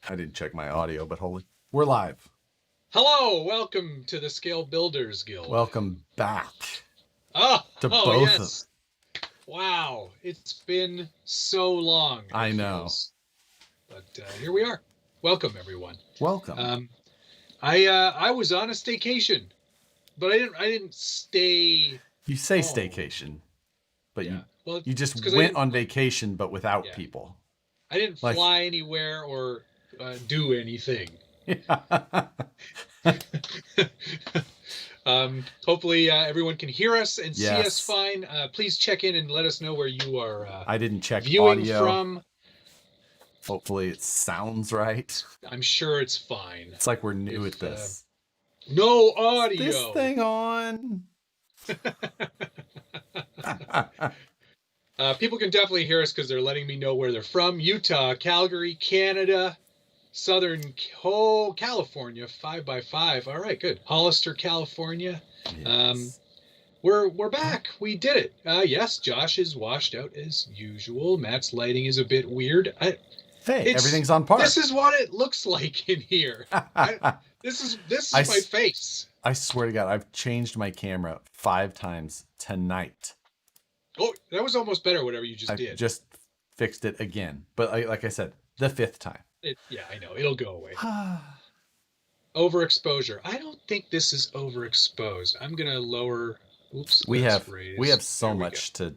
I didn't check my audio, but holy, we're live. Hello, welcome to the Scale Builders Guild. Welcome back. Oh, both yes. Wow, it's been so long. I know. Feels. But here we are. Welcome, everyone. Welcome. I was on a staycation, but I didn't stay. You say staycation, but yeah. you just went on vacation, but without people. I didn't fly anywhere or do anything. Hopefully everyone can hear us and see us fine. Please check in and let us know where you are I didn't check viewing audio from. Hopefully it sounds right. I'm sure it's fine. It's like we're new at this. No audio. Is this thing on? People can definitely hear us because they're letting me know where they're from. Utah, Calgary, Canada, Southern California, 5x5. All right, good. Hollister, California. Yes. We're back. We did it. Yes, Josh is washed out as usual. Matt's lighting is a bit weird. Hey, everything's on par. This is what it looks like in here. This is my face. I swear to God, I've changed my camera 5 times tonight. Oh, that was almost better, whatever you just did. I just fixed it again. But like I said, the 5th time. Yeah, I know. It'll go away. Overexposure. I don't think this is overexposed. I'm going to lower... Oops. We have so much to...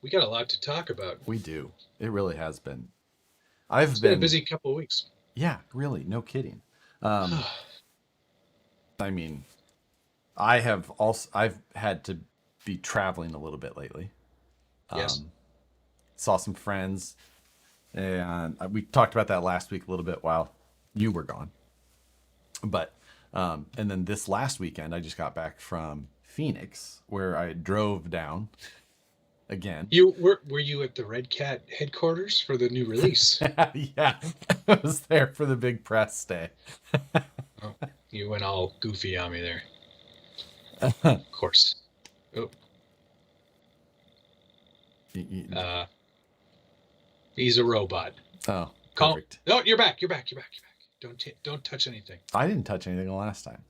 We got a lot to talk about. We do. It really has been. It's been a busy couple of weeks. Yeah, really. No kidding. I mean, I've had to be traveling a little bit lately. Yes. Saw some friends, and we talked about that last week a little bit while you were gone. But and then this last weekend, I just got back from Phoenix, where I drove down again. Were you at the Redcat headquarters for the new release? Yeah, I was there for the big press day. Oh, you went all goofy on me there. Of course. Oh. He's a robot. Oh, perfect. No, you're back. Don't touch anything. I didn't touch anything the last time.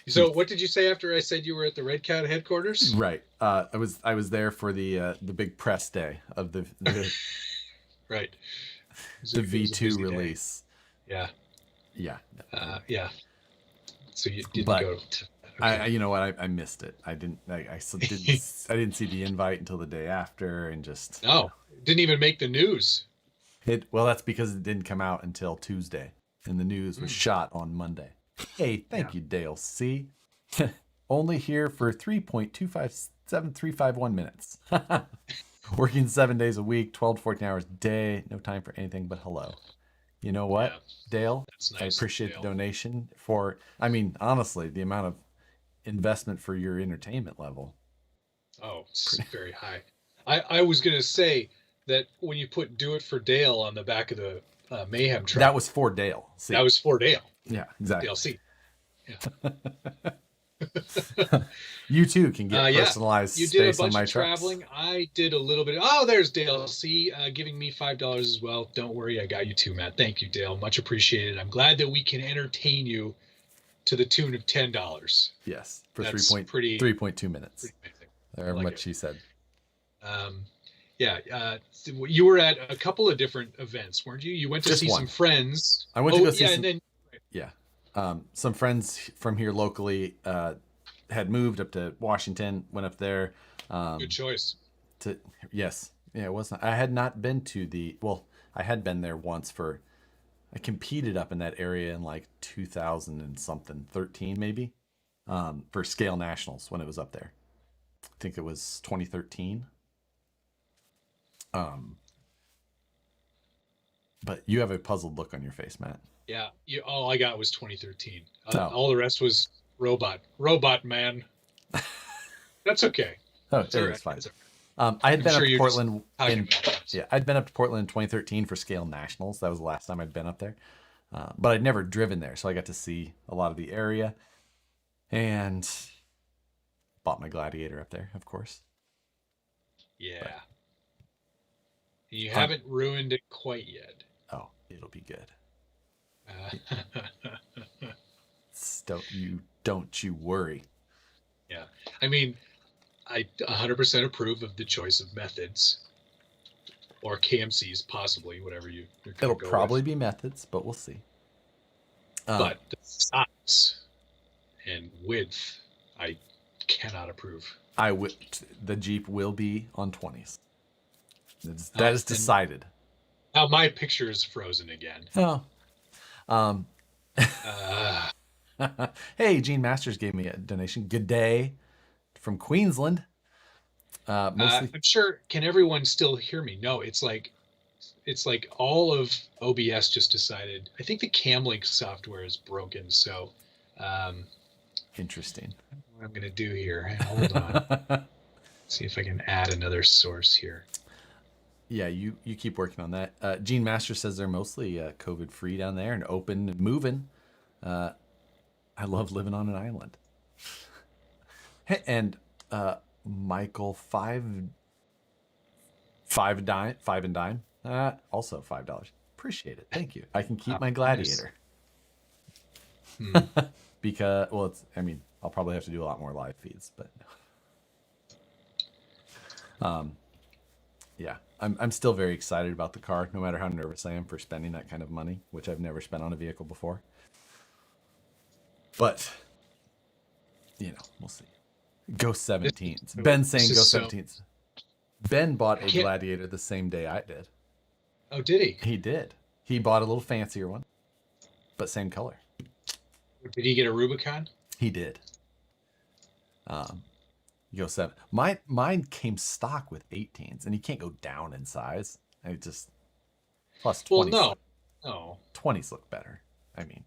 So what did you say after I said you were at the Redcat headquarters? Right. I was there for the big press day of the right. The V2 release. Day. Yeah. Yeah. So you didn't go to... Okay. You know what? I missed it. I didn't see the invite until the day after, and just didn't even make the news. Well, that's because it didn't come out until Tuesday, and the news was shot on Monday. Hey, thank you, Dale C. Only here for 3.257,351 minutes. Working 7 days a week, 12 to 14 hours a day. No time for anything but hello. You know what, Dale? That's nice, I appreciate the donation honestly, the amount of investment for your entertainment level. Oh, it's very high. I was going to say that when you put "Do It for Dale" on the back of the Mayhem truck, that was for Dale C. That was for Dale. Yeah, exactly. Dale C. Yeah. You too can get personalized space on my trucks. You did a bunch of traveling. I did a little bit. Oh, there's Dale C. Giving me $5 as well. Don't worry, I got you too, Matt. Thank you, Dale. Much appreciated. I'm glad that we can entertain you to the tune of $10. Yes, for 3.2 minutes. However much he said. You were at a couple of different events, weren't you? You went to see some friends. I went to go see some friends from here locally had moved up to Washington, went up there. Good choice. Yes. Yeah, it wasn't. I had not been to I had been there once I competed up in that area in like 2000 and something, 13 maybe, for Scale Nationals when it was up there. I think it was 2013. But you have a puzzled look on your face, Matt. Yeah, all I got was 2013. All the rest was robot man. That's okay. Oh, it's fine. I had been up to Portland. I'd been up to Portland in 2013 for Scale Nationals. That was the last time I'd been up there. But I'd never driven there, so I got to see a lot of the area, and bought my Gladiator up there, of course. Yeah. You haven't ruined it quite yet. Oh, it'll be good. Uh, Don't you worry. yeah. I mean, I 100% approve of the choice of methods. Or KMCs, possibly, whatever you're going It'll to go probably with. be methods, but we'll see. But the size and width, I cannot approve. The Jeep will be on 20s. That is decided. Now my picture is frozen again. Oh. Hey, Gene Masters gave me a donation. Good day from Queensland. Mostly. I'm sure. Can everyone still hear me? No, it's like all of OBS just decided. I think the Camlink software is broken. So, Interesting. what I'm gonna do here? Hold on. See if I can add another source here. Yeah, you keep working on that. Gene Master says they're mostly COVID free down there and open and moving. I love living on an island. And Michael five and dime. Also $5. Appreciate it. Thank you. I can keep my Gladiator. Because I'll probably have to do a lot more live feeds, but yeah, I'm still very excited about the car, no matter how nervous I am for spending that kind of money, which I've never spent on a vehicle before. But we'll see. Go 17s. Ben saying go 17s. Ben bought a Gladiator the same day I did. Oh, did he? He did. He bought a little fancier one, but same color. Did he get a Rubicon? He did. Go 7. Mine came stock with 18s, and you can't go down in size. I just plus 20s. Well, no. 20s look better. I mean,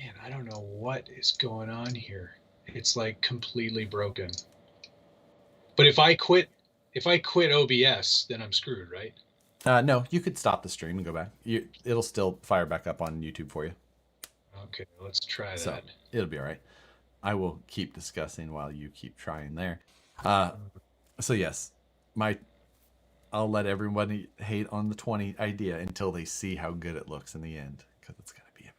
man, I don't know what is going on here. It's like completely broken. But if I quit OBS, then I'm screwed, right? No, you could stop the stream and go back. It'll still fire back up on YouTube for you. Okay, let's try that. So it'll be all right. I will keep discussing while you keep trying there. So yes, I'll let everybody hate on the 20 idea until they see how good it looks in the end, because it's going to be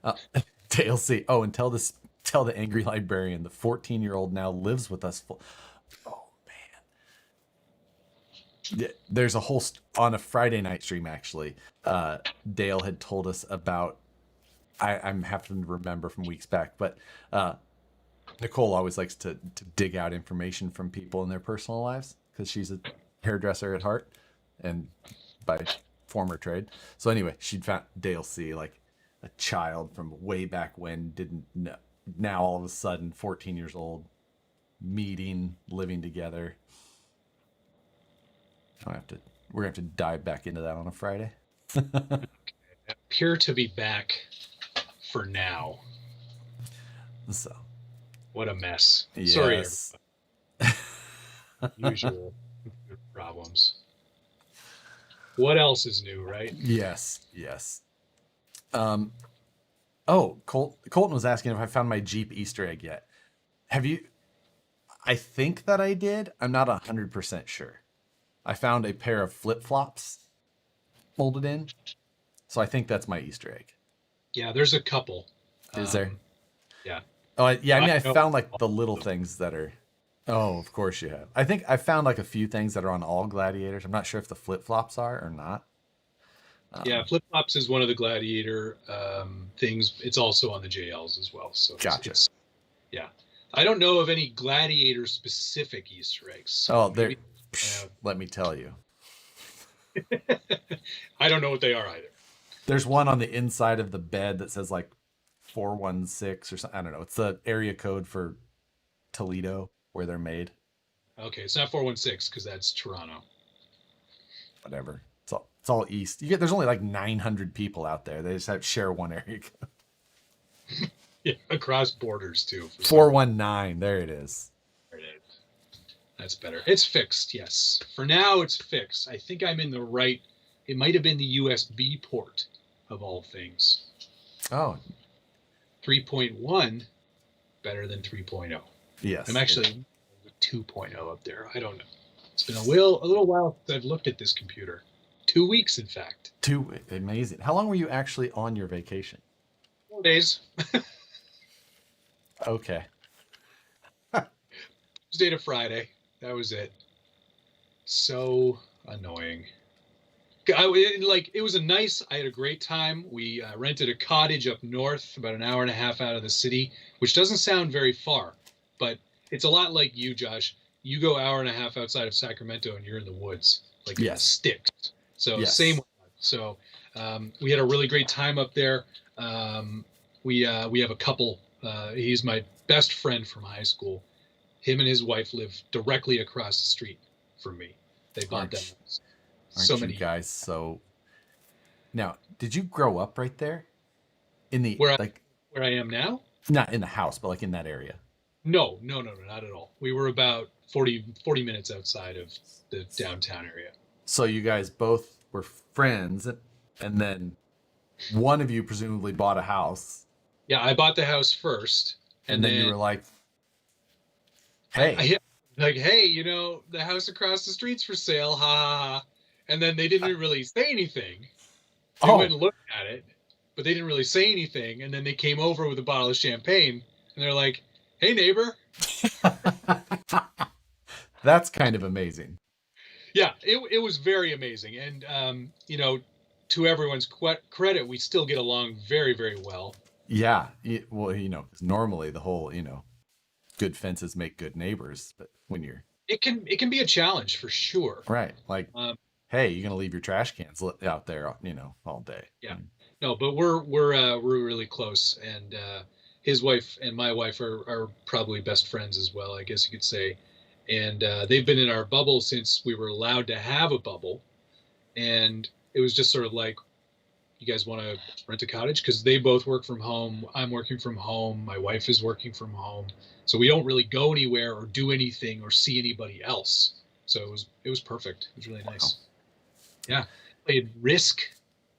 amazing. Dale C. Oh, and tell the angry librarian the 14-year-old now lives with us. Oh man, yeah, there's a whole on a Friday night stream actually. Dale had told us about. I'm having to remember from weeks back, but Nicole always likes to dig out information from people in their personal lives because she's a hairdresser at heart and by former trade. So anyway, she'd found Dale C, like a child from way back when, didn't know. Now all of a sudden, 14 years old, meeting, living together. We're gonna have to dive back into that on a Friday. Appear to be back for now. So, what a mess. Yes. Sorry. Usual problems. What else is new, right? Yes. Oh, Colton was asking if I found my Jeep Easter egg yet. Have you? I think that I did. I'm not 100% sure. I found a pair of flip-flops molded in. So I think that's my Easter egg. Yeah, there's a couple. Is there? Yeah. Oh, yeah. I found like the little things that are. Oh, of course you have. I think I found like a few things that are on all Gladiators. I'm not sure if the flip-flops are or not. Yeah, flip-flops is one of the Gladiator things. It's also on the JLs as well. So gotcha. Yeah. I don't know of any Gladiator-specific Easter eggs. So let me tell you. I don't know what they are either. There's one on the inside of the bed that says like 416 or something. I don't know. It's the area code for Toledo where they're made. Okay, it's not 416 because that's Toronto. Whatever. It's all east. There's only like 900 people out there. They just have share one area code. Yeah, across borders too. 419. There it is. There it is. That's better. It's fixed. Yes. For now, it's fixed. I think I'm in the right. It might have been the USB port of all things. Oh. 3.1 better than 3.0. Yes. I'm actually 2.0 up there. I don't know. It's been a little while since I've looked at this computer. 2 weeks, in fact. Amazing. How long were you actually on your vacation? 4 days. Okay. Tuesday to Friday. That was it. So annoying. It was I had a great time. We rented a cottage up north, about an hour and a half out of the city, which doesn't sound very far, but it's a lot like you, Josh. You go hour and a half outside of Sacramento and you're in the woods, like in the sticks. So Yes. same. So we had a really great time up there. We have a couple. He's my best friend from high school. Him and his wife live directly across the street from me. They bought that house. Aren't you guys so? Now, did you grow up right there? In the where I am now? Not in the house, but like in that area. No, not at all. We were about 40 minutes outside of the downtown area. So you guys both were friends, and then one of you presumably bought a house. Yeah, I bought the house first, and then you were like, "Hey, hey, the house across the street's for sale, ha ha ha." And then they didn't really say anything. They went and looked at it, but they didn't really say anything. And then they came over with a bottle of champagne, and they're like, "Hey, neighbor." That's kind of amazing. Yeah, it was very amazing. And, to everyone's credit, we still get along very, very well. Yeah. Well, normally the whole, good fences make good neighbors. But when it can be a challenge for sure. Right. Like, hey, you're going to leave your trash cans out there, all day. Yeah. No, but we're really close. And his wife and my wife are probably best friends as well, I guess you could say. And they've been in our bubble since we were allowed to have a bubble. And it was just sort of like, you guys want to rent a cottage? Because they both work from home. I'm working from home. My wife is working from home. So we don't really go anywhere or do anything or see anybody else. So it was perfect. It was really nice. Wow. Yeah. Played Risk.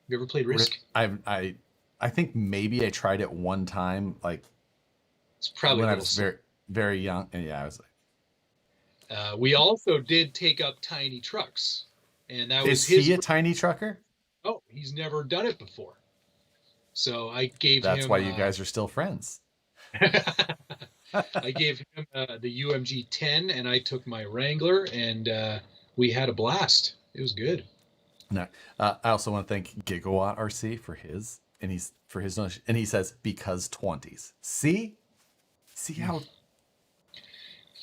You ever played Risk? I think maybe I tried it one time. Like, it's probably when I was very, very young. And yeah, I was like. We also did take up tiny trucks, and that was his. Is he a tiny trucker? Oh, he's never done it before. So I gave him. That's why you guys are still friends. I gave him the UMG 10, and I took my Wrangler, and we had a blast. It was good. No, I also want to thank Gigawatt RC for his, and he says because 20s. See how.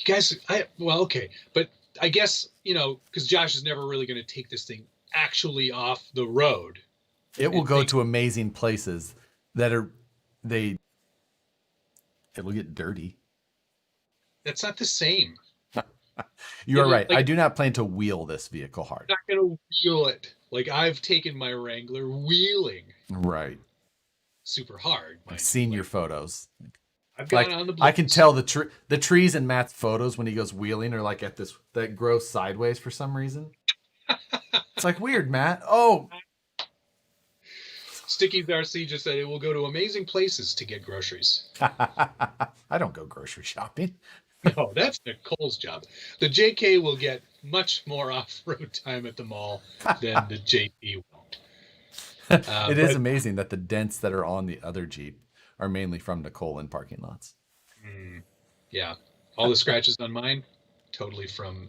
You guys, okay, but I guess because Josh is never really going to take this thing actually off the road. It will go to amazing places that it'll get dirty. That's not the same. You are right. Like, I do not plan to wheel this vehicle hard. I'm not going to wheel it. Like, I've taken my Wrangler wheeling. Right. Super hard. I've seen your photos. I've gone on the I can tell the trees in Matt's photos when he goes wheeling are like that grow sideways for some reason. It's like weird, Matt. Oh. Sticky's RC just said it will go to amazing places to get groceries. I don't go grocery shopping. No, that's Nicole's job. The JK will get much more off-road time at the mall than the JP will. It is amazing that the dents that are on the other Jeep are mainly from Nicole in parking lots. Yeah. All the scratches on mine, totally from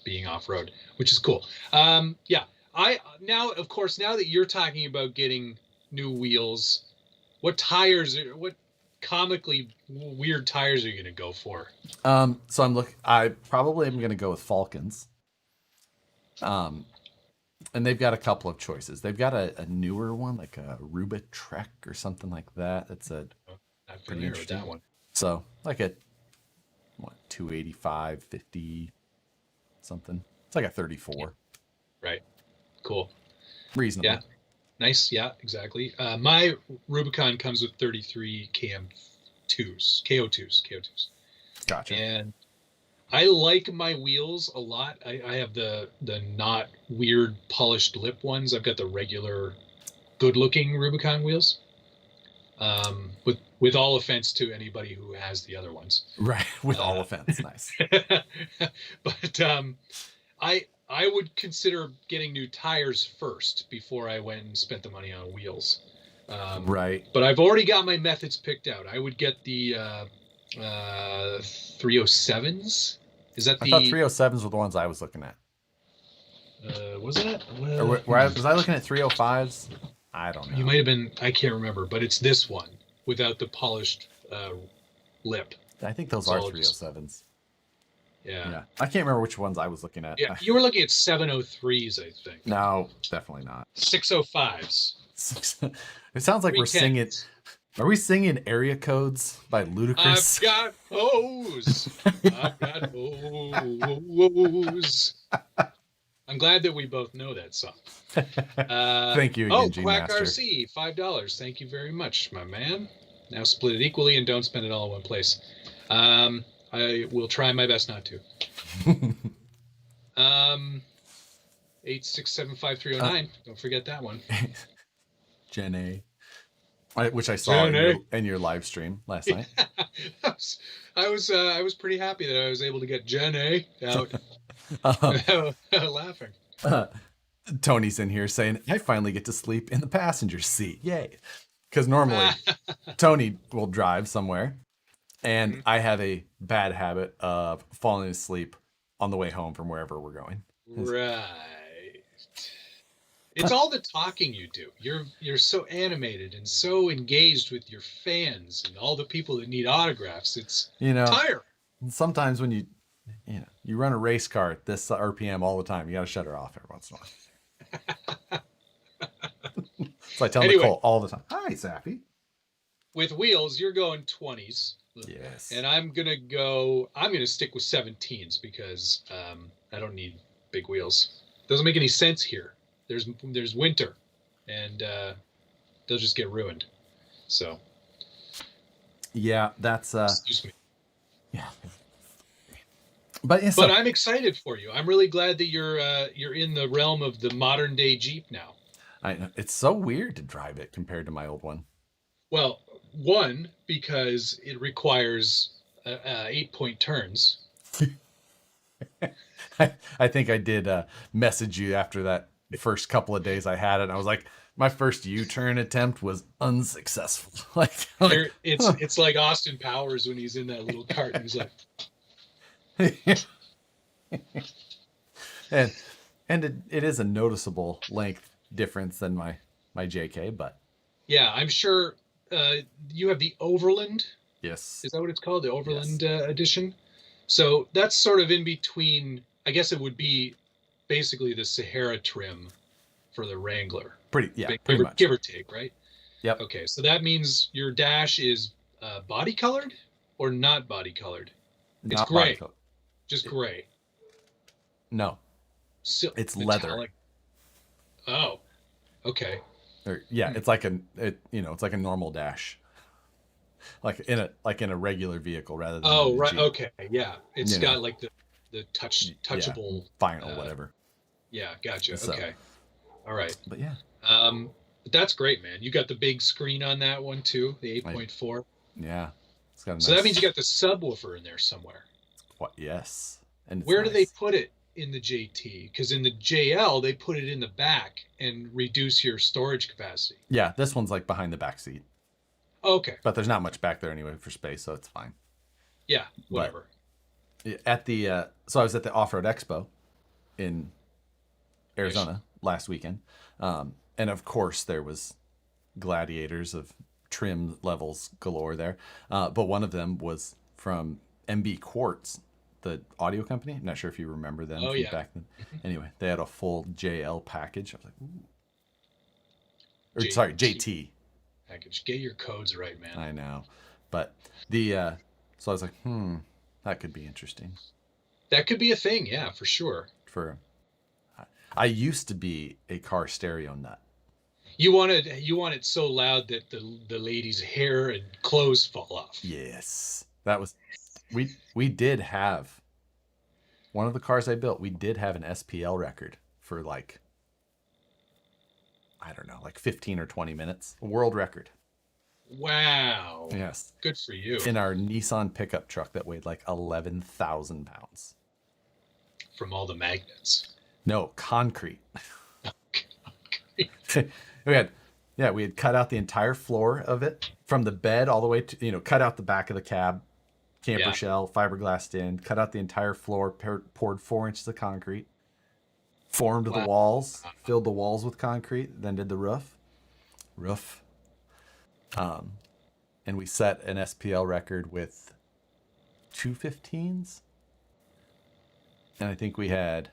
being off-road, which is cool. Yeah. Now that you're talking about getting new wheels, what comically weird tires are you going to go for? So I probably am going to go with Falcons. And they've got a couple of choices. They've got a newer one, like a Ruba Trek or something like that. That's pretty interesting with that one. So like a 285, 50 something. It's like a 34. Right. Cool. Reasonable. Yeah. Nice. Yeah, exactly. My Rubicon comes with 33 KO2s. Gotcha. And I like my wheels a lot. I have the not weird polished lip ones. I've got the regular good looking Rubicon wheels. With all offense to anybody who has the other ones. Right. With all offense. Nice. But I would consider getting new tires first before I went and spent the money on wheels. Right. But I've already got my methods picked out. I would get the 307s. Is that I the thought 307s were the ones I was looking at. wasn't it? Or was I looking at 305s? I don't know. You might have been. I can't remember, but it's this one without the polished lip. I think those are 307s. Yeah. I can't remember which ones I was looking at. Yeah, you were looking at 703s, I think. No, definitely not. 605s. It sounds like we're singing. Are we singing area codes by Ludacris? I've got O's. I've got O's. I'm glad that we both know that song. Thank you again, Quack G-Master. RC, $5. Thank you very much, my man. Now split it equally and don't spend it all in one place. I will try my best not to. 8675309. Don't forget that one. Gen A, which I saw in your live stream last night. I was pretty happy that I was able to get Gen A out laughing. Tony's in here saying, I finally get to sleep in the passenger seat. Yay. Because normally Tony will drive somewhere, and I have a bad habit of falling asleep on the way home from wherever we're going. Right. It's all the talking you do. You're so animated and so engaged with your fans and all the people that need autographs. It's tiring. Sometimes when you run a race car at this RPM all the time, you got to shut her off every once in a while. So I tell Nicole all the time, hi, Zappy. With wheels, you're going 20s. Yes. And I'm going to stick with 17s because I don't need big wheels. Doesn't make any sense here. There's winter, and they'll just get ruined. So. Yeah, that's. Excuse me. Yeah. But I'm excited for you. I'm really glad that you're in the realm of the modern day Jeep now. I know. It's so weird to drive it compared to my old one. Well, one, because it requires 8-point turns. I think I did message you after that first couple of days I had it. And I was like, my first U-turn attempt was unsuccessful. It's like Austin Powers when he's in that little cart and he's like. and it is a noticeable length difference than my JK, but yeah, I'm sure you have the Overland. Yes, is that what it's called, the Overland edition? So that's sort of in between. I guess it would be basically the Sahara trim for the Wrangler. Pretty much, give or take, right? Yep. Okay, so that means your dash is body colored or not body colored? It's not gray. Just gray. No. It's metallic. leather. Oh. Okay. It's like it's like a normal dash. Like in a regular vehicle rather than Oh, right. Jeep. Okay. Yeah. It's got like the touchable vinyl whatever. Yeah, gotcha. So, okay. All right. But yeah. But that's great, man. You got the big screen on that one too, the 8.4. Yeah. It's got that means you got the subwoofer in there somewhere. What? Yes. And where do they put it in the JT? Because in the JL they put it in the back and reduce your storage capacity. Yeah, this one's like behind the back seat. Okay. But there's not much back there anyway for space, so it's fine. Yeah, whatever. But at the so I was at the Off-Road Expo in Arizona last weekend. And of course there was Gladiators of trim levels galore there. But one of them was from MB Quartz, the audio company. I'm not sure if you remember them from back then. Anyway, they had a full JL package. I was like, ooh. Sorry, JT package. Get your codes right, man. I know. But so I was like, that could be interesting. That could be a thing, yeah, for sure. I used to be a car stereo nut. You want it so loud that the lady's hair and clothes fall off. Yes. That was we did have one of the cars I built, we did have an SPL record for like, I don't know, like 15 or 20 minutes. A world record. Wow. Yes. Good for you. In our Nissan pickup truck that weighed like 11,000 pounds. from all the magnets? No, concrete. we had cut out the entire floor of it from the bed all the way to, cut out the back of the cab, camper Yeah. shell, fiberglassed in, cut out the entire floor, poured 4 inches of concrete, formed the Wow. walls, filled the walls with concrete, then did the roof. And we set an SPL record with 215s. And I think we had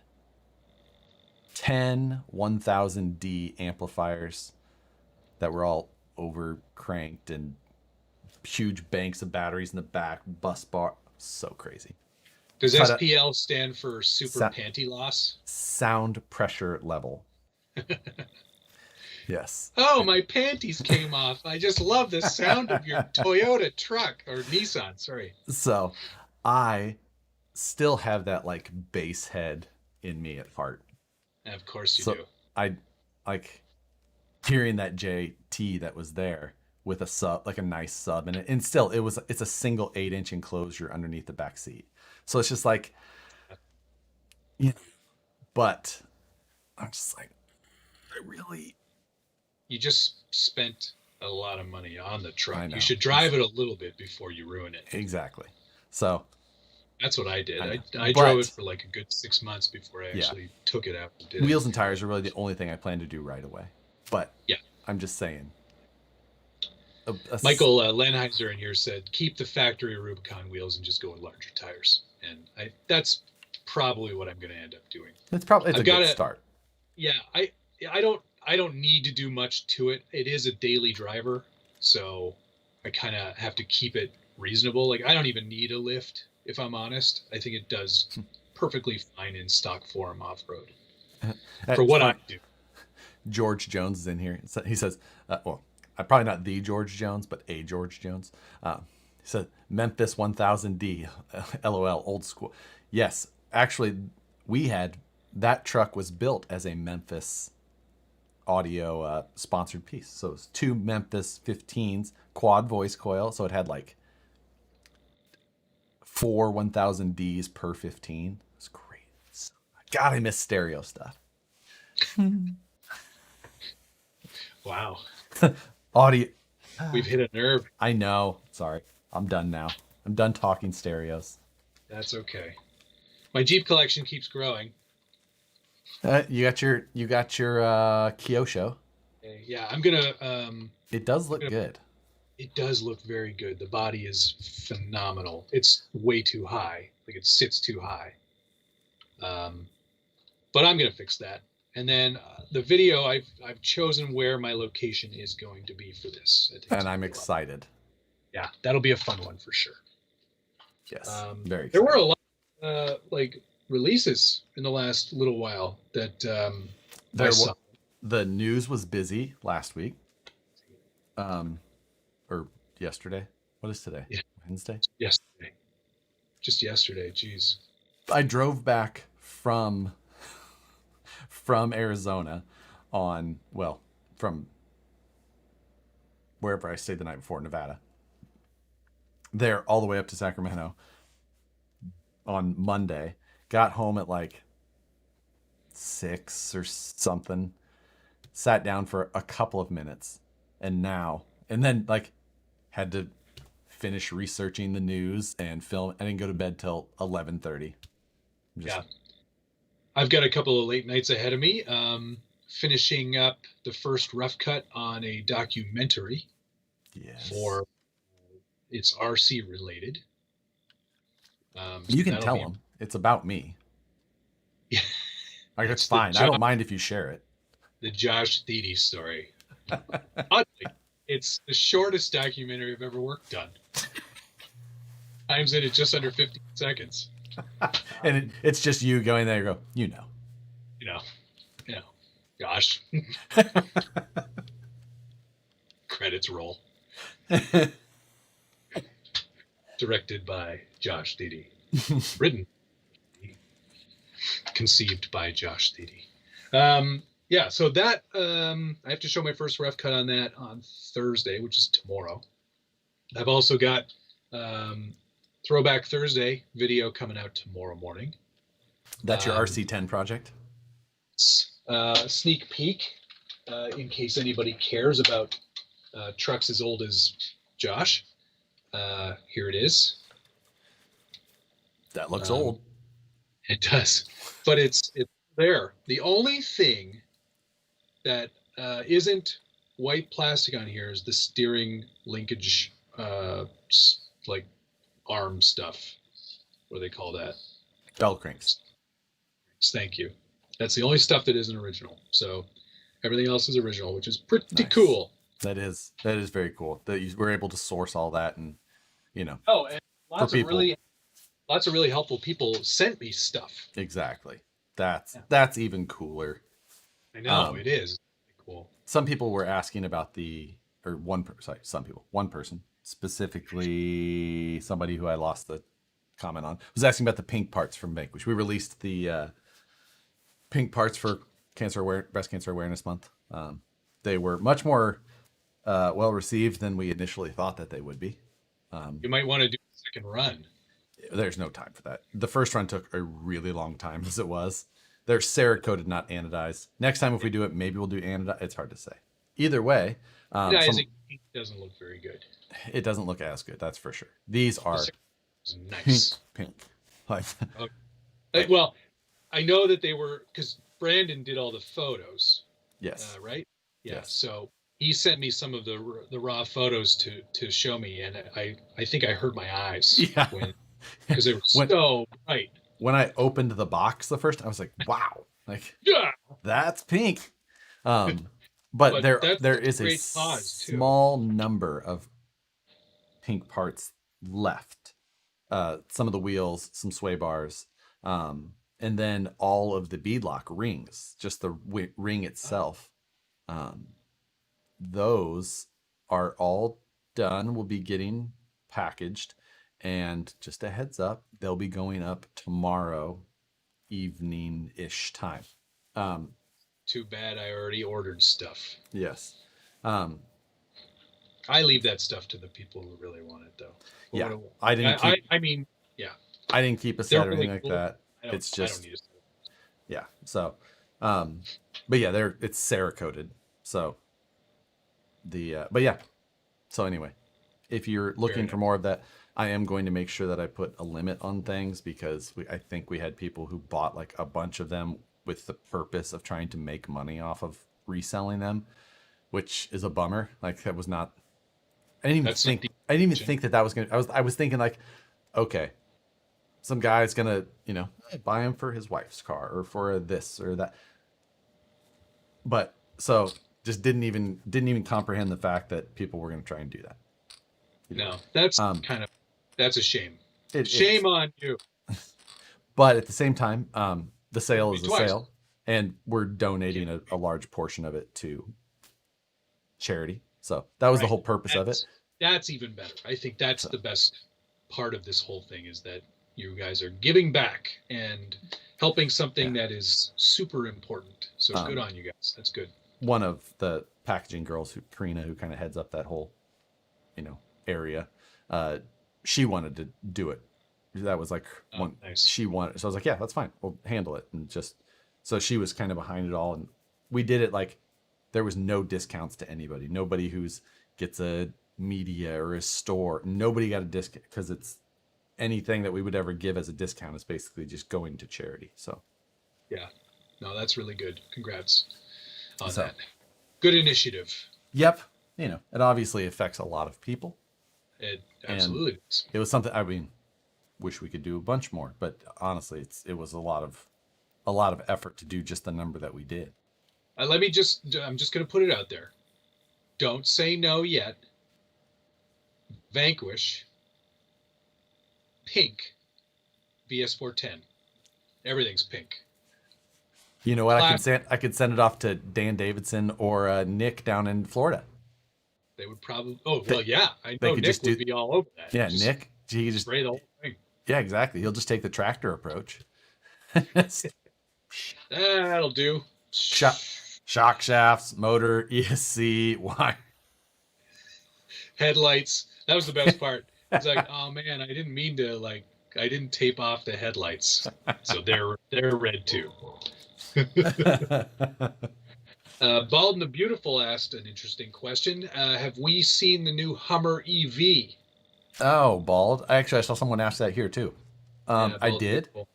10 1000D amplifiers that were all over cranked and huge banks of batteries in the back, bus bar. So crazy. Does SPL stand for super panty loss? Sound pressure level. Yes. Oh, my panties came off. I just love the sound of your Toyota truck, or Nissan, sorry. So I still have that like bass head in me at fart. And of course you do. I like hearing that JT that was there with a sub, like a nice sub in it. And still it's a single 8-inch enclosure underneath the back seat. So it's just like, but I'm just like, You just spent a lot of money on the truck. know. You should drive it a little bit before you ruin it. Exactly. So that's what I did. I drove it for like a good 6 months before I actually took it out and did wheels it. and tires are really the only thing I plan to do right away. But yeah, I'm just saying. Michael Lenheiser in here said, keep the factory Rubicon wheels and just go with larger tires. And that's probably what I'm going to end up doing. It's a good start. Yeah, I don't need to do much to it. It is a daily driver, so I kind of have to keep it reasonable. Like, I don't even need a lift, if I'm honest. I think it does perfectly fine in stock form off-road for what I do. George Jones is in here. He says, probably not the George Jones, but a George Jones. He said, Memphis 1000D, LOL, old school. Yes, actually, that truck was built as a Memphis audio sponsored piece. So it's 2 Memphis 15s, quad voice coil. So it had like 4 1000Ds per 15. It's great. God, I miss stereo stuff. Wow. Audio. We've hit a nerve. I know. Sorry. I'm done now. I'm done talking stereos. That's okay. My Jeep collection keeps growing. You got your Kyosho. Yeah, I'm gonna. It does look good. It does look very good. The body is phenomenal. It's way too high. Like, it sits too high. But I'm gonna fix that. And then the video, I've chosen where my location is going to be for this. And I'm excited. Yeah, that'll be a fun one for sure. Yes, very excited. There were a lot of releases in the last little while that I saw. The news was busy last week. Or yesterday. What is today? Yeah. Wednesday? Yesterday. Just yesterday, jeez. I drove back from Arizona from wherever I stayed the night before, Nevada. There all the way up to Sacramento on Monday. Got home at like 6 or something. Sat down for a couple of minutes. And then like had to finish researching the news and film. I didn't go to bed till 11:30. Yeah. I've got a couple of late nights ahead of me. Finishing up the first rough cut on a documentary. Yes. For it's RC related. You can tell them it's about me. Yeah. Like, it's fine. I don't mind if you share it. The Josh Thede story. Oddly, it's the shortest documentary I've ever worked on. Time's in it just under 15 seconds. And it's just you going there and go, you know, Josh. Credits roll. Directed by Josh Thede. Written. Conceived by Josh Thede. Yeah, so that I have to show my first rough cut on that on Thursday, which is tomorrow. I've also got Throwback Thursday video coming out tomorrow morning. That's your RC10 project? Sneak peek, in case anybody cares about trucks as old as Josh. Here it is. That looks old. It does, but it's there. The only thing that isn't white plastic on here is the steering linkage, like arm stuff. What do they call that? Bell cranks. Thank you. That's the only stuff that isn't original. So everything else is original, which is pretty Nice. cool. That is very cool that you were able to source all that, and and lots of really helpful people sent me stuff. Exactly. That's even cooler. I know it is. Cool. Some people were asking about one person specifically, somebody who I lost the comment on, was asking about the pink parts from Vanquish. We released the pink parts for Breast Cancer Awareness Month. They were much more well received than we initially thought that they would be. You might want to do a second run. There's no time for that. The first run took a really long time as it was. They're Cerakoted, not anodized. Next time, if we do it, maybe we'll do anodized. It's hard to say. Either way, it doesn't look very good. It doesn't look as good, that's for sure. These are nice pink. Like, well, I know that they were, because Brandon did all the photos. Yes. Right. Yeah. Yes. So he sent me some of the raw photos to show me, and I think I hurt my eyes. Yeah. Because they were so bright. When I opened the box the first time, I was like, wow, like, yeah, that's pink. But there is a small number of pink parts left. Some of the wheels, some sway bars, and then all of the beadlock rings, just the ring itself. Those are all done. We'll be getting packaged. And just a heads up, they'll be going up tomorrow evening-ish time. Too bad I already ordered stuff. Yes. I leave that stuff to the people who really want it, though. Yeah, I didn't keep a set or anything like that. It's just, I don't need a set. Yeah. So, but yeah, it's Cerakoted. So but yeah. So anyway, if you're looking for more of that, I am going to make sure that I put a limit on things, because I think we had people who bought like a bunch of them with the purpose of trying to make money off of reselling them, which is a bummer. Like, that was not, I didn't even think that was going to, I was thinking like, okay, some guy's going to, buy him for his wife's car or for this or that. But so just didn't even comprehend the fact that people were going to try and do that. No, that's that's a shame. Shame on you. But at the same time, the sale is a sale, and we're donating a large portion of it to charity. So that was the whole purpose of it. That's even better. I think that's the best part of this whole thing, is that you guys are giving back and helping something that is super important. So good on you guys. That's good. One of the packaging girls, Karina, who kind of heads up that whole, area, she wanted to do it. That was like nice. She wanted, so I was like, yeah, that's fine, we'll handle it. And just, so she was kind of behind it all, and we did it like there was no discounts to anybody. Nobody who's gets a media or a store, nobody got a discount, because it's anything that we would ever give as a discount is basically just going to charity. So yeah, no, that's really good. Congrats on that. Good initiative. Yep. It obviously affects a lot of people. It absolutely is. It was something, I mean, wish we could do a bunch more, but honestly, it was a lot of effort to do just the number that we did. I'm just going to put it out there. Don't say no yet. Vanquish, pink, VS410. Everything's pink. You know what? I could send it off to Dan Davidson or Nick down in Florida. They would probably. Oh well, yeah. I know Nick would be all over that. Yeah, Nick. He could just spray the whole thing. Yeah, exactly. He'll just take the tractor approach. That'll do. Shock shafts, motor, ESC, wire, headlights. That was the best part. It's like, oh man, I didn't mean to like I didn't tape off the headlights, so they're red too. Bald and the Beautiful asked an interesting question. Have we seen the new Hummer EV? Oh, Bald. I saw someone ask that here too. Yeah, I Bald and did. Beautiful.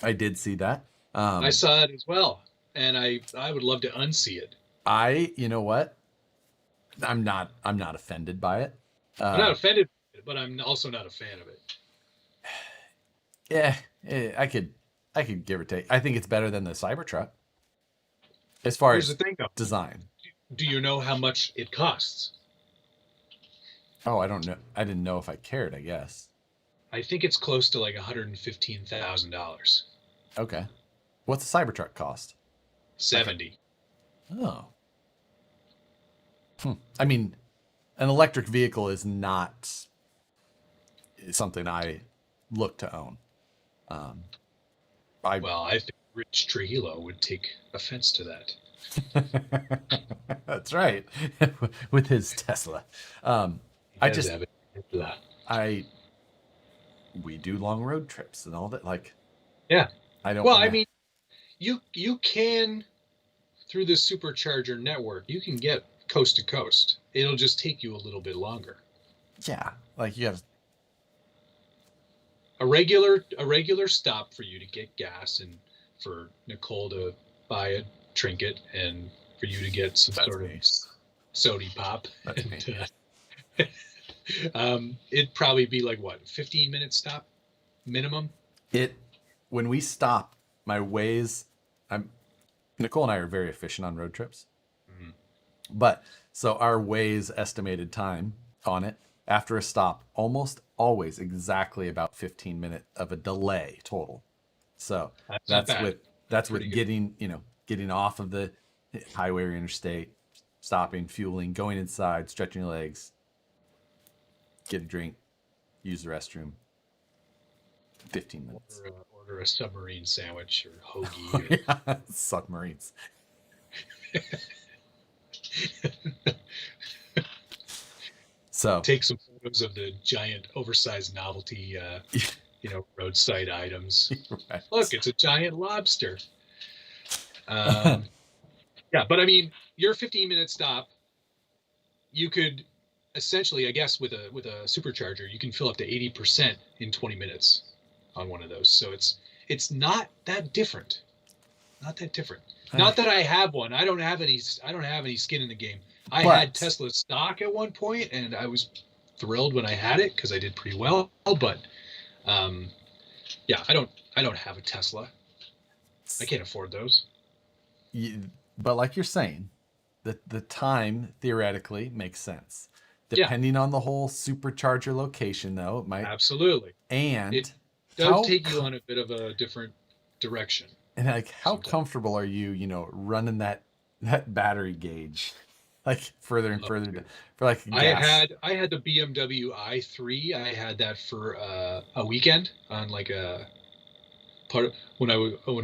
I did see that. I saw it as well, and I would love to unsee it. You know what? I'm not offended by it. I'm not offended, but I'm also not a fan of it. Yeah, I could give or take. I think it's better than the Cybertruck as far Here's as the thing, though. design. Do you know how much it costs? Oh, I don't know. I didn't know if I cared, I guess. I think it's close to like $115,000. Okay. What's the Cybertruck cost? 70. Oh. I mean, an electric vehicle is not something I look to own. Well, I think Rich Trujillo would take offense to that. That's right. With his Tesla. We do long road trips and all that. Like, yeah. I mean, you can, through the supercharger network, you can get coast to coast. It'll just take you a little bit longer. Yeah. Like you have a regular stop for you to get gas and for Nicole to buy a trinket and for you to get some sort of sody pop. It'd probably be like what, 15-minute stop minimum? When we stop, my Waze, Nicole and I are very efficient on road trips. Mm-hmm. But so our Waze estimated time on it after a stop, almost always exactly about 15 minutes of a delay total. So that's with getting off of the highway or interstate, stopping, fueling, going inside, stretching your legs, get a drink, use the restroom. 15 minutes. Order a submarine sandwich or hoagie. Yeah, submarines. So take some photos of the giant oversized novelty roadside items. Right. Look, it's a giant lobster. Yeah, but I mean, your 15-minute stop, you could essentially, I guess, with a supercharger, you can fill up to 80% in 20 minutes on one of those. So it's not that different. Not that different. Not that I have one. I don't have any skin in the game. I had Tesla stock at one point, and I was thrilled when I had it because I did pretty well. But yeah, I don't have a Tesla. I can't afford those. But like you're saying, the time theoretically makes sense. Depending on the whole supercharger location, though, it might absolutely. And it does take you on a bit of a different direction. And like, how comfortable are you, running that battery gauge, like further and further for like gas? I had the BMW i3. I had that for a weekend on like a part of when I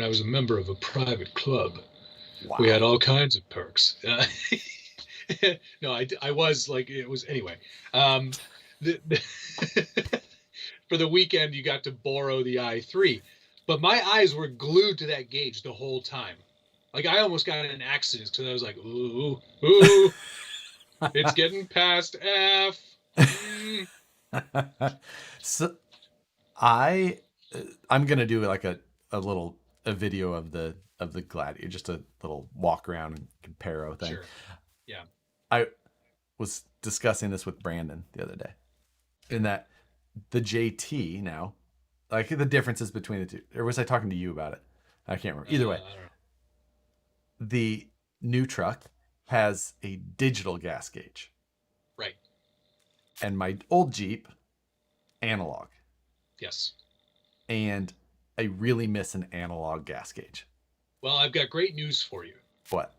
was a member of a private club. Wow. We had all kinds of perks. No, I was like, it was anyway. For the weekend, you got to borrow the i3. But my eyes were glued to that gauge the whole time. Like, I almost got in an accident because I was like, ooh, it's getting past F. So I'm going to do like a video of the Gladiator, just a little walk around and comparo thing. Sure. Yeah. I was discussing this with Brandon the other day, in that the JT now, like the differences between the two. Or was I talking to you about it? I can't remember. Either way, the new truck has a digital gas gauge. Right. And my old Jeep, analog. Yes. And I really miss an analog gas gauge. Well, I've got great news for you. What?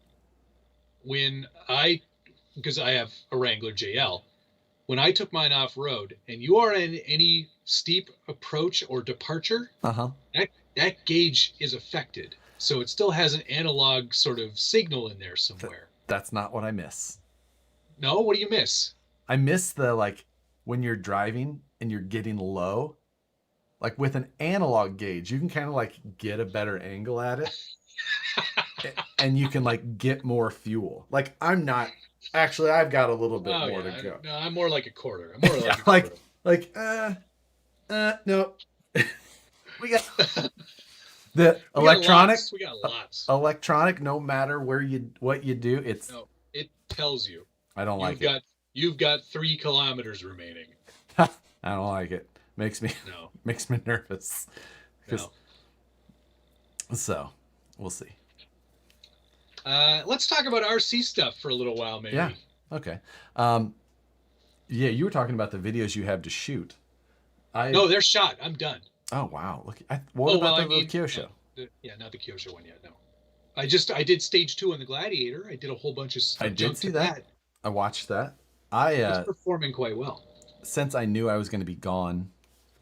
Because I have a Wrangler JL, when I took mine off road and you are in any steep approach or departure, that gauge is affected. So it still has an analog sort of signal in there somewhere. That's not what I miss. No, what do you miss? I miss the, like, when you're driving and you're getting low like with an analog gauge, you can kind of like get a better angle at it, and you can like get more fuel. Like I'm not actually, I've got a little bit Oh more to yeah, go. no, I'm more like a quarter. I'm more Yeah, like a quarter. like no, we got the We got electronic, lots. We got lots. electronic. No matter what you do, it's No, it tells you I don't you've like it. got you've got 3 kilometers remaining. I don't like it. Makes me No, makes me nervous. Because no. so we'll see. Let's talk about RC stuff for a little while, Yeah. maybe. Okay. Um, yeah, you were talking about the videos you have to shoot. I No, they're shot. I'm done. Oh wow. Look, what Oh well, about I the mean, Kyosho? yeah, not the Kyosho one yet. No, I did stage 2 on the Gladiator. I did a whole bunch I of did junk see to that. that. I watched that. I It's performing quite well. since I knew I was going to be gone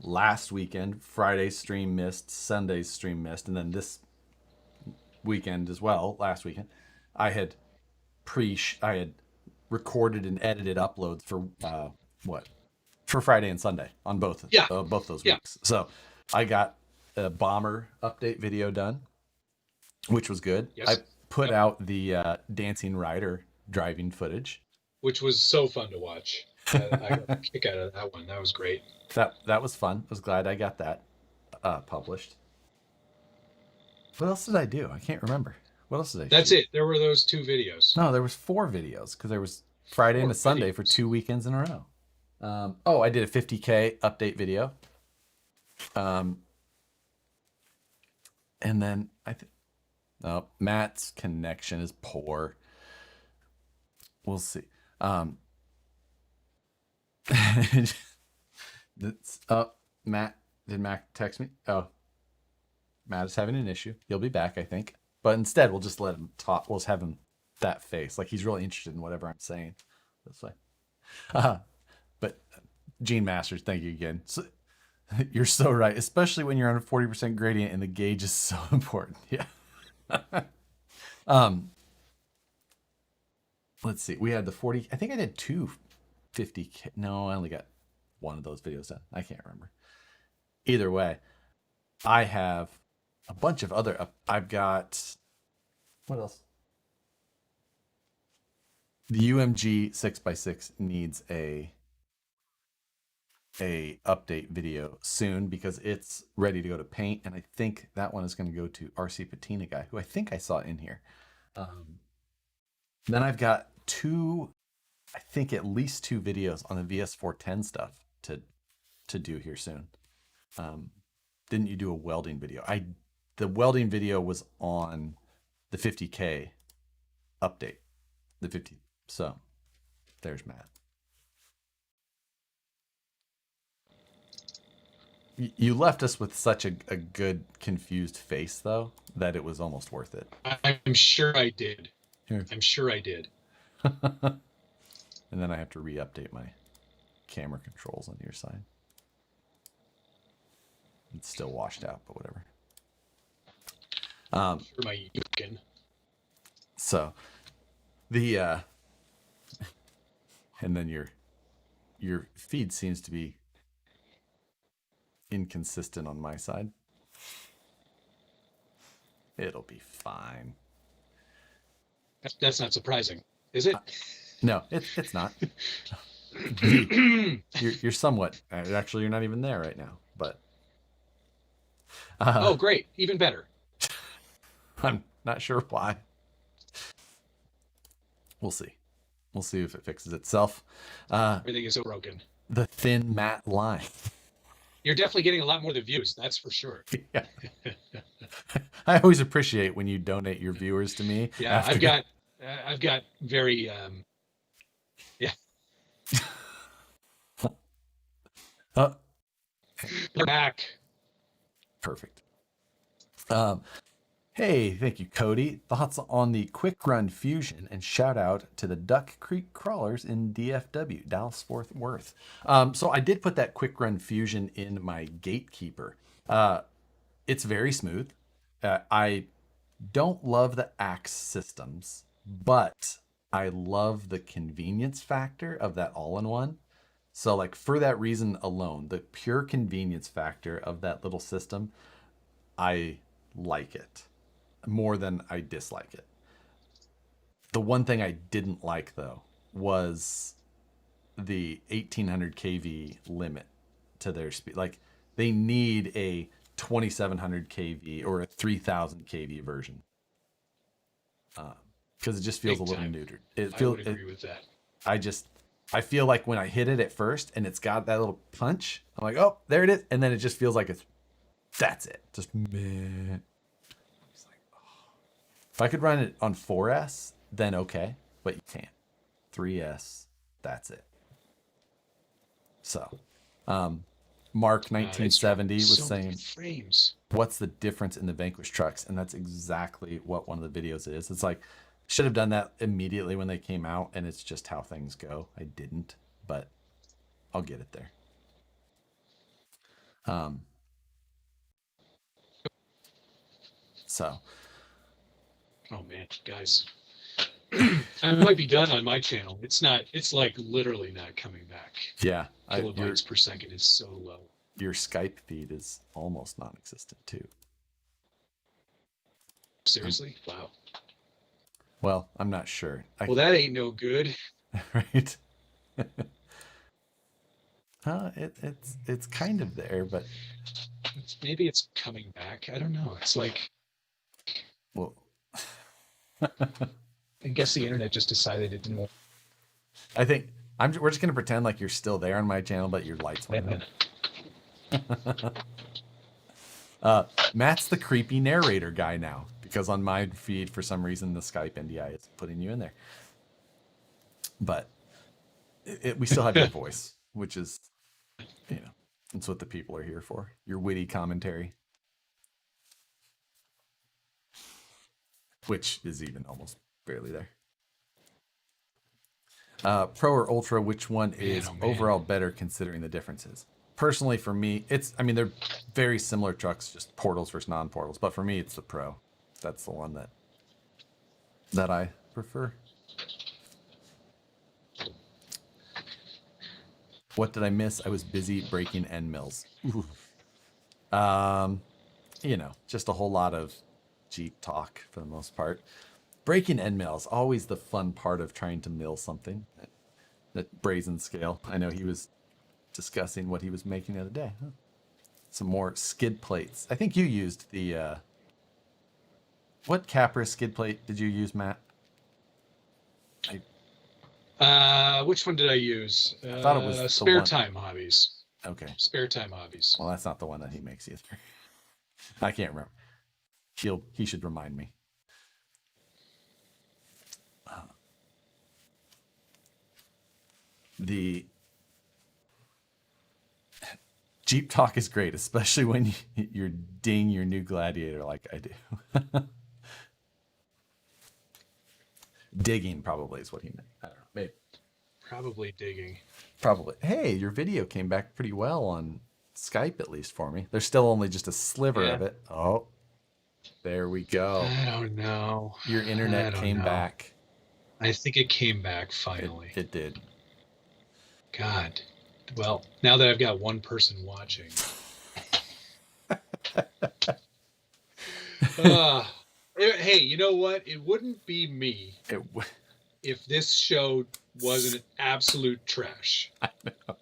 last weekend, Friday's stream missed, Sunday's stream missed, and then this weekend as well, last weekend, I had I had recorded and edited uploads for what for Friday and Sunday on Yeah, both those yeah. weeks. So I got a bomber update video done, which was good. I Yes. put Yep. out the dancing rider driving footage. Which was so fun to watch. I got a kick out of that one. That was great. That was fun. I was glad I got that published. What else did I do? I can't remember. What else did I That's shoot? it. There were those 2 videos. No, there was 4 videos because there was Friday and 4 a Sunday for videos. 2 weekends in a row. Oh, I did a 50K update video. Um, and then I think oh, Matt's connection is poor. We'll see. That's Matt. Did Matt text me? Oh, Matt is having an issue. He'll be back, I think. But instead, we'll just let him talk. We'll just have him that face, like he's really interested in whatever I'm saying. That's fine. But Gene Masters, thank you again. So, you're so right, especially when you're on a 40% gradient and the gauge is so important. Yeah. um, let's see. We had the 40. I think I did 250. No, I only got one of those videos done. I can't remember. Either way, I have a bunch of other. I've got what else? The UMG 6x6 needs a update video soon because it's ready to go to paint, and I think that one is going to go to RC Patina guy, who I think I saw in here. Then I've got I think at least 2 videos on the VS410 stuff to do here soon. Didn't you do a welding video? The welding video was on the 50K update, the 50. So there's Matt. You left us with such a good confused face though that it was almost worth it. I'm sure I did. Here. I'm sure I did. And then I have to re-update my camera controls on your side. It's still washed out, but whatever. Sure my Yukon. So the and then your feed seems to be inconsistent on my side. It'll be fine. That's not surprising, is it? No, it's not. You're somewhat. Actually, you're not even there right now. But oh, great, even better. I'm not sure why. We'll see. We'll see if it fixes itself. Everything is so broken. The thin matte line. You're definitely getting a lot more of the views, that's for sure. Yeah. I always appreciate when you donate your viewers to me. Yeah, I've got very yeah. They're back. Perfect. Hey, thank you, Cody. Thoughts on the Quick Run Fusion, and shout out to the Duck Creek Crawlers in DFW, Dallas Fort Worth. So I did put that Quick Run Fusion in my Gatekeeper. It's very smooth. I don't love the axe systems, but I love the convenience factor of that all-in-one. So like for that reason alone, the pure convenience factor of that little system, I like it more than I dislike it. The one thing I didn't like though was the 1800 kV limit to their speed. Like they need a 2700 kV or a 3000 kV version because it just feels Big a little time. neutered. I would agree with that. I feel like when I hit it at first and it's got that little punch, I'm like, oh, there it is, and then it just feels like that's it. Just meh. It's like, oh. If I could run it on 4S, then okay, but you can't. 3S, that's it. So, Mark 1970 was so saying, many frames. what's the difference in the Vanquish trucks? And that's exactly what one of the videos is. It's like, should have done that immediately when they came out, and it's just how things go. I didn't, but I'll get it there. So. Oh man, guys. I might be done on my channel. It's not, it's like literally not coming back. Yeah. Kilobytes per second is so low. Your Skype feed is almost non-existent too. Seriously? Wow. Well, I'm not sure. Well, that ain't no good. Right? It's kind of there, but Maybe it's coming back. I don't know. It's like, well, I guess the internet just decided it didn't want. I think we're just gonna pretend like you're still there on my channel, but your lights went out. Matt's the creepy narrator guy now, because on my feed for some reason the Skype NDI is putting you in there. But we still have your voice, which is, that's what the people are here for. Your witty commentary, which is even almost barely there. Pro or Ultra, which one is overall better considering the differences? Personally, for me, they're very similar trucks, just portals versus non-portals. But for me, it's the Pro. That's the one that I prefer. What did I miss? I was busy breaking end mills. Just a whole lot of Jeep talk for the most part. Breaking end mills, always the fun part of trying to mill something. That brazen scale. I know he was discussing what he was making the other day. Huh. Some more skid plates. I think you used the... what Capra skid plate did you use, Matt? Which one did I use? I thought it was Spare Time Hobbies. Okay. Spare Time Hobbies. Well, that's not the one that he makes either. I can't remember. He should remind me. The Jeep talk is great, especially when you're ding your new Gladiator like I do. Digging probably is what he meant. I don't know. Maybe. Probably digging. Probably. Hey, your video came back pretty well on Skype, at least for me. There's still only just a sliver of it. Oh, there we go. I don't know. Your internet came back. I think it came back finally. It did. God. Well, now that I've got one person watching. Hey, you know what? It wouldn't be me if this show wasn't absolute trash. I know.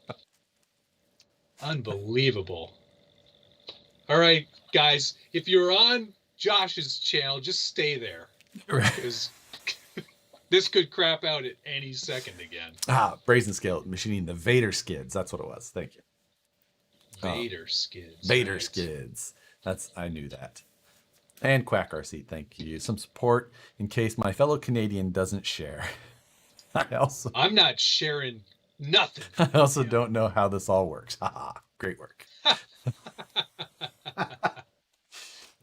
Unbelievable. All right, guys, if you're on Josh's channel, just stay there. Right. Because this could crap out at any second again. Brazen scale machining the Vader skids. That's what it was. Thank you. Vader skids. Vader skids. I knew that. And Quack RC, thank you. Some support in case my fellow Canadian doesn't share. I'm not sharing nothing. I also don't know how this all works. Haha, great work.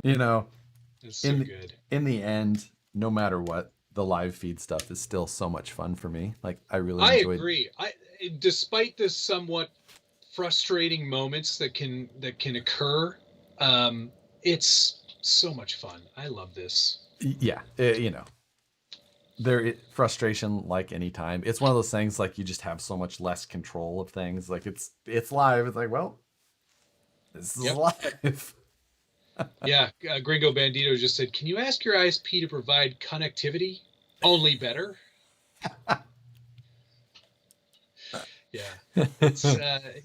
It's so good. In the end, no matter what, the live feed stuff is still so much fun for me. Like I enjoyed. I agree. Despite the somewhat frustrating moments that can occur, it's so much fun. I love this. Yeah, frustration like anytime. It's one of those things like you just have so much less control of things. Like it's live. It's like, well, this is live. Yeah, Gringo Bandito just said, "Can you ask your ISP to provide connectivity? Only better." Yeah, it's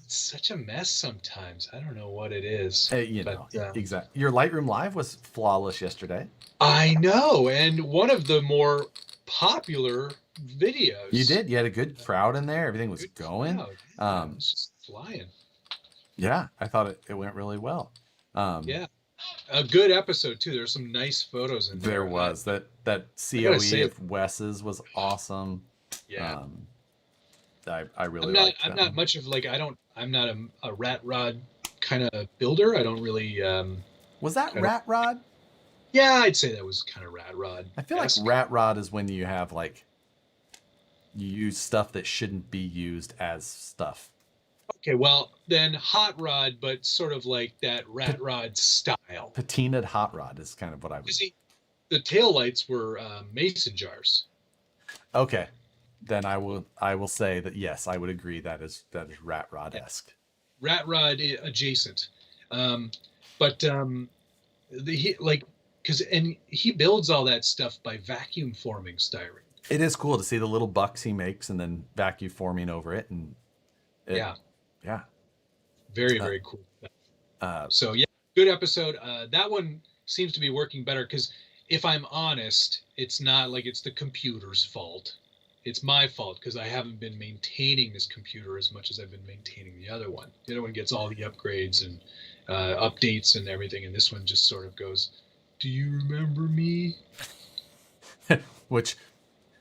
such a mess sometimes. I don't know what it is. Exactly. Your Lightroom Live was flawless yesterday. I know, and one of the more popular videos. You did. You had a good crowd in there. Everything was going. It was just flying. Yeah, I thought it went really well. Yeah, a good episode too. There's some nice photos in there. There was that COE of Wes's was awesome. Yeah. I really like that. I'm not much of like I'm not a rat rod kind of builder. I don't really was that rat rod? Yeah, I'd say that was kind of rat rod. I feel like rat rod is when you have like you use stuff that shouldn't be used as stuff. Okay, well then hot rod, but sort of like that rat rod style. Patinaed hot rod is kind of what I would see. The tail lights were mason jars. Okay. Then I will say that yes, I would agree that is rat rod-esque. Rat rod adjacent, but he builds all that stuff by vacuum forming styrene. It is cool to see the little bucks he makes and then vacuum forming over it, and yeah, very cool. So yeah, good episode. That one seems to be working better because if I'm honest, it's not like it's the computer's fault. It's my fault because I haven't been maintaining this computer as much as I've been maintaining the other one. The other one gets all the upgrades and updates and everything, and this one just sort of goes, "Do you remember me?" Which,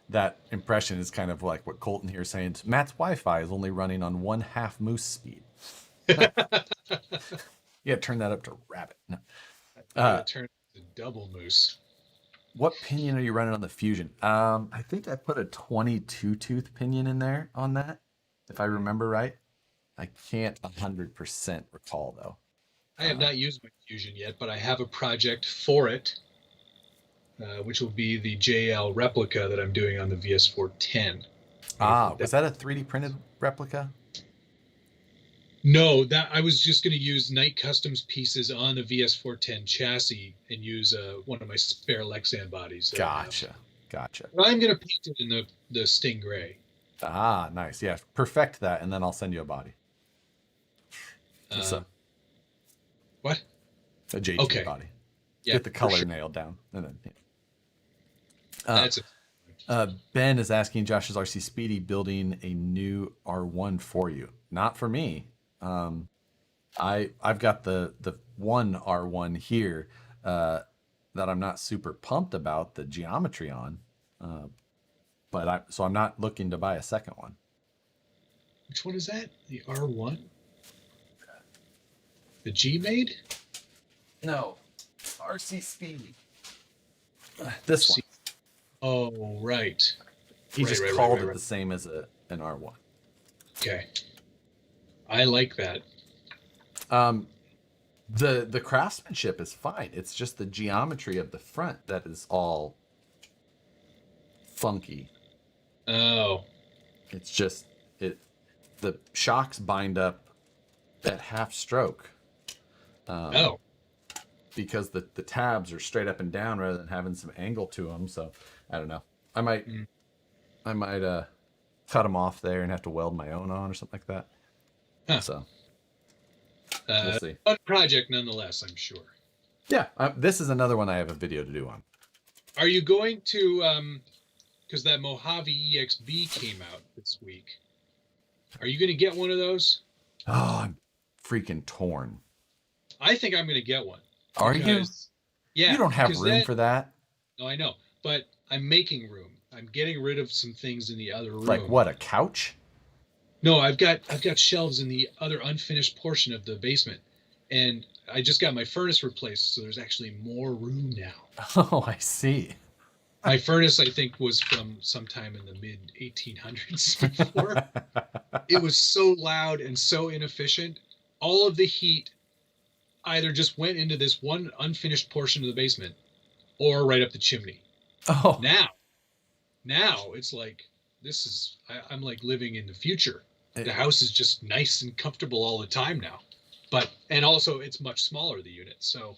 that impression is kind of like what Colton here is saying. Matt's Wi-Fi is only running on 1/2 moose speed. Yeah, turn that up to rabbit. No. Turn it to double moose. What pinion are you running on the Fusion? I think I put a 22 tooth pinion in there on that, if I remember right. I can't 100% recall though. I have not used my Fusion yet, but I have a project for it, which will be the JL replica that I'm doing on the VS410. Was that a 3D printed replica? No, that I was just going to use Night Customs pieces on the VS410 chassis and use one of my spare Lexan bodies. Gotcha. But I'm going to paint it in the Stingray. Nice. Yeah, perfect that, and then I'll send you a body. What? A JT body. Yeah, get the color nailed down, and then. Yeah. That's it. Ben is asking Josh's RC Speedy building a new R1 for you. Not for me. I've got the one R1 here that I'm not super pumped about the geometry on, so I'm not looking to buy a second one. Which one is that? The R1? The G made? No, RC Speedy. This one. Oh, right. He just called it the same as an R1. Okay. I like that. The craftsmanship is fine. It's just the geometry of the front that is all funky. Oh. It's just the shocks bind up at half stroke. Because the tabs are straight up and down rather than having some angle to them. So I don't know. I might cut them off there and have to weld my own on or something like that. Huh. So we'll see. Fun project nonetheless, I'm sure. Yeah, this is another one I have a video to do on. Are you going to because that Mojave EXB came out this week? Are you going to get one of those? Oh, I'm freaking torn. I think I'm going to get one. Are you? Yeah. You don't have room for that. No, I know, but I'm making room. I'm getting rid of some things in the other room. Like what? A couch? No, I've got shelves in the other unfinished portion of the basement, and I just got my furnace replaced, so there's actually more room now. Oh, I see. My furnace, I think, was from sometime in the mid 1800s before. It was so loud and so inefficient. All of the heat either just went into this one unfinished portion of the basement or right up the chimney. Oh. Now, Now it's like, I'm like living in the future. The It- house is just nice and comfortable all the time now. And also it's much smaller, the unit. So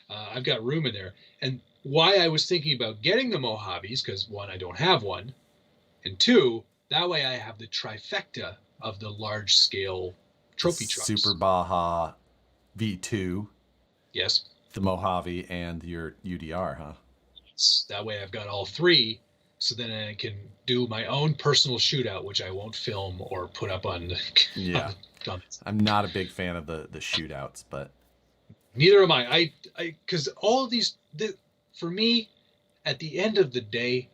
I've got room in there. And why I was thinking about getting the Mojaves, because one, I don't have one. And two, that way I have the trifecta of the large scale trophy trucks. Super Baja V2, Yes. the Mojave, and your UDR, huh? That way I've got all three. So then I can do my own personal shootout, which I won't film or put up on the. Yeah. I'm not a big fan of the shootouts, but Neither am I. Because all of these, for me, at the end of the day,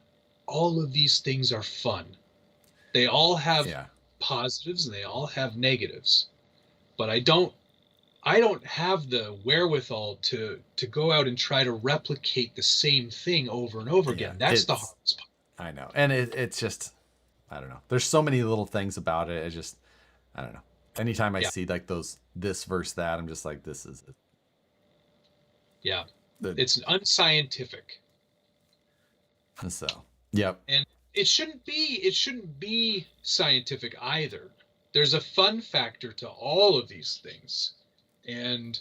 all of these things are fun. They all have positives and they all have negatives. But I don't have the wherewithal to go out and try to replicate the same thing over and over again. That's the hardest part. I know. And it's just, I don't know. There's so many little things about it. It just, I don't know. Anytime I see like this versus that, I'm just like, this is it. Yeah. It's unscientific. So, yep. And it shouldn't be scientific either. There's a fun factor to all of these things. And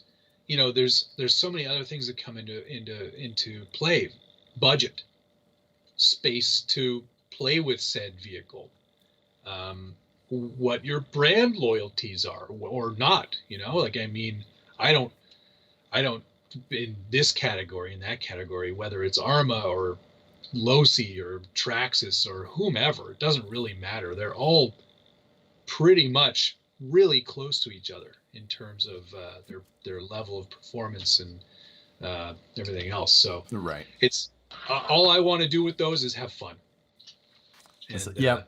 there's so many other things that come into play. Budget, space to play with said vehicle, what your brand loyalties are or not. Like, I mean, I don't in this category, in that category, whether it's Arma or Losi or Traxxas or whomever, it doesn't really matter. They're all pretty much really close to each other in terms of their level of performance and everything else. So right, it's all I want to do with those is have fun. And, yeah,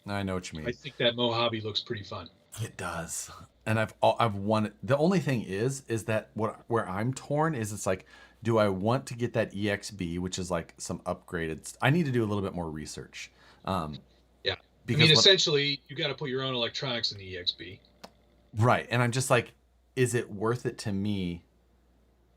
I know what you mean. I think that Mojave looks pretty fun. It does, and I've wanted. The only thing is that where I'm torn is it's like, do I want to get that EXB, which is like some upgraded? I need to do a little bit more research. Because essentially, you got to put your own electronics in the EXB. Right. And I'm just like, is it worth it to me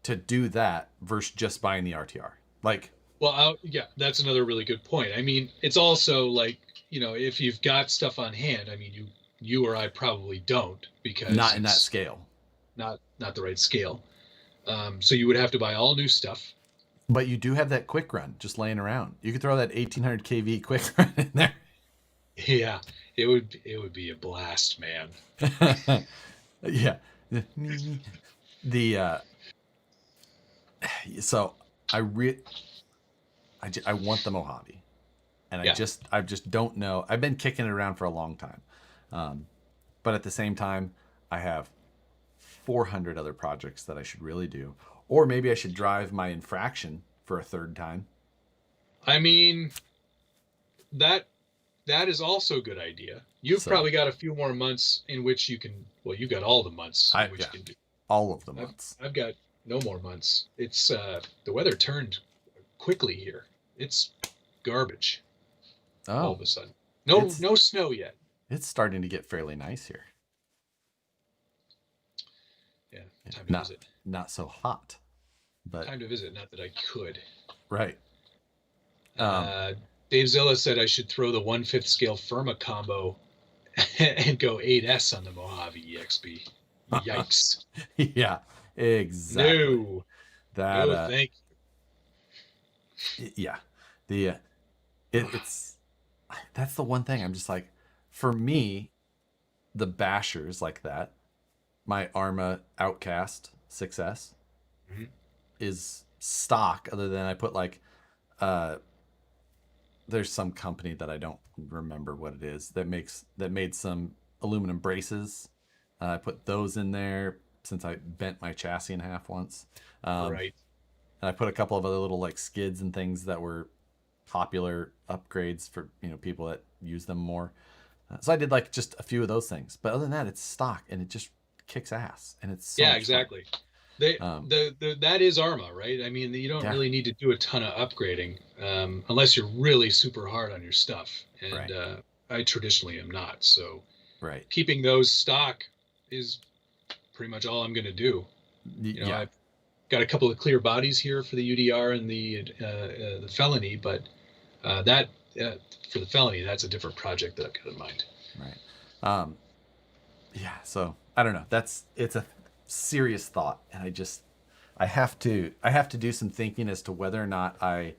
to do that versus just buying the RTR? Like, well, that's another really good point. I mean, it's also like, if you've got stuff on hand, I mean, you or I probably don't, because not in that scale, not the right scale. So you would have to buy all new stuff. But you do have that quick run just laying around. You could throw that 1800 kV quick run in there. Yeah, it would be a blast, man. Yeah. So I want the Mojave, and I just don't know. I've been kicking it around for a long time, but at the same time, I have 400 other projects that I should really do, or maybe I should drive my infraction for a third time. I mean, that is also a good idea. You've probably got a few more months in which you can. Well, you've got all the months in which you can do all of the months. I've got no more months. It's the weather turned quickly here. It's garbage. All of a sudden, no snow yet. It's starting to get fairly nice here. Yeah, time to visit. Not so hot, but time to visit. Not that I could. Right. Dave Zilla said I should throw the 1/5 scale Firma combo and go 8S on the Mojave EXB. Yikes. Yeah, exactly. No. Thank you. Yeah. It's that's the one thing I'm just like, for me, the bashers like that, my Arma Outcast 6S is stock, other than I put like there's some company that I don't remember what it is that made some aluminum braces. I put those in there since I bent my chassis in half once. Right. And I put a couple of other little like skids and things that were popular upgrades for people that use them more. So I did like just a few of those things, but other than that, it's stock and it just kicks ass, and it's so exactly. That is Arma, right? I mean, you don't really need to do a ton of upgrading unless you're really super hard on your stuff, and I traditionally am not. So keeping those stock is pretty much all I'm going to do. I've got a couple of clear bodies here for the UDR and the felony, but That for the felony, that's a different project that I've got in mind. Right. Yeah. So I don't know. It's a serious thought, and I have to do some thinking as to whether or not I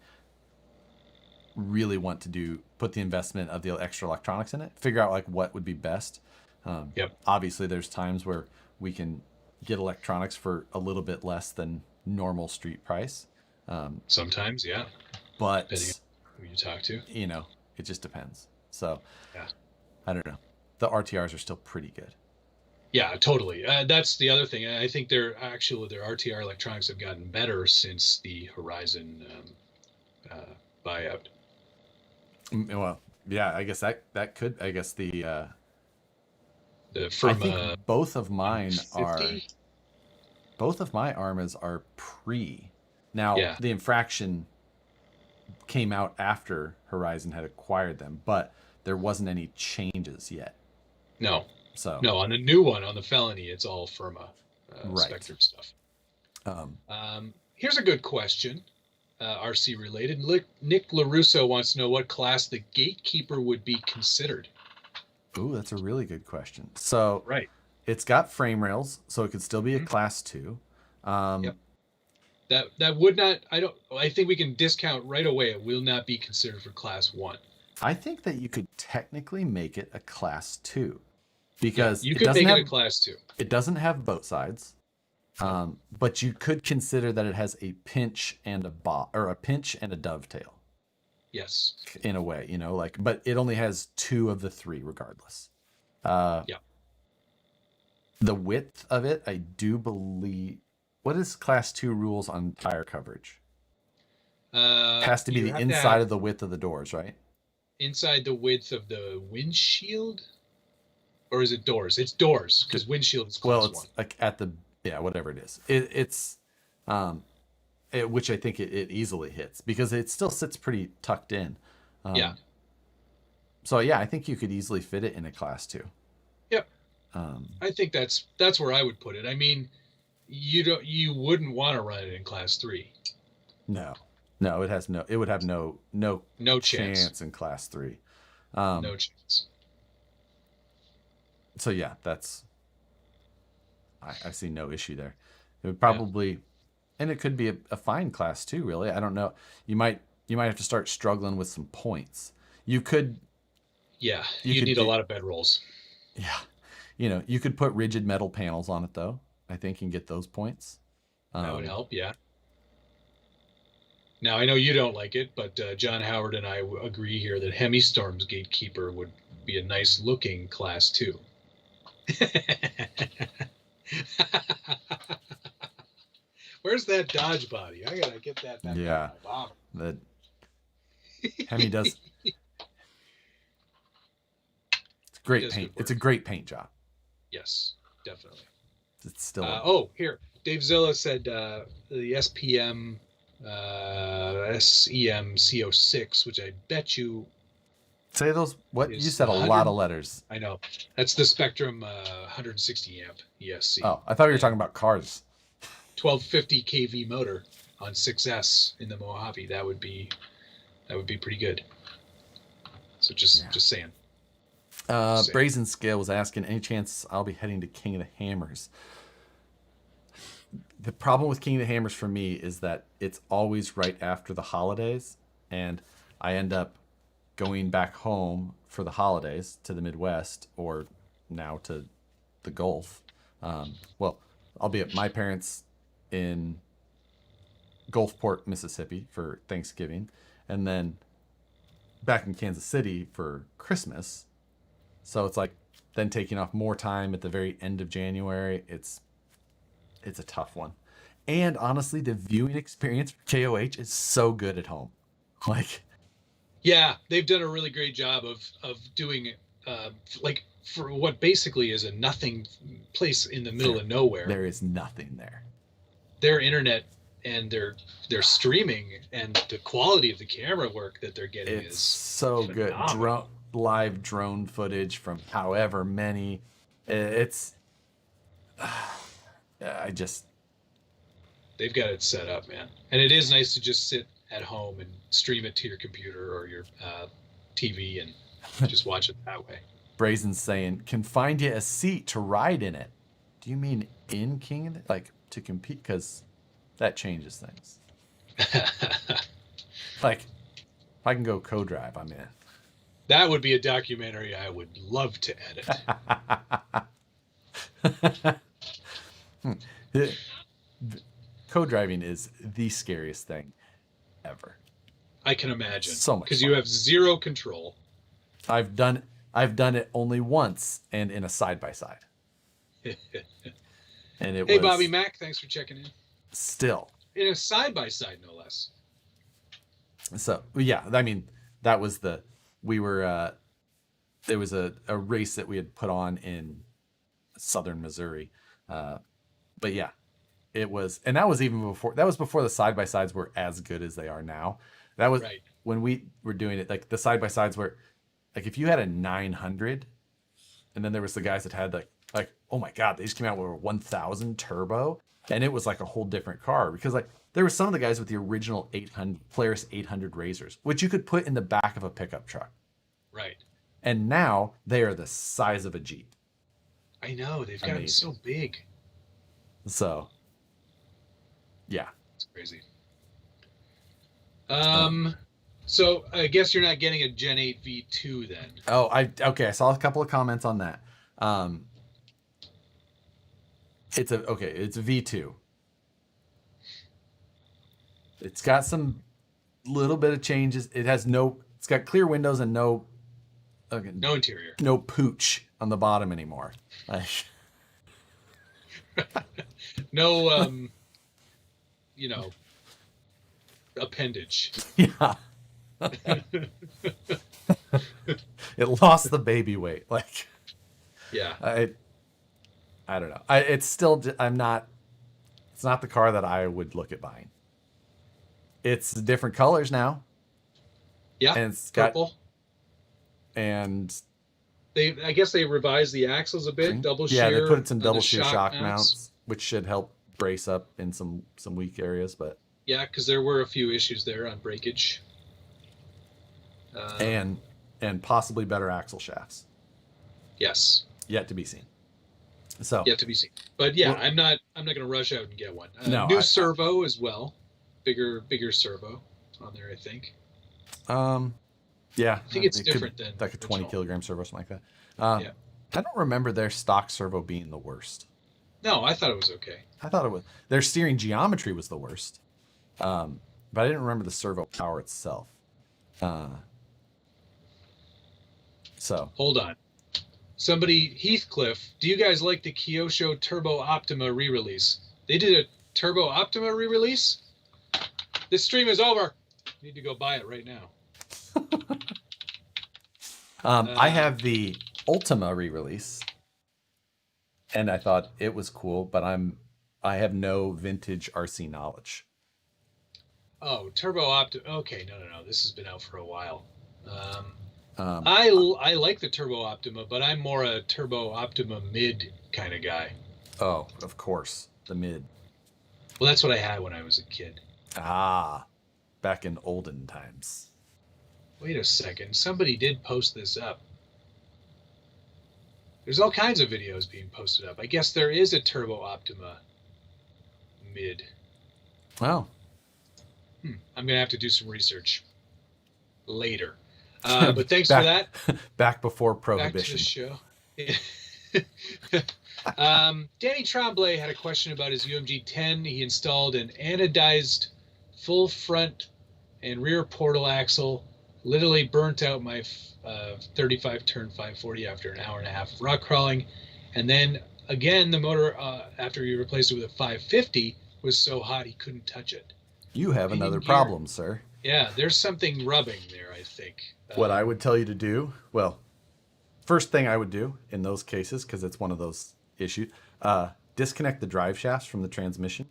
really want to put the investment of the extra electronics in it, figure out like what would be best. Yep. Obviously there's times where we can get electronics for a little bit less than normal street price. Sometimes, yeah. But Depending on who you talk to. It just depends. So Yeah. I don't know. The RTRs are still pretty good. Yeah, totally. That's the other thing. I think their RTR electronics have gotten better since the Horizon buyout. Well, yeah, I guess that could. I guess From I think both of mine 50? both of my Armas are pre. Now Yeah. the infraction came out after Horizon had acquired them, but there wasn't any changes yet. No. So no, on the new one, on the felony, it's all Firma right. Spectre stuff. Here's a good question, RC related. Nick LaRusso wants to know what class the gatekeeper would be considered. Ooh, that's a really good question. So right, it's got frame rails, so it could still be a class 2. Yep. That would not. I think we can discount right away. It will not be considered for class 1. I think that you could technically make it a class 2 because you could make it a class 2. It doesn't have boat sides, but you could consider that it has a pinch and a pinch and a dovetail. Yes. In a way, but it only has 2 of the 3 regardless. Yeah. The width of it, I do believe. What is class 2 rules on tire coverage? It has to be the inside of the width of the doors, right? Inside the width of the windshield, or is it doors? It's doors because windshield is class 1. Like at the whatever it is. It's which I think it easily hits because it still sits pretty tucked in. Yeah. So yeah, I think you could easily fit it in a class 2. Yep. I think that's where I would put it. I mean, you wouldn't want to run it in class 3. No, it would have no chance in class 3. No chance. So yeah, I see no issue there. It would probably, and it could be a fine class 2, really. I don't know. You might have to start struggling with some points. You could. Yeah, you need a lot of bed rolls. Yeah, you could put rigid metal panels on it though. I think and get those points. That would help. Yeah. Now I know you don't like it, but John Howard and I agree here that Hemi-Storm's Gatekeeper would be a nice looking class 2. Where's that Dodge body? I gotta get that back. Yeah, the Hemi does. It's great paint. It's a great paint job. Yes, definitely. It's still. Here, Dave Zilla said the SPM SEM CO6, which I bet you. Say those. What you said? A lot of letters. I know. That's the Spectrum 160 amp ESC. Oh, I thought you were talking about cars. 1250 kV motor on 6S in the Mojave. That would be pretty good. So just saying. Brazen Scale was asking, any chance I'll be heading to King of the Hammers? The problem with King of the Hammers for me is that it's always right after the holidays, and I end up going back home for the holidays to the Midwest, or now to the Gulf. Well, I'll be at my parents' in Gulfport, Mississippi for Thanksgiving, and then back in Kansas City for Christmas. So it's like then taking off more time at the very end of January. It's a tough one. And honestly, the viewing experience for KOH is so good at home. Yeah, they've done a really great job of doing it for what basically is a nothing place in the middle of nowhere. There is nothing there. Their internet and their streaming and the quality of the camera work that they're getting is so phenomenal. Good. Live drone footage from however many. It's they've got it set up, man. And it is nice to just sit at home and stream it to your computer or your TV and just watch it that way. Brazen's saying, can find you a seat to ride in it. Do you mean in King of the, like to compete? Because that changes things. Like, if I can go co-drive, I'm in. That would be a documentary I would love to edit. Co-driving is the scariest thing ever. I can imagine. So much because fun. you have zero control. I've done it only once and in a side-by-side. And it Hey, was Bobby Mack, thanks for checking in. still. In a side-by-side, no less. So, yeah, I mean, that was we were, there was a race that we had put on in southern Missouri. But yeah, it was, and that was before the side-by-sides were as good as they are now. That was Right. when we were doing it, like the side-by-sides were, like if you had a 900, and then there was the guys that had like, oh my God, they just came out with a 1000 turbo, and it was like a whole different car, because like there were some of the guys with the original 800 Polaris 800 Razors, which you could put in the back of a pickup truck. Right. And now they are the size of a Jeep. I know, they've gotten so big. So, yeah. It's crazy. So I guess you're not getting a Gen 8 V2 then. Oh, I saw a couple of comments on that. It's a V2. It's got some little bit of changes. It's got clear windows and no interior. No pooch on the bottom anymore. No, appendage. Yeah. It lost the baby weight. Like, yeah. I don't know. It's not the car that I would look at buying. It's different colors now. Yeah. And it's purple. And I guess they revised the axles a bit. Double shear. Yeah, they put some double shear shock mounts, mounts, which should help brace up in some weak areas, but yeah, because there were a few issues there on breakage. And possibly better axle shafts. Yes. Yet to be seen. So yet to be seen. But yeah, I'm not going to rush out and get one. No, servo as well. Bigger servo on there, I think. Yeah. I think it's different than like a 20 kilogram servo, something like that. Yeah. I don't remember their stock servo being the worst. No, I thought it was okay. I thought it was. Their steering geometry was the worst. But I didn't remember the servo power itself. So hold on. Somebody, Heathcliff, do you guys like the Kyosho Turbo Optima re-release? They did a Turbo Optima re-release? This stream is over. Need to go buy it right now. I have the Ultima re-release, and I thought it was cool, but I have no vintage RC knowledge. Oh, Turbo Optima. Okay, no. This has been out for a while. I like the Turbo Optima, but I'm more a Turbo Optima mid kind of guy. Oh, of course, the mid. Well, that's what I had when I was a kid. Ah, back in olden times. Wait a second. Somebody did post this up. There's all kinds of videos being posted up. I guess there is a Turbo Optima mid. Wow. I'm going to have to do some research later. But thanks for that. Back before Prohibition. Back to the show. Danny Tremblay had a question about his UMG 10. He installed an anodized full front and rear portal axle. Literally burnt out my 35 turn 540 after an hour and a half of rock crawling. And then again, the motor, after he replaced it with a 550, was so hot he couldn't touch it. You have another problem, sir. Yeah, there's something rubbing there, I think. What I would tell you to do, well, first thing I would do in those cases, because it's one of those issues, disconnect the drive shafts from the transmission,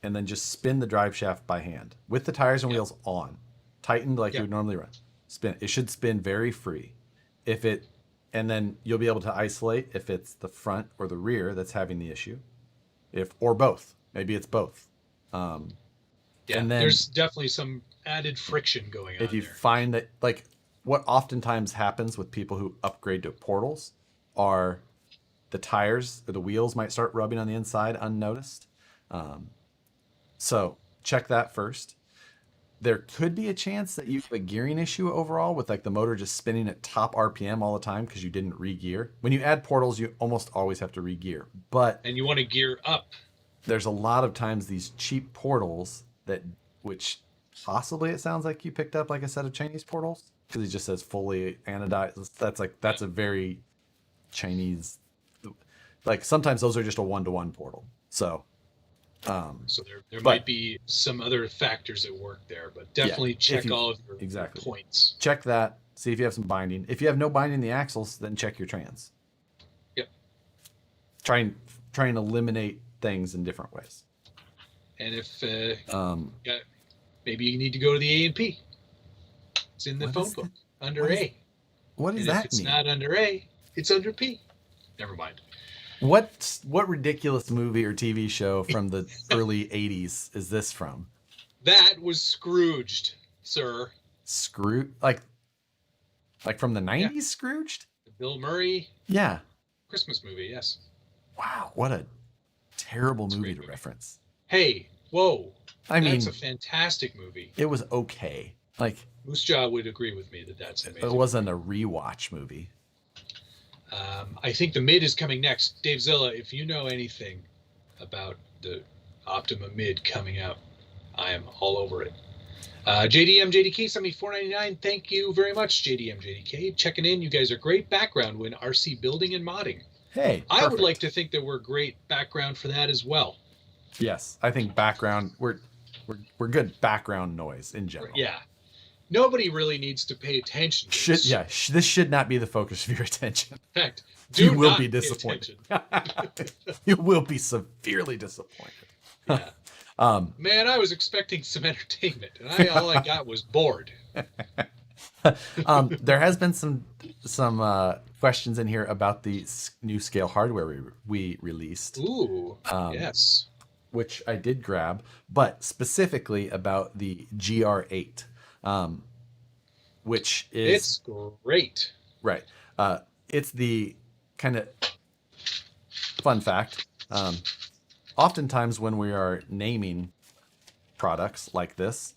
and then just spin the drive shaft by hand with the tires and wheels on, tightened like you would normally run. Spin. It should spin very free. And then you'll be able to isolate if it's the front or the rear that's having the issue, or both. Maybe it's both. And then there's definitely some added friction going on If you there. find that, like, what oftentimes happens with people who upgrade to portals are the tires or the wheels might start rubbing on the inside unnoticed. So check that first. There could be a chance that you have a gearing issue overall with like the motor just spinning at top RPM all the time because you didn't re-gear. When you add portals, you almost always have to re-gear. But And you want to gear up. there's a lot of times these cheap portals which possibly it sounds like you picked up like a set of Chinese portals because it just says fully anodized. That's a very Chinese, like sometimes those are just a 1-to-1 portal. So There might be some other factors at work there, but definitely check all of your points. Check that. See if you have some binding. If you have no binding in the axles, then check your trans. Yep. Try and eliminate things in different ways. And if maybe you need to go to the A&P. It's in the phone book under A. What does that mean? If it's not under A, it's under P. Never mind. What ridiculous movie or TV show from the early 80s is this from? That was Scrooged, sir. Like from the 90s, Yeah. Scrooged? The Bill Murray Christmas movie, yes. Wow, what a terrible movie to reference. Hey, whoa. I mean, that's a fantastic movie. It was okay. Like Moose Jaw would agree with me that that's amazing. It wasn't a rewatch movie. I think the mid is coming next. Dave Zilla, if you know anything about the Optima mid coming out, I am all over it. JDM JDK 74.99. Thank you very much, JDM JDK. Checking in. You guys are great background when RC building and modding. Hey, perfect. I would like to think that we're great background for that as well. Yes, I think background we're good background noise in general. Yeah. Nobody really needs to pay attention to this. This should not be the focus of your attention. In fact, you will be disappointed. You will be severely disappointed. Yeah. Man, I was expecting some entertainment, and all I got was bored. There has been some questions in here about the new scale hardware we released. Ooh, yes. Which I did grab, but specifically about the GR8. Which is it's great, right? It's the kind of fun fact. Oftentimes, when we are naming products like this,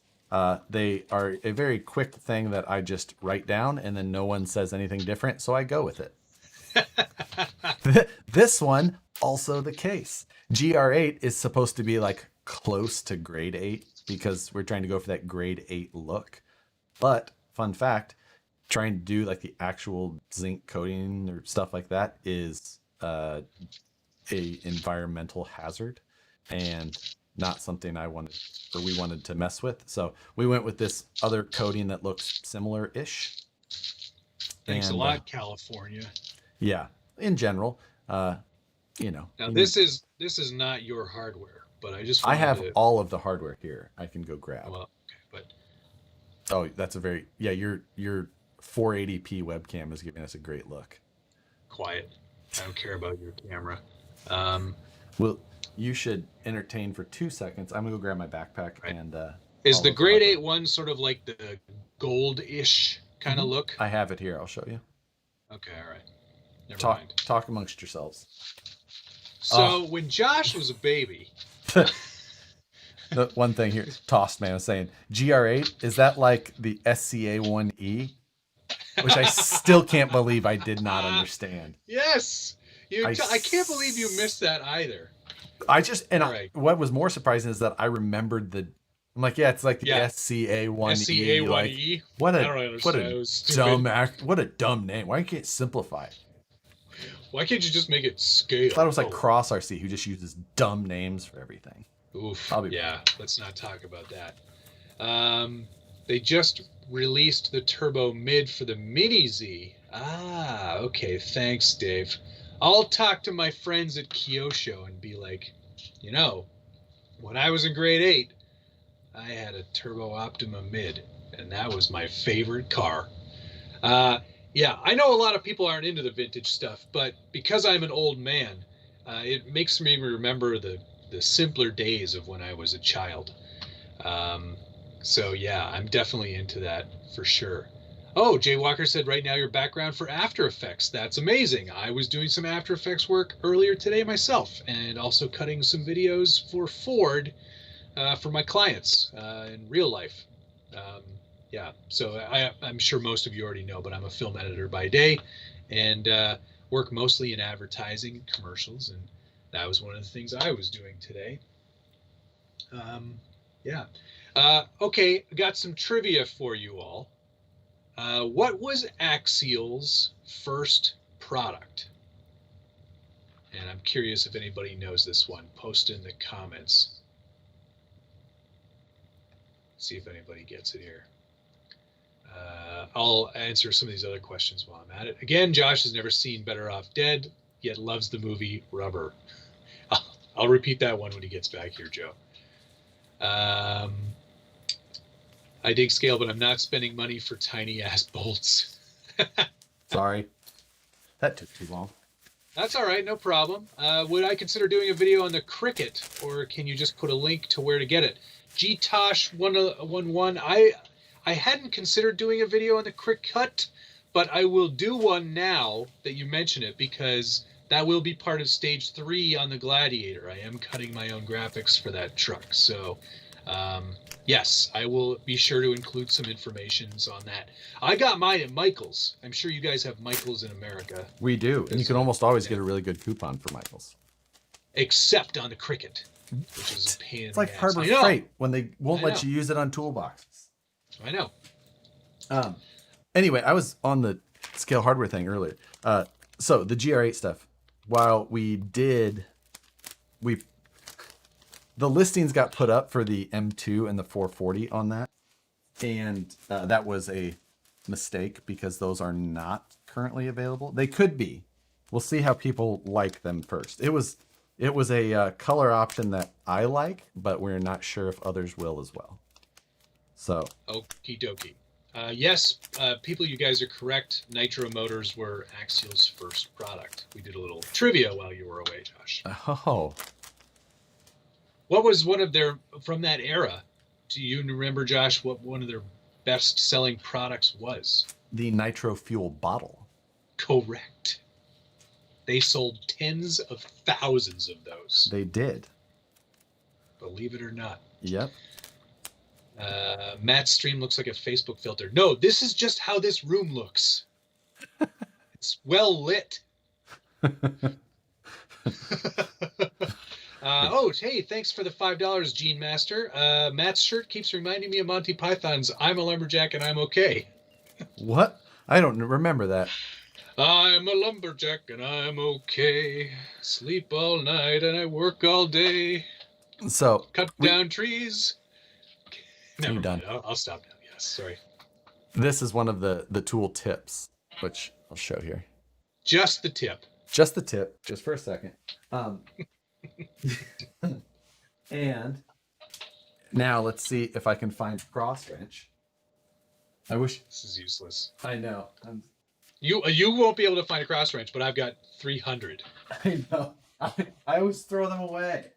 they are a very quick thing that I just write down, and then no one says anything different, so I go with it. This one also the case. GR8 is supposed to be like close to grade 8 because we're trying to go for that grade 8 look. But fun fact, trying to do like the actual zinc coating or stuff like that is a environmental hazard and not something we wanted to mess with. So we went with this other coating that looks similar-ish. Thanks a lot, California. Yeah, in general, Now this is not your hardware, but I have all of the hardware here. I can go grab. Well, okay, but oh, that's your 480p webcam is giving us a great look. Quiet. I don't care about your camera. Well, you should entertain for 2 seconds. I'm gonna go grab my backpack and. Is the grade 8 one sort of like the gold-ish kind of look? I have it here. I'll show you. Okay, all right. Never mind. Talk amongst yourselves. So when Josh was a baby. The one thing here, Tossed Man is saying, GR8, is that like the SCA1E? Which I still can't believe I did not understand. Yes! I can't believe you missed that either. What was more surprising is that I remembered I'm like, yeah, it's like the SCA1E. SCA1E. Like, what a dumb name. Why can't you simplify it? Why can't you just make it scale? I thought it was like Cross RC, who just uses dumb names for everything. Oof. Let's not talk about that. They just released the turbo mid for the Mini Z. Ah, okay. Thanks, Dave. I'll talk to my friends at Kyosho and be like, when I was in grade 8, I had a Turbo Optima mid, and that was my favorite car. Yeah, I know a lot of people aren't into the vintage stuff, but because I'm an old man, it makes me remember the simpler days of when I was a child. So yeah, I'm definitely into that for sure. Oh, Jay Walker said right now your background for After Effects. That's amazing. I was doing some After Effects work earlier today myself, and also cutting some videos for Ford for my clients in real life. Um, yeah, so I'm sure most of you already know, but I'm a film editor by day, and work mostly in advertising and commercials, and that was one of the things I was doing today. Yeah. Okay, got some trivia for you all. What was Axial's first product? And I'm curious if anybody knows this one. Post in the comments. See if anybody gets it here. I'll answer some of these other questions while I'm at it. Again, Josh has never seen Better Off Dead, yet loves the movie Rubber. I'll repeat that one when he gets back here, Joe. I dig scale, but I'm not spending money for tiny ass bolts. Sorry. That took too long. That's all right, no problem. Would I consider doing a video on the Cricut, or can you just put a link to where to get it? GTosh111, I hadn't considered doing a video on the Cricut, but I will do one now that you mention it, because that will be part of stage 3 on the Gladiator. I am cutting my own graphics for that truck, so yes, I will be sure to include some information on that. I got mine at Michael's. I'm sure you guys have Michael's in America. We do. And you can almost always get a really good coupon for Michael's. Except on the Cricut, which is a pain in the ass. It's like Harbor Freight when they won't let you use it on toolboxes. I know. Anyway, I was on the Scale Hardware thing earlier. So the GR8 stuff, while the listings got put up for the M2 and the 440 on that. And that was a mistake because those are not currently available. They could be. We'll see how people like them first. It was a color option that I like, but we're not sure if others will as well. So. Okie dokie. Yes, people, you guys are correct. Nitro motors were Axial's first product. We did a little trivia while you were away, Josh. Oh. What was one of their, from that era, do you remember, Josh, what one of their best-selling products was? The nitro fuel bottle. Correct. They sold tens of thousands of those. They did. Believe it or not. Yep. Matt's stream looks like a Facebook filter. No, this is just how this room looks. It's well lit. Oh, hey, thanks for the $5, Gene Master. Matt's shirt keeps reminding me of Monty Python's I'm a Lumberjack and I'm okay. What? I don't remember that. I'm a lumberjack and I'm okay. Sleep all night and I work all day. So cut down trees. Never done. I'll stop now. Yes, sorry. This is one of the tool tips, which I'll show here. Just the tip. Just the tip, just for a second. And now let's see if I can find cross wrench. I wish this is useless. I know. You won't be able to find a cross wrench, but I've got 300. I know. I always throw them away.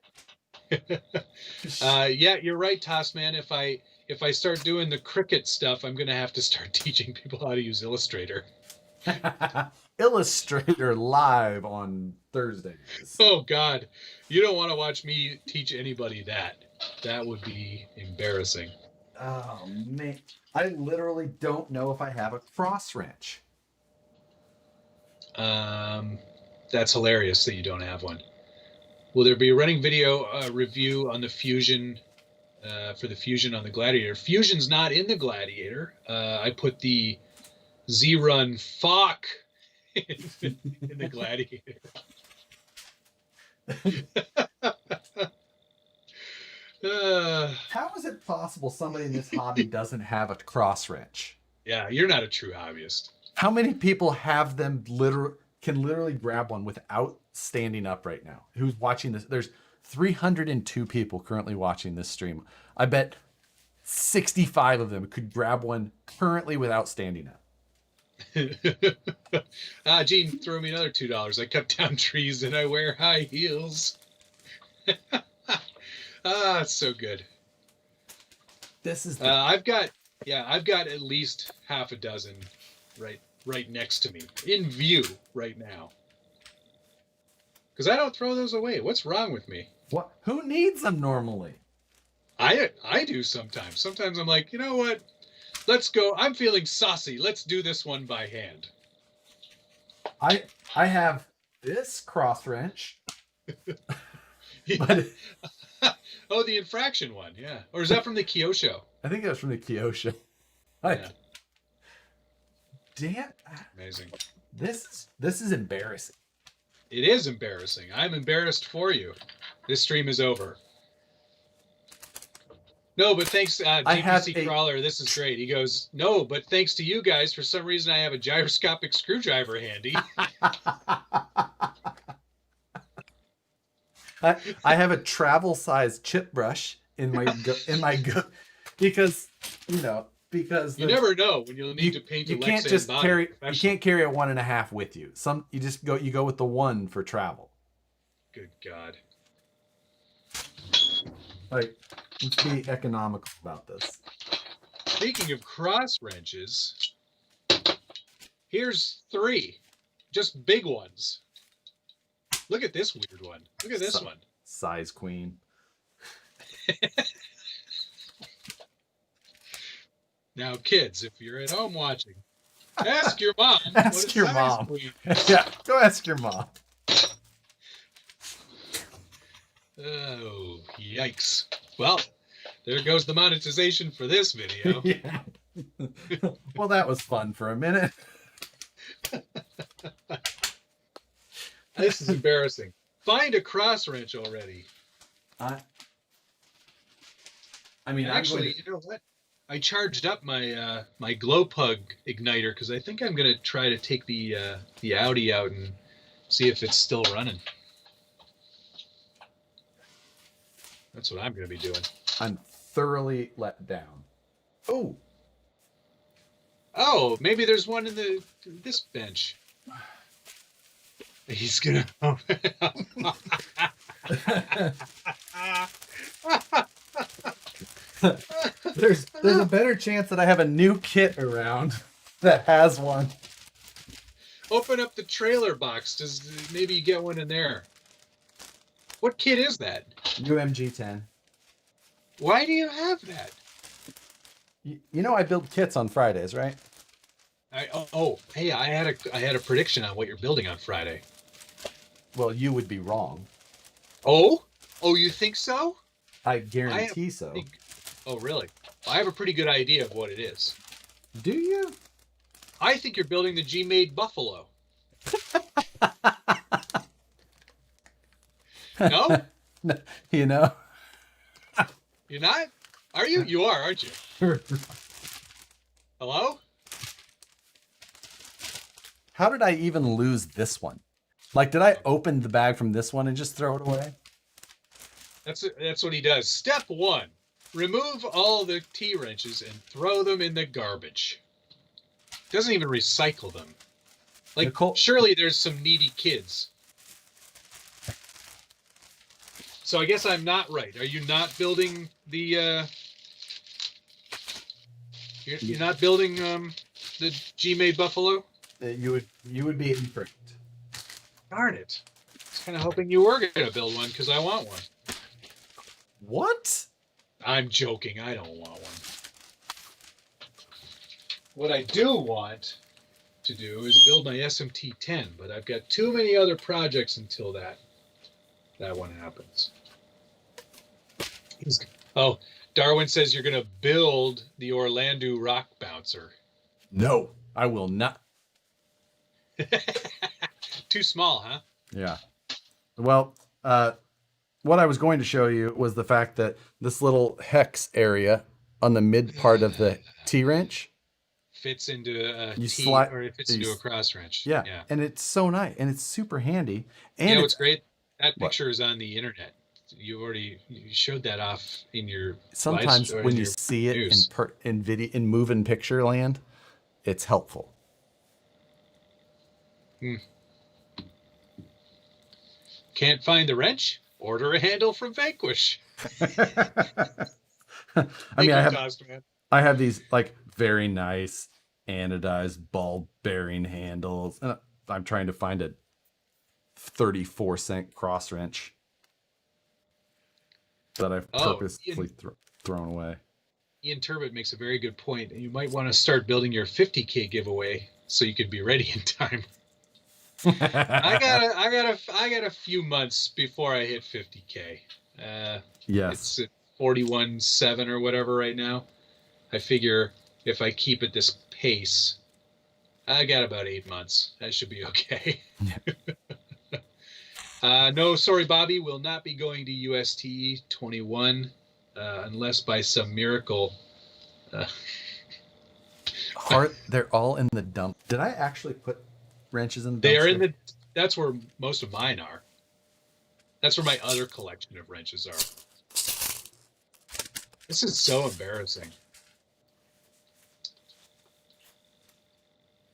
Yeah, you're right, Toss Man. If I start doing the Cricut stuff, I'm gonna have to start teaching people how to use Illustrator. Illustrator live on Thursdays. Oh God, you don't want to watch me teach anybody that. That would be embarrassing. Oh man, I literally don't know if I have a cross wrench. That's hilarious that you don't have one. Will there be a running video review on the Fusion for the Fusion on the Gladiator? Fusion's not in the Gladiator. I put the Z-Run Fock in the Gladiator. How is it possible somebody in this hobby doesn't have a cross wrench? Yeah, you're not a true hobbyist. How many people have them can literally grab one without standing up right now? Who's watching this? There's 302 people currently watching this stream. I bet 65 of them could grab one currently without standing up. Gene, throw me another $2. I cut down trees and I wear high heels. It's so good. This is the I've got at least half a dozen right next to me in view right now. Because I don't throw those away. What's wrong with me? what? Who needs them normally? I do sometimes. Sometimes I'm like, you know what? Let's go. I'm feeling saucy. Let's do this one by hand. I have this cross wrench. But Oh, the infraction one, yeah. Or is that from the Kyosho? I think that's from the Kyosho. Yeah. Damn. Amazing. This is embarrassing. It is embarrassing. I'm embarrassed for you. This stream is over. No, but thanks, GPC Crawler. This is great. He goes, no, but thanks to you guys, for some reason I have a gyroscopic screwdriver handy. I have a travel size chip brush in my because you never know when you'll need to paint you a can't Lexan just body. you can't carry a 1.5 with you. You go with the 1 for travel. Good God. Like, let's be economical about this. Speaking of cross wrenches, here's 3, just big ones. Look at this weird one. Look at this one. Size queen. Now, kids, if you're at home watching, ask your mom. Ask your mom. Yeah, go ask your mom. Oh, yikes. Well, there goes the monetization for this video. Yeah. Well, that was fun for a minute. This is embarrassing. Find a cross wrench already. I mean, actually, you know what? I charged up my my glow plug igniter because I think I'm gonna try to take the Audi out and see if it's still running. That's what I'm gonna be doing. I'm thoroughly let down. Oh. Oh, maybe there's one in this bench. He's gonna. There's a better chance that I have a new kit around that has one. Open up the trailer box. Maybe you get one in there. What kit is that? UMG10. Why do you have that? You know I build kits on Fridays, right? Hey, I had a prediction on what you're building on Friday. Well, you would be wrong. Oh, you think so? I guarantee so. Oh, really? I have a pretty good idea of what it is. Do you? I think you're building the G-Made Buffalo. No? You know? You're not? Are you? You are, aren't you? Hello? How did I even lose this one? Like, did I open the bag from this one and just throw it away? That's what he does. Step 1. Remove all the T-wrenches and throw them in the garbage. Doesn't even recycle them. Like, Nicole, surely there's some needy kids. So I guess I'm not right. Are you not building the you're not building the G-Made Buffalo? You would be incorrect. Darn it. I was kind of hoping you were going to build one because I want one. What? I'm joking. I don't want one. What I do want to do is build my SMT-10, but I've got too many other projects until that one happens. Oh, Darwin says you're going to build the Orlando Rock Bouncer. No, I will not. Too small, huh? Yeah. Well, what I was going to show you was the fact that this little hex area on the mid part of the T-wrench fits into a or it fits into a cross wrench. Yeah. And it's so nice and it's super handy. And you know what's great? That picture is on the internet. You showed that off in your sometimes when you see it in video in moving picture land, it's helpful. Can't find the wrench? Order a handle from Vanquish. I Thank mean, you, Toast Man. I have these like very nice anodized ball bearing handles, and I'm trying to find a 34-cent cross wrench that I've Oh, purposely thrown away. Ian Turbot makes a very good point. You might want to start building your 50K giveaway so you could be ready in time. I got a few months before I hit 50K. Yes. It's at 41.7 or whatever right now. I figure if I keep at this pace, I got about 8 months. That should be okay. No, sorry, Bobby, will not be going to USTE 21 unless by some miracle. They're all in the dump. Did I actually put wrenches in the dumpster? They are in the. That's where most of mine are. That's where my other collection of wrenches are. This is so embarrassing.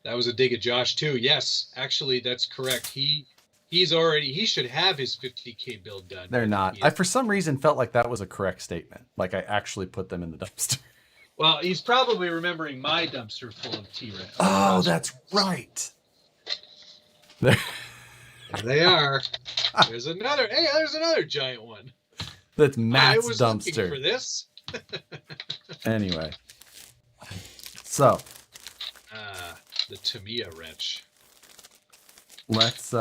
That was a dig at Josh too. Yes, actually, that's correct. He should have his 50K build done. They're not. I for some reason felt like that was a correct statement. Like I actually put them in the dumpster. Well, he's probably remembering my dumpster full of T-Rex. Oh, that's right. There they are. There's another. Hey, there's another giant one. That's Matt's I was dumpster. Looking for this. Anyway, so the Tamiya wrench. Let's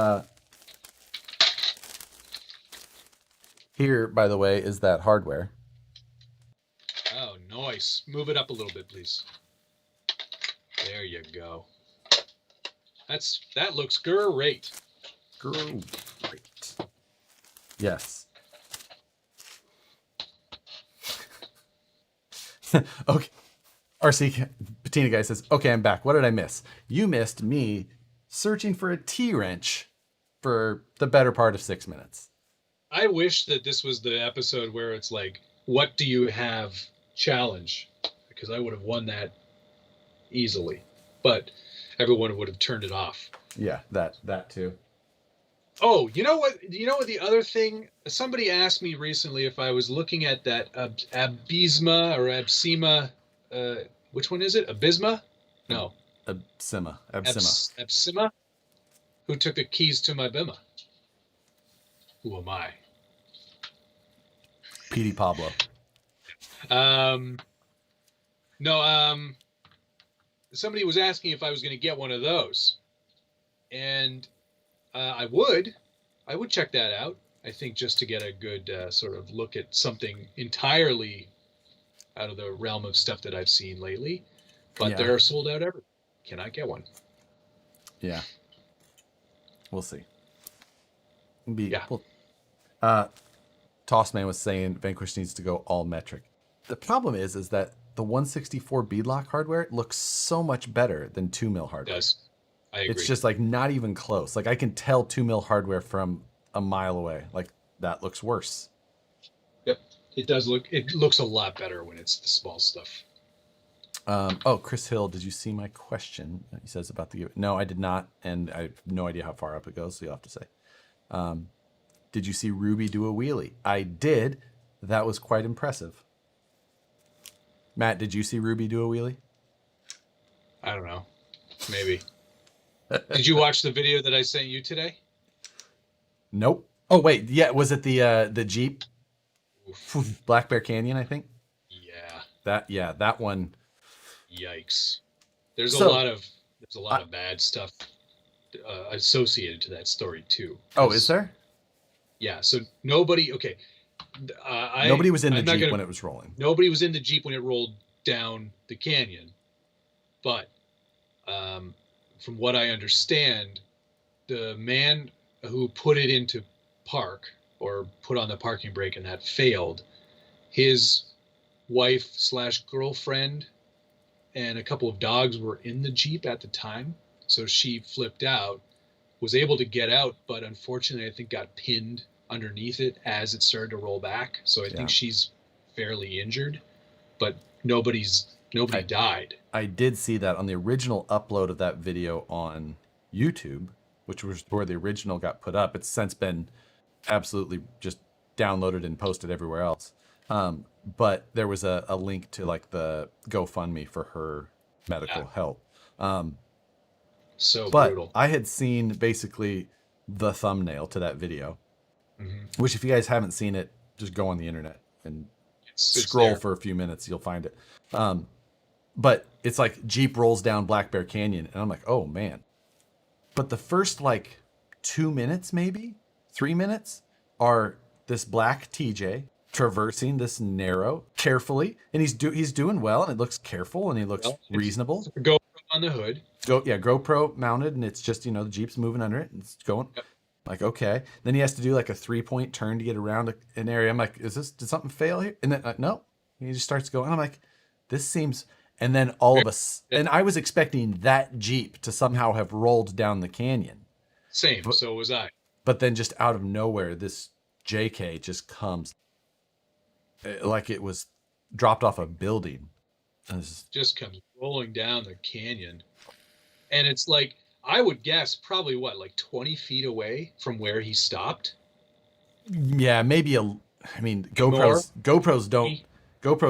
here, by the way, is that hardware. Oh, nice. Move it up a little bit, please. There you go. That looks great. Great. Yes. Okay. RC Patina guy says, okay, I'm back. What did I miss? You missed me searching for a T-wrench for the better part of 6 minutes. I wish that this was the episode where it's like, what do you have challenge? Because I would have won that easily. But everyone would have turned it off. Yeah, that too. Oh, you know what? You know what? The other thing, somebody asked me recently if I was looking at that Abisma or Absima. Which one is it? Abisma? No. Absima. Absima? Who took the keys to my Bima? Who am I? PD Pablo. No, somebody was asking if I was going to get one of those. And I would check that out. I think just to get a good sort of look at something entirely out of the realm of stuff that I've seen lately. But they're sold out everywhere. Cannot get one. Yeah. We'll see. Tossman was saying Vanquish needs to go all metric. The problem is that the 164 beadlock hardware looks so much better than 2mm hardware. It does. I agree. It's just like not even close. Like I can tell 2mm hardware from a mile away. Like that looks worse. Yep. It does look. It looks a lot better when it's the small stuff. Chris Hill, did you see my question? He says about the. No, I did not, and I have no idea how far up it goes. So you'll have to say. Did you see Ruby do a wheelie? I did. That was quite impressive. Matt, did you see Ruby do a wheelie? I don't know. Maybe. Did you watch the video that I sent you today? Nope. Oh wait, yeah. Was it the Jeep? Black Bear Canyon, I think. Yeah. That one. Yikes! There's a lot of bad stuff associated to that story too. Oh, is there? Yeah. So nobody. Okay. Nobody was in the Jeep when it was rolling. Nobody was in the Jeep when it rolled down the canyon, but from what I understand, the man who put it into park or put on the parking brake and that failed, his wife / girlfriend and a couple of dogs were in the Jeep at the time. So she flipped out, was able to get out, but unfortunately I think got pinned underneath it as it started to roll back. So I think she's fairly injured, but nobody died. I did see that on the original upload of that video on YouTube, which was where the original got put up. It's since been absolutely just downloaded and posted everywhere else. but there was a link to like the GoFundMe for her medical help. So But brutal. I had seen basically the thumbnail to that video, Mm-hmm. which if you guys haven't seen it, just go on the internet and It's scroll there. for a few minutes. You'll find it. But it's like Jeep rolls down Black Bear Canyon. And I'm like, oh man. But the first like 2 minutes, maybe 3 minutes are this black TJ traversing this narrow carefully. And he's doing well. And it looks careful and he looks Well, reasonable. it's a GoPro on the hood. GoPro mounted, and it's just, the Jeep's moving under it and it's going. Yep. Like, okay. Then he has to do like a 3-point turn to get around an area. I'm like, did something fail here? And then, no. And he just starts going. I'm like, this seems, and then all of us, and I was expecting that Jeep to somehow have rolled down the canyon. Same. So was I. But then just out of nowhere, this JK just comes like it was dropped off a building. Just comes rolling down the canyon. And it's like, I would guess probably what, like 20 feet away from where he stopped? Yeah, maybe I mean, GoPros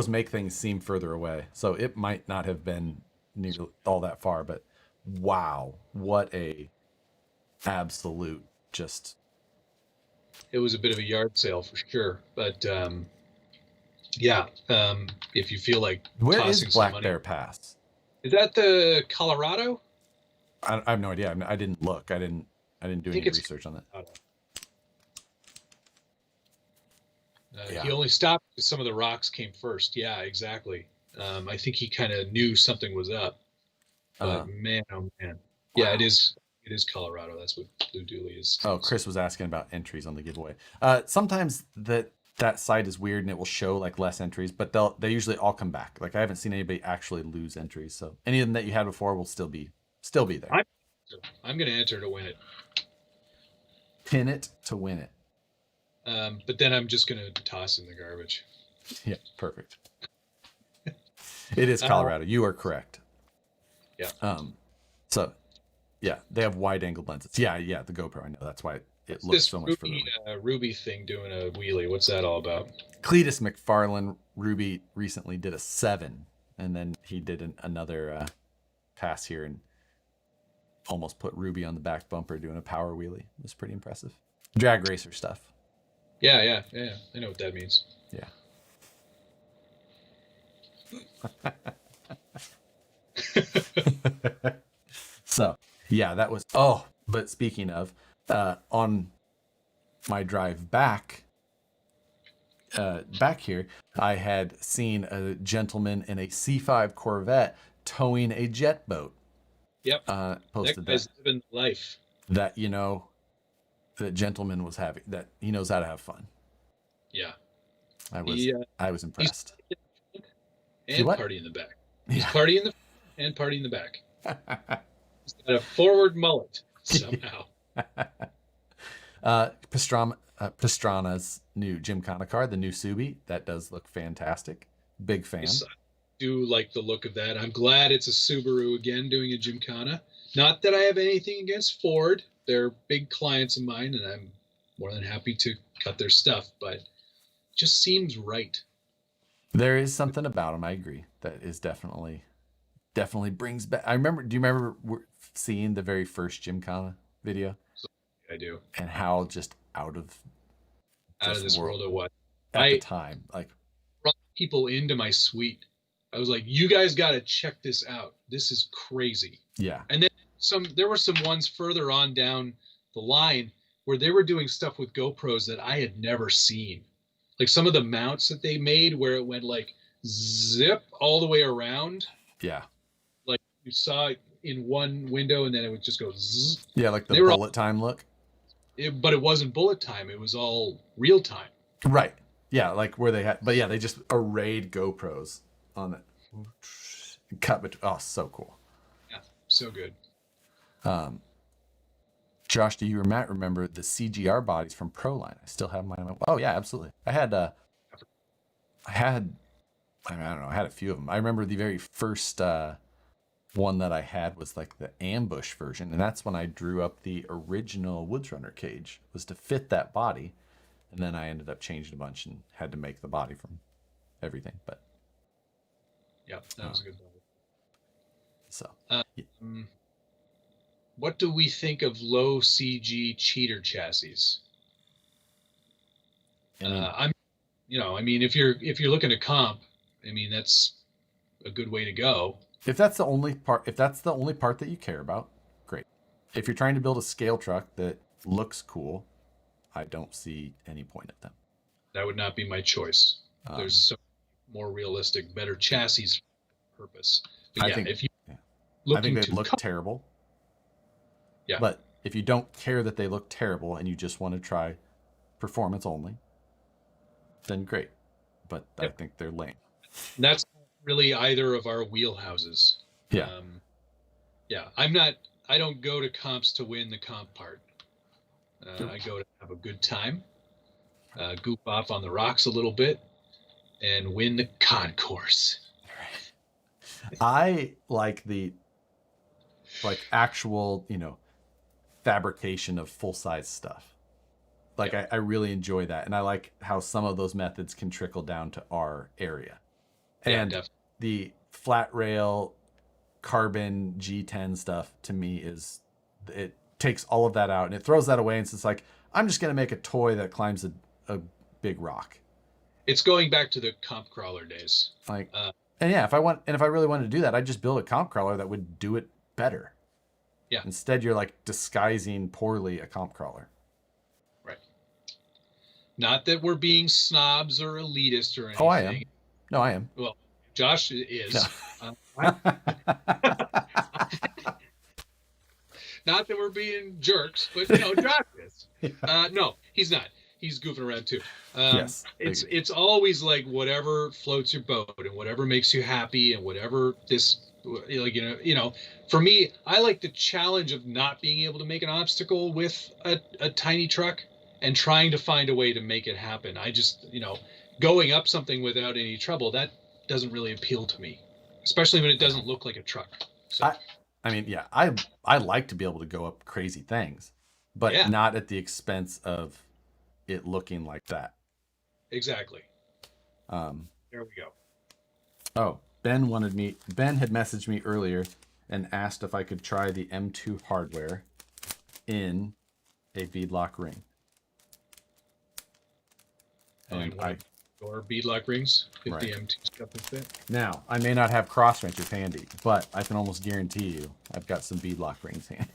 make things seem further away. So it might not have been near all that far, but wow, what a absolute just. It was a bit of a yard sale for sure. But yeah, if you feel like Where tossing is Black some money. Bear Pass? Is that the Colorado? I have no idea. I didn't look. I didn't do any research on that. Yeah. He only stopped because some of the rocks came first. Yeah, exactly. I think he kind of knew something was up. But man, oh man. Yeah, wow. It is Colorado. That's what Blue Dooley is. Oh, Chris was asking about entries on the giveaway. Sometimes that site is weird and it will show like less entries, but they usually all come back. Like I haven't seen anybody actually lose entries. So any of them that you had before will still be there. I'm going to enter to win it. Pin it to win it. But then I'm just going to toss in the garbage. Yeah, perfect. It is Colorado. You are correct. Yeah. So, yeah, they have wide-angled lenses. Yeah, the GoPro. I know that's why it looks so much further away. Ruby thing doing a wheelie. What's that all about? Cletus McFarlane, Ruby recently did a 7, and then he did another pass here and almost put Ruby on the back bumper doing a power wheelie. It was pretty impressive. Drag racer stuff. Yeah. I know what that means. Yeah. So, yeah, that was, but speaking of, on my drive back here, I had seen a gentleman in a C5 Corvette towing a jet boat. Yep. Posted that guy's living life. That, that gentleman was having, that he knows how to have fun. Yeah. I was impressed. And party in the back. He's party in the and party in the back. He's got a forward mullet somehow. Pastrana's new Gymkhana car, the new Subi, that does look fantastic. Big fan. I do like the look of that. I'm glad it's a Subaru again doing a Gymkhana. Not that I have anything against Ford. They're big clients of mine, and I'm more than happy to cut their stuff, but it just seems right. There is something about them, I agree, that is definitely brings back. Do you remember seeing the very first Gymkhana video? I do. And how just out of this world of what? At the time, like, brought people into my suite. I was like, you guys got to check this out. This is crazy. Yeah. And then there were some ones further on down the line where they were doing stuff with GoPros that I had never seen. Like some of the mounts that they made where it went like zip all the way around. Yeah. Like you saw it in one window and then it would just go zzz. Yeah, like the bullet time look. But it wasn't bullet time. It was all real time. Right. Yeah, like where they had, but yeah, they just arrayed GoPros on it. So cool. Yeah, so good. Josh, do you or Matt remember the CGR bodies from Proline? I still have mine. Oh yeah, absolutely. I had a few of them. I remember the very first one that I had was like the ambush version, and that's when I drew up the original Woods Runner cage, was to fit that body, and then I ended up changing a bunch and had to make the body from everything, but Yeah, that was a good one. so. What do we think of low CG cheater chassis? I mean, if you're looking to comp, I mean, that's a good way to go. If that's the only part that you care about, great. If you're trying to build a scale truck that looks cool, I don't see any point of them. That would not be my choice. There's some more realistic, better chassis for purpose. But I think they look terrible. Yeah. But if you don't care that they look terrible and you just want to try performance only, then great. But I think they're lame. And that's really either of our wheelhouses. Yeah. I don't go to comps to win the comp part. I go to have a good time, goof off on the rocks a little bit, and win the concourse. I like the actual, fabrication of full-size stuff. I really enjoy that, and I like how some of those methods can trickle down to our area. And the flat rail carbon G10 stuff to me it takes all of that out and it throws that away, and it's like, I'm just going to make a toy that climbs a big rock. It's going back to the comp crawler days. If I really wanted to do that, I'd just build a comp crawler that would do it better. Yeah. Instead, you're disguising poorly a comp crawler. Right. Not that we're being snobs or elitist or anything. Oh, I am. No, I am. Well, Josh is. No. Not that we're being jerks, but Josh is. Yeah. No, he's not. He's goofing around too. Yes. It's always like whatever floats your boat and whatever makes you happy and whatever this, for me, I like the challenge of not being able to make an obstacle with a tiny truck and trying to find a way to make it happen. I just, going up something without any trouble, that doesn't really appeal to me, especially when it doesn't look like a truck. So. I like to be able to go up crazy things, but not at the expense of it looking like that. Exactly. There we go. Oh, Ben had messaged me earlier and asked if I could try the M2 hardware in a beadlock ring. And or beadlock rings if right. the M2 stuff would fit. Now, I may not have cross wrenches handy, but I can almost guarantee you I've got some beadlock rings handy.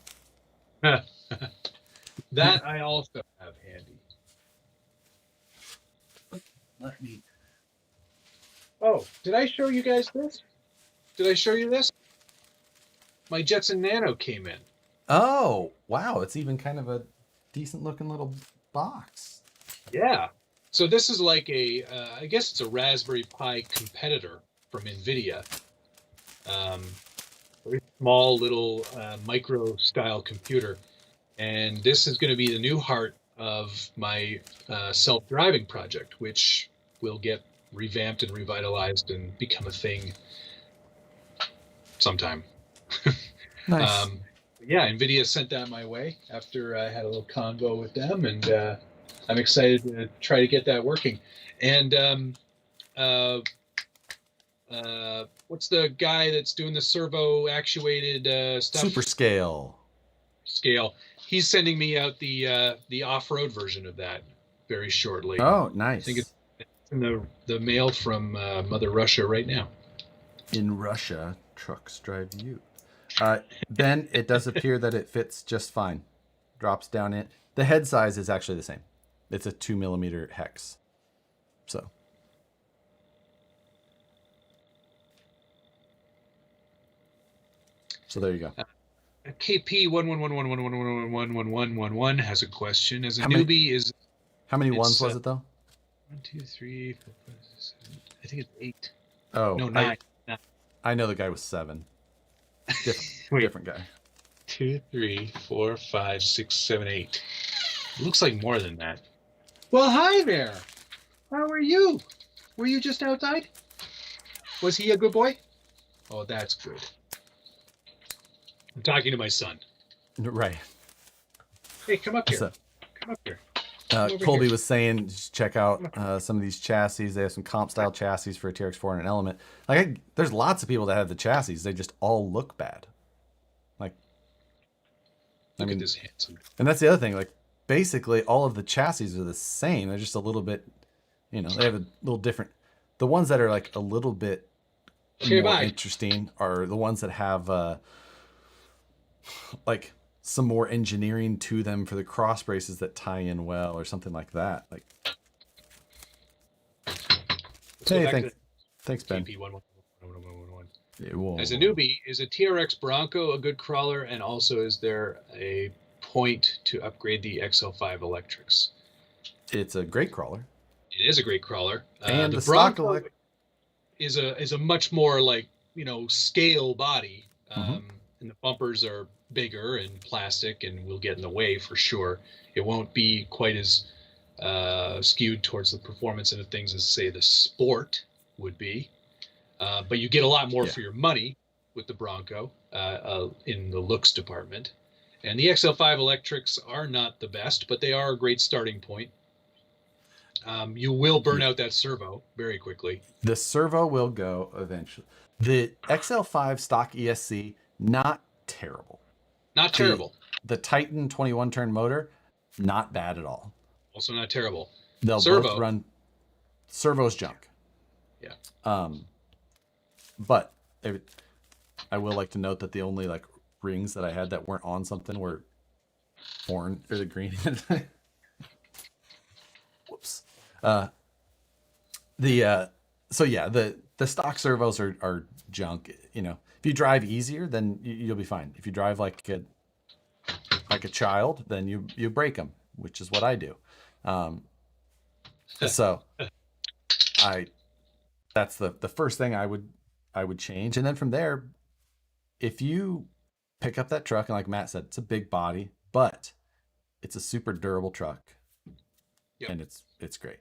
That I also have handy. Let me. Oh, did I show you guys this? Did I show you this? My Jetson Nano came in. Oh, wow. It's even kind of a decent looking little box. Yeah. So this is like I guess it's a Raspberry Pi competitor from NVIDIA. Very small little micro style computer. And this is going to be the new heart of my self-driving project, which will get revamped and revitalized and become a thing sometime. Nice. NVIDIA sent that my way after I had a little convo with them, and I'm excited to try to get that working. And what's the guy that's doing the servo actuated stuff? Super Scale. He's sending me out the off-road version of that very shortly. Oh, nice. I think it's in the mail from Mother Russia right now. In Russia, trucks drive you. Ben, it does appear that it fits just fine. Drops down in. The head size is actually the same. It's a 2mm hex. So there you go. KP 11111111111 has a question. As a newbie, is how many ones was it though? 1, 2, 3, 4, 5, 6, 7. I think it's 8. Oh, no, 9. I know the guy was 7. Different guy. 2, 3, 4, 5, 6, 7, 8. It looks like more than that. Well, hi there. How are you? Were you just outside? Was he a good boy? Oh, that's good. I'm talking to my son. Right. Hey, come up here. Come up here. Come over Colby here. was saying, just check out some of these chassis. They have some comp style chassis for a TRX4 and an Element. Like, there's lots of people that have the chassis. They just all look bad. Like, Look at this handsome. and that's the other thing. Like, basically, all of the chassis are the same. They're just a little bit, they have a little different. The ones that are like a little bit more interesting are the ones that have like some more engineering to them for the cross braces that tie in well or something like that. Like, hey, thanks, Ben. As a newbie, is a TRX Bronco a good crawler, and also is there a point to upgrade the XL5 electrics? It's a great crawler. It is a great crawler. And the Bronco is a much more like, scale body, and the bumpers are bigger and plastic and will get in the way for sure. It won't be quite as skewed towards the performance end of things as, say, the Sport would be. But you get a lot more for your money with the Bronco in the looks department. And the XL5 electrics are not the best, but they are a great starting point. You will burn out that servo very quickly. The servo will go eventually. The XL5 stock ESC, not terrible. Not terrible. The Titan 21 turn motor, not bad at all. Also not terrible. They'll both run. Servo's junk. Yeah. But I will like to note that the only like rings that I had that weren't on something were orange or the green. Whoops. The stock servos are junk. If you drive easier, then you'll be fine. If you drive like a child, then you break them, which is what I do. So that's the first thing I would change. And then from there, if you pick up that truck, and like Matt said, it's a big body, but it's a super durable truck. Yep. And it's great.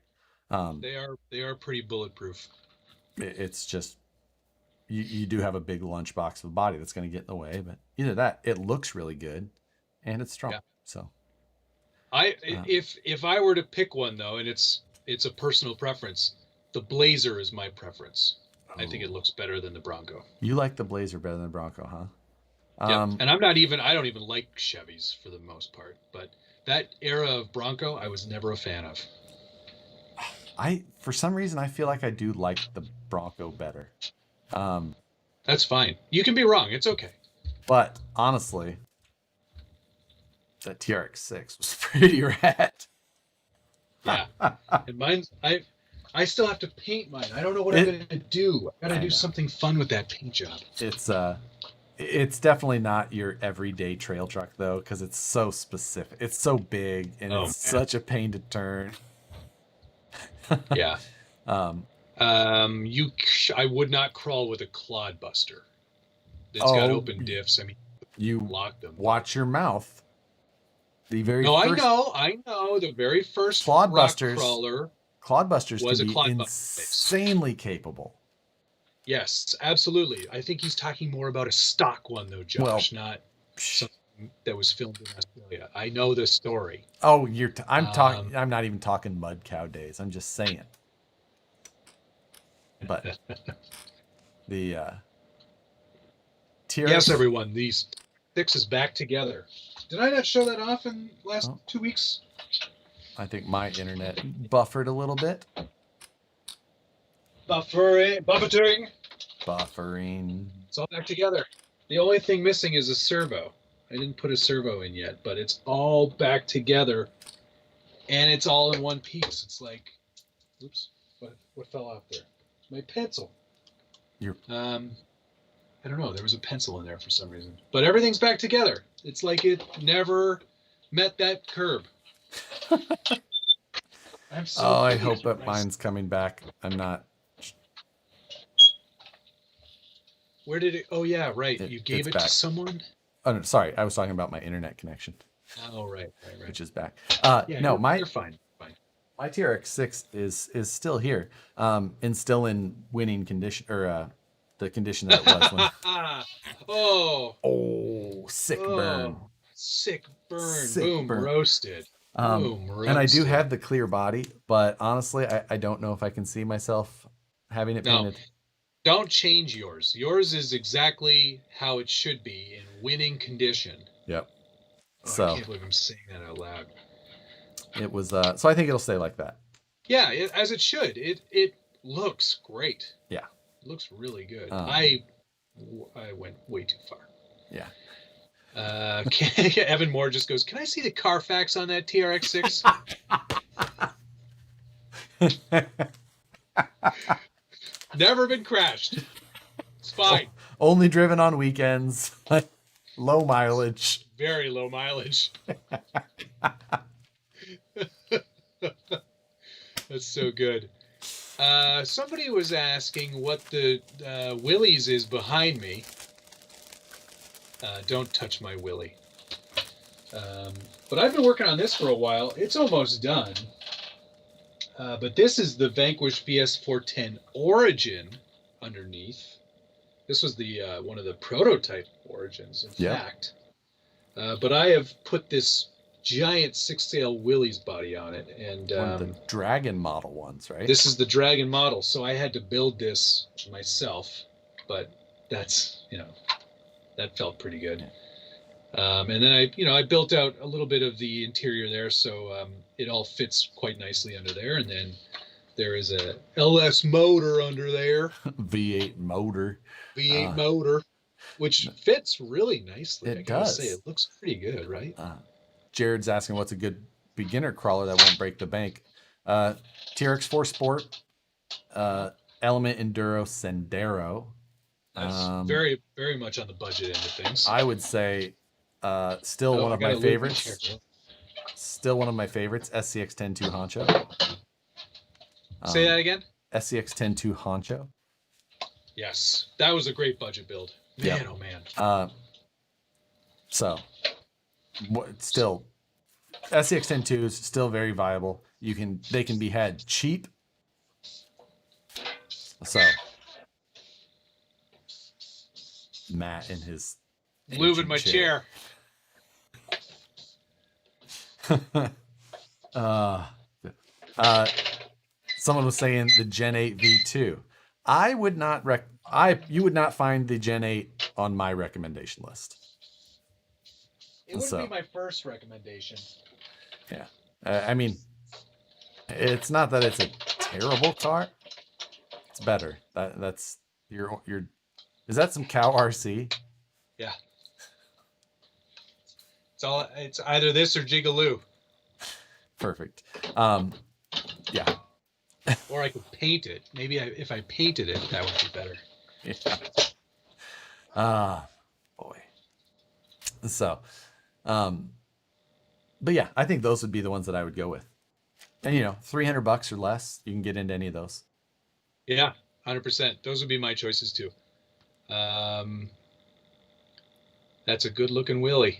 They are pretty bulletproof. It's just you do have a big lunchbox of a body that's going to get in the way, but either that, it looks really good, and it's strong. Yeah. So, if I were to pick one though, and it's a personal preference, the Blazer is my preference. I think it looks better than the Bronco. You like the Blazer better than the Bronco, huh? Yeah. And I don't even like Chevys for the most part, but that era of Bronco, I was never a fan of. For some reason, I feel like I do like the Bronco better. That's fine. You can be wrong. It's okay. But honestly, that TRX6 was pretty rad. Yeah. And mine's, I still have to paint mine. I don't know what I'm going to do. I got to do something fun with that paint job. It's definitely not your everyday trail truck though, because it's so specific. It's so big and it's such a pain to turn. Yeah. I would not crawl with a clodbuster. It's got open diffs. I mean, you lock them. Watch your mouth. I know. The very first Clodbusters was can be insanely capable. Yes, absolutely. I think he's talking more about a stock one though, Josh, not something that was filmed in Australia. I know the story. Oh, I'm talking. I'm not even talking mud cow days. I'm just saying. But the TRX. Yes, everyone. These 6 is back together. Did I not show that off in the last 2 weeks? I think my internet buffered a little bit. Buffering. It's all back together. The only thing missing is a servo. I didn't put a servo in yet, but it's all back together, and it's all in one piece. It's like, oops, what fell off there? My pencil. I don't know. There was a pencil in there for some reason, but everything's back together. It's like it never met that curb. I'm so I hope that mine's coming back. I'm not. Where did it? Oh yeah, right. You gave it to someone. Oh no, sorry. I was talking about my internet connection. Oh right. Which is back. Yeah, no, you're fine. My TRX6 is still here, and still in winning condition, or the condition that it was when. Sick burn. Boom, burn. roasted. Oh, And I do Marugster. have the clear body, but honestly, I don't know if I can see myself having it No, painted. don't change yours. Yours is exactly how it should be in winning condition. Yep. Oh, I So can't believe I'm saying that out loud. it was, so I think it'll stay like that. Yeah, as it should. It looks great. Yeah. It looks really good. Um, I went way too far. Yeah. Evan Moore just goes, "Can I see the Carfax on that TRX6?" Never been crashed. It's fine. Only driven on weekends. Low mileage. Very low mileage. That's so good. Somebody was asking what the Willys is behind me. Don't touch my Willy. But I've been working on this for a while. It's almost done. But this is the Vanquish VS410 Origin underneath. This was the one of the prototype Origins, in fact. But I have put this giant 6-sail Willys body on it, and One of the Dragon model ones, right? this is the Dragon model, so I had to build this myself. But that's, that felt pretty good. And then I built out a little bit of the interior there, so it all fits quite nicely under there. And then there is a LS motor under there, V8 motor. V8 motor, which fits really nicely. I gotta does. say, it looks pretty good, right? Jared's asking what's a good beginner crawler that won't break the bank. TRX4 Sport, Element Enduro Sendero. That's very, very much on the budget end of things. I would say still one of my favorites. Still one of my favorites, SCX 10.2 Honcho. Say that again? SCX 10.2 Honcho. Yes, that was a great budget build. Man, oh man. So, still, SCX 10.2 is still very viable. They can be had cheap. So, Matt in his moving my chair. Someone was saying the Gen 8 V2. I would not you would not find the Gen 8 on my recommendation list. It wouldn't be my first recommendation. Yeah. I mean, it's not that it's a terrible car. It's better. That's your is that some cow RC? Yeah. It's either this or Jigaloo. Perfect. Yeah. Or I could paint it. Maybe if I painted it, that would be better. Yeah. Boy. So, but yeah, I think those would be the ones that I would go with. And $300 or less, you can get into any of those. Yeah, 100%. Those would be my choices too. That's a good looking Willy.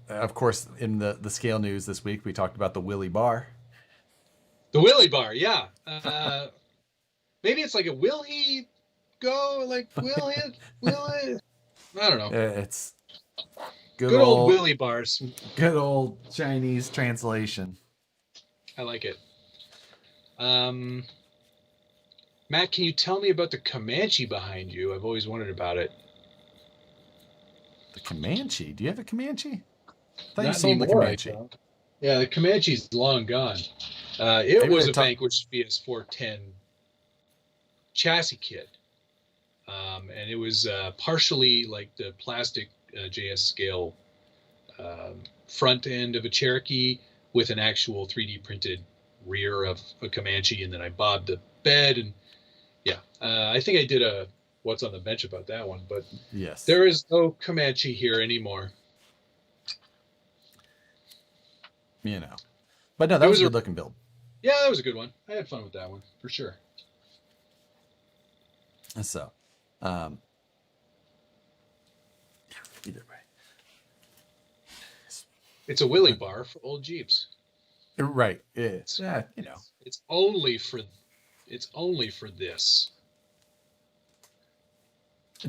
Of course, in the scale news this week, we talked about the Willy bar. The Willy bar, yeah. Maybe it's like a will he go? Like, will it? I don't know. It's good old Willy bars. Good old Chinese translation. I like it. Matt, can you tell me about the Comanche behind you? I've always wondered about it. The Comanche? Do you have a Comanche? I thought Not you sold anymore, the Comanche. Yeah, the Comanche's long gone. It was a Vanquish VS410 chassis kit. And it was partially like the plastic JS scale front end of a Cherokee with an actual 3D printed rear of a Comanche, and then I bobbed the bed, and I think I did a what's on the bench about that one, but yes, there is no Comanche here anymore. But no, that was a good looking build. Yeah, that was a good one. I had fun with that one for sure. So, either way, it's a Willy bar for old Jeeps. Right. It's It's only for this.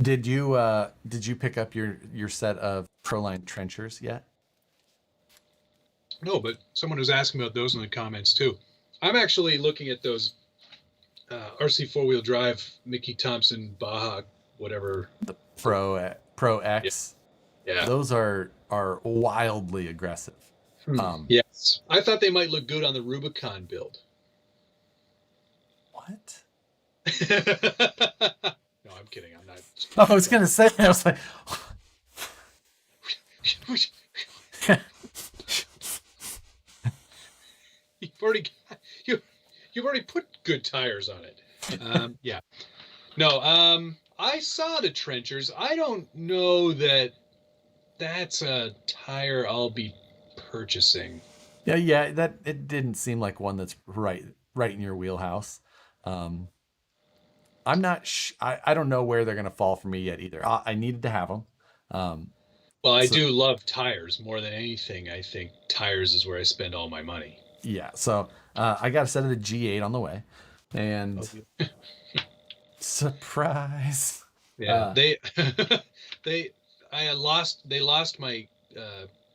Did you pick up your set of Proline trenchers yet? No, but someone was asking about those in the comments too. I'm actually looking at those RC four-wheel drive Mickey Thompson Baja, whatever. The Pro Yeah. X. Yeah. Those are wildly aggressive. Yes. I thought they might look good on the Rubicon build. What? No, I'm kidding. I'm not. I was gonna say. I was like, you've already put good tires on it. Yeah. No. I saw the trenchers. I don't know that that's a tire I'll be purchasing. yeah. That it didn't seem like one that's right in your wheelhouse. I'm not. I don't know where they're gonna fall for me yet either. I needed to have them. Well, I do love tires more than anything. I think tires is where I spend all my money. Yeah. So I got a set of the G8 on the way, and surprise. Yeah, they lost my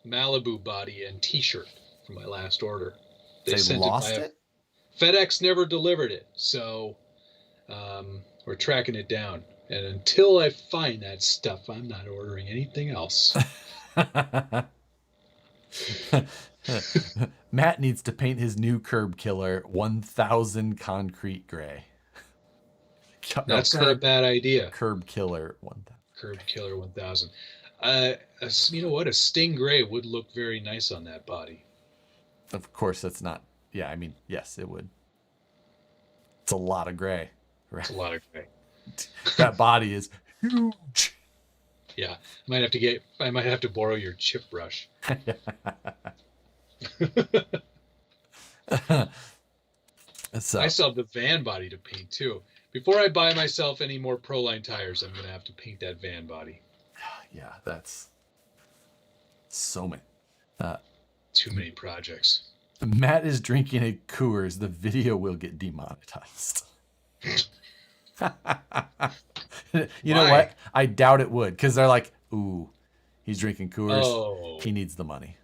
Malibu body and T-shirt from my last order. They sent lost it. it? FedEx never delivered it, so we're tracking it down. And until I find that stuff, I'm not ordering anything else. Matt needs to paint his new curb killer 1000 concrete gray. That's not a bad idea. Curb killer 1000. Curb killer 1000. You know what? A Sting gray would look very nice on that body. Of course, that's not. Yeah, I mean, yes, it would. It's a lot of gray. It's a lot of gray. That body is huge. Yeah, I might have to borrow your chip brush. So, I still have the van body to paint too. Before I buy myself any more Proline tires, I'm gonna have to paint that van body. Yeah, that's so many. Too many projects. Matt is drinking a Coors. The video will get demonetized. You know what? I doubt it would, because they're like, ooh, he's drinking Coors. Oh. He needs the money.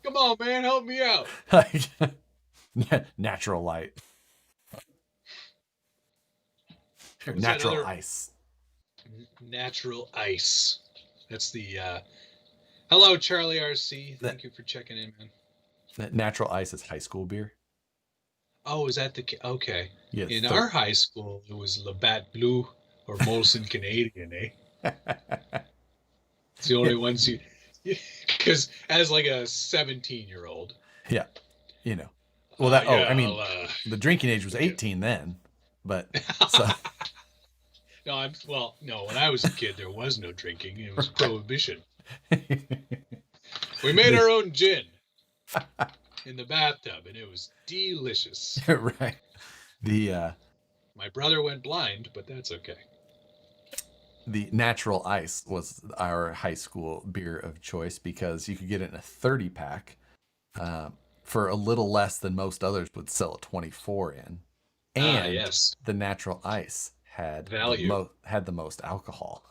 Come on, man, help me out. Natural light. Natural ice. Natural ice. That's the hello, Charlie RC. Thank you for checking in, man. That natural ice is high school beer. Oh, is that the okay? Yeah, in our high school, it was Labatt Blue or Molson Canadian, eh? It's the only ones you, because as like a 17-year-old. Yeah, you know. Well, that. I mean, the drinking age was 18 then, but. So. No, when I was a kid, there was no drinking. It was prohibition. We made our own gin in the bathtub, and it was delicious. Right. My brother went blind, but that's okay. The natural ice was our high school beer of choice because you could get it in a 30 pack for a little less than most others would sell a 24 in. And yes. The natural ice had value. Had the most alcohol.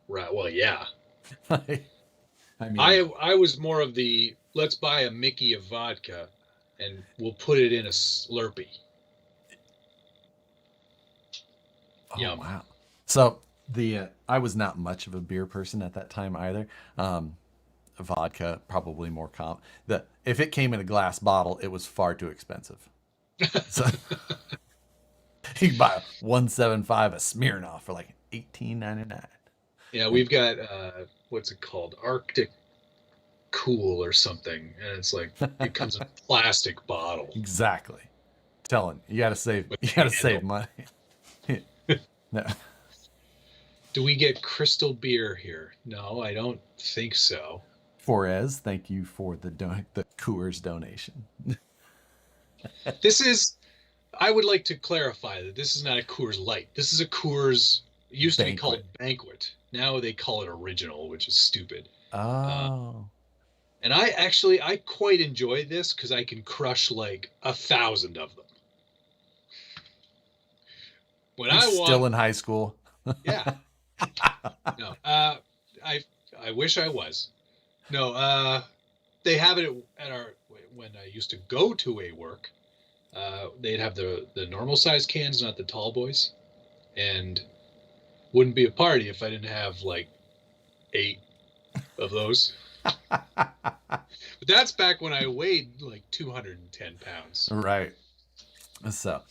Right. Well, yeah. I mean, I was more of the let's buy a Mickey of vodka and we'll put it in a Slurpee. Oh, yum. Wow. So I was not much of a beer person at that time either. Vodka probably more if it came in a glass bottle, it was far too expensive. So you could buy 175 a Smirnoff for like $18.99. Yeah, we've got what's it called? Arctic Cool or something, and it's like it comes in a plastic bottle. Exactly. Telling you got to save. You got to save money. No. Do we get crystal beer here? No, I don't think so. Forez, thank you for the Coors donation. I would like to clarify that this is not a Coors Light. This is a Coors. It used to be called Banquet. Now they call it Original, which is stupid. Oh. And I quite enjoy this because I can crush like 1,000 of them. When I was still in high school. Yeah. No. I wish I was. No, they have it at our when I used to go to a work. They'd have the normal size cans, not the tall boys, and wouldn't be a party if I didn't have like 8 of those. But that's back when I weighed like 210 pounds. Right. So,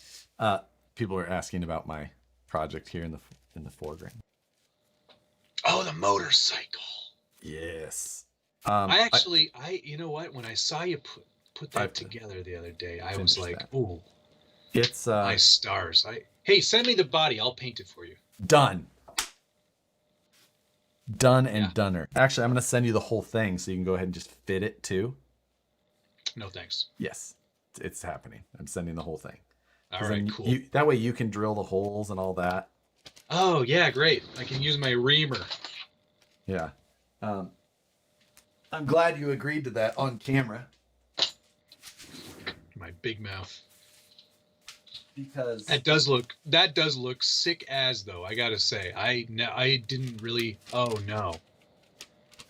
people are asking about my project here in the foreground. Oh, the motorcycle. Yes. You know what? When I saw you put that together the other day, I was like, "Ooh, it's my stars!" Hey, send me the body. I'll paint it for you. Done and doneer. Actually, I'm going to send you the whole thing so you can go ahead and just fit it too. No thanks. Yes, it's happening. I'm sending the whole thing. All right, cool. That way you can drill the holes and all that. Oh yeah, great. I can use my reamer. Yeah. I'm glad you agreed to that on camera. My big mouth. Because that does look sick as though, I gotta say. I didn't really. Oh no,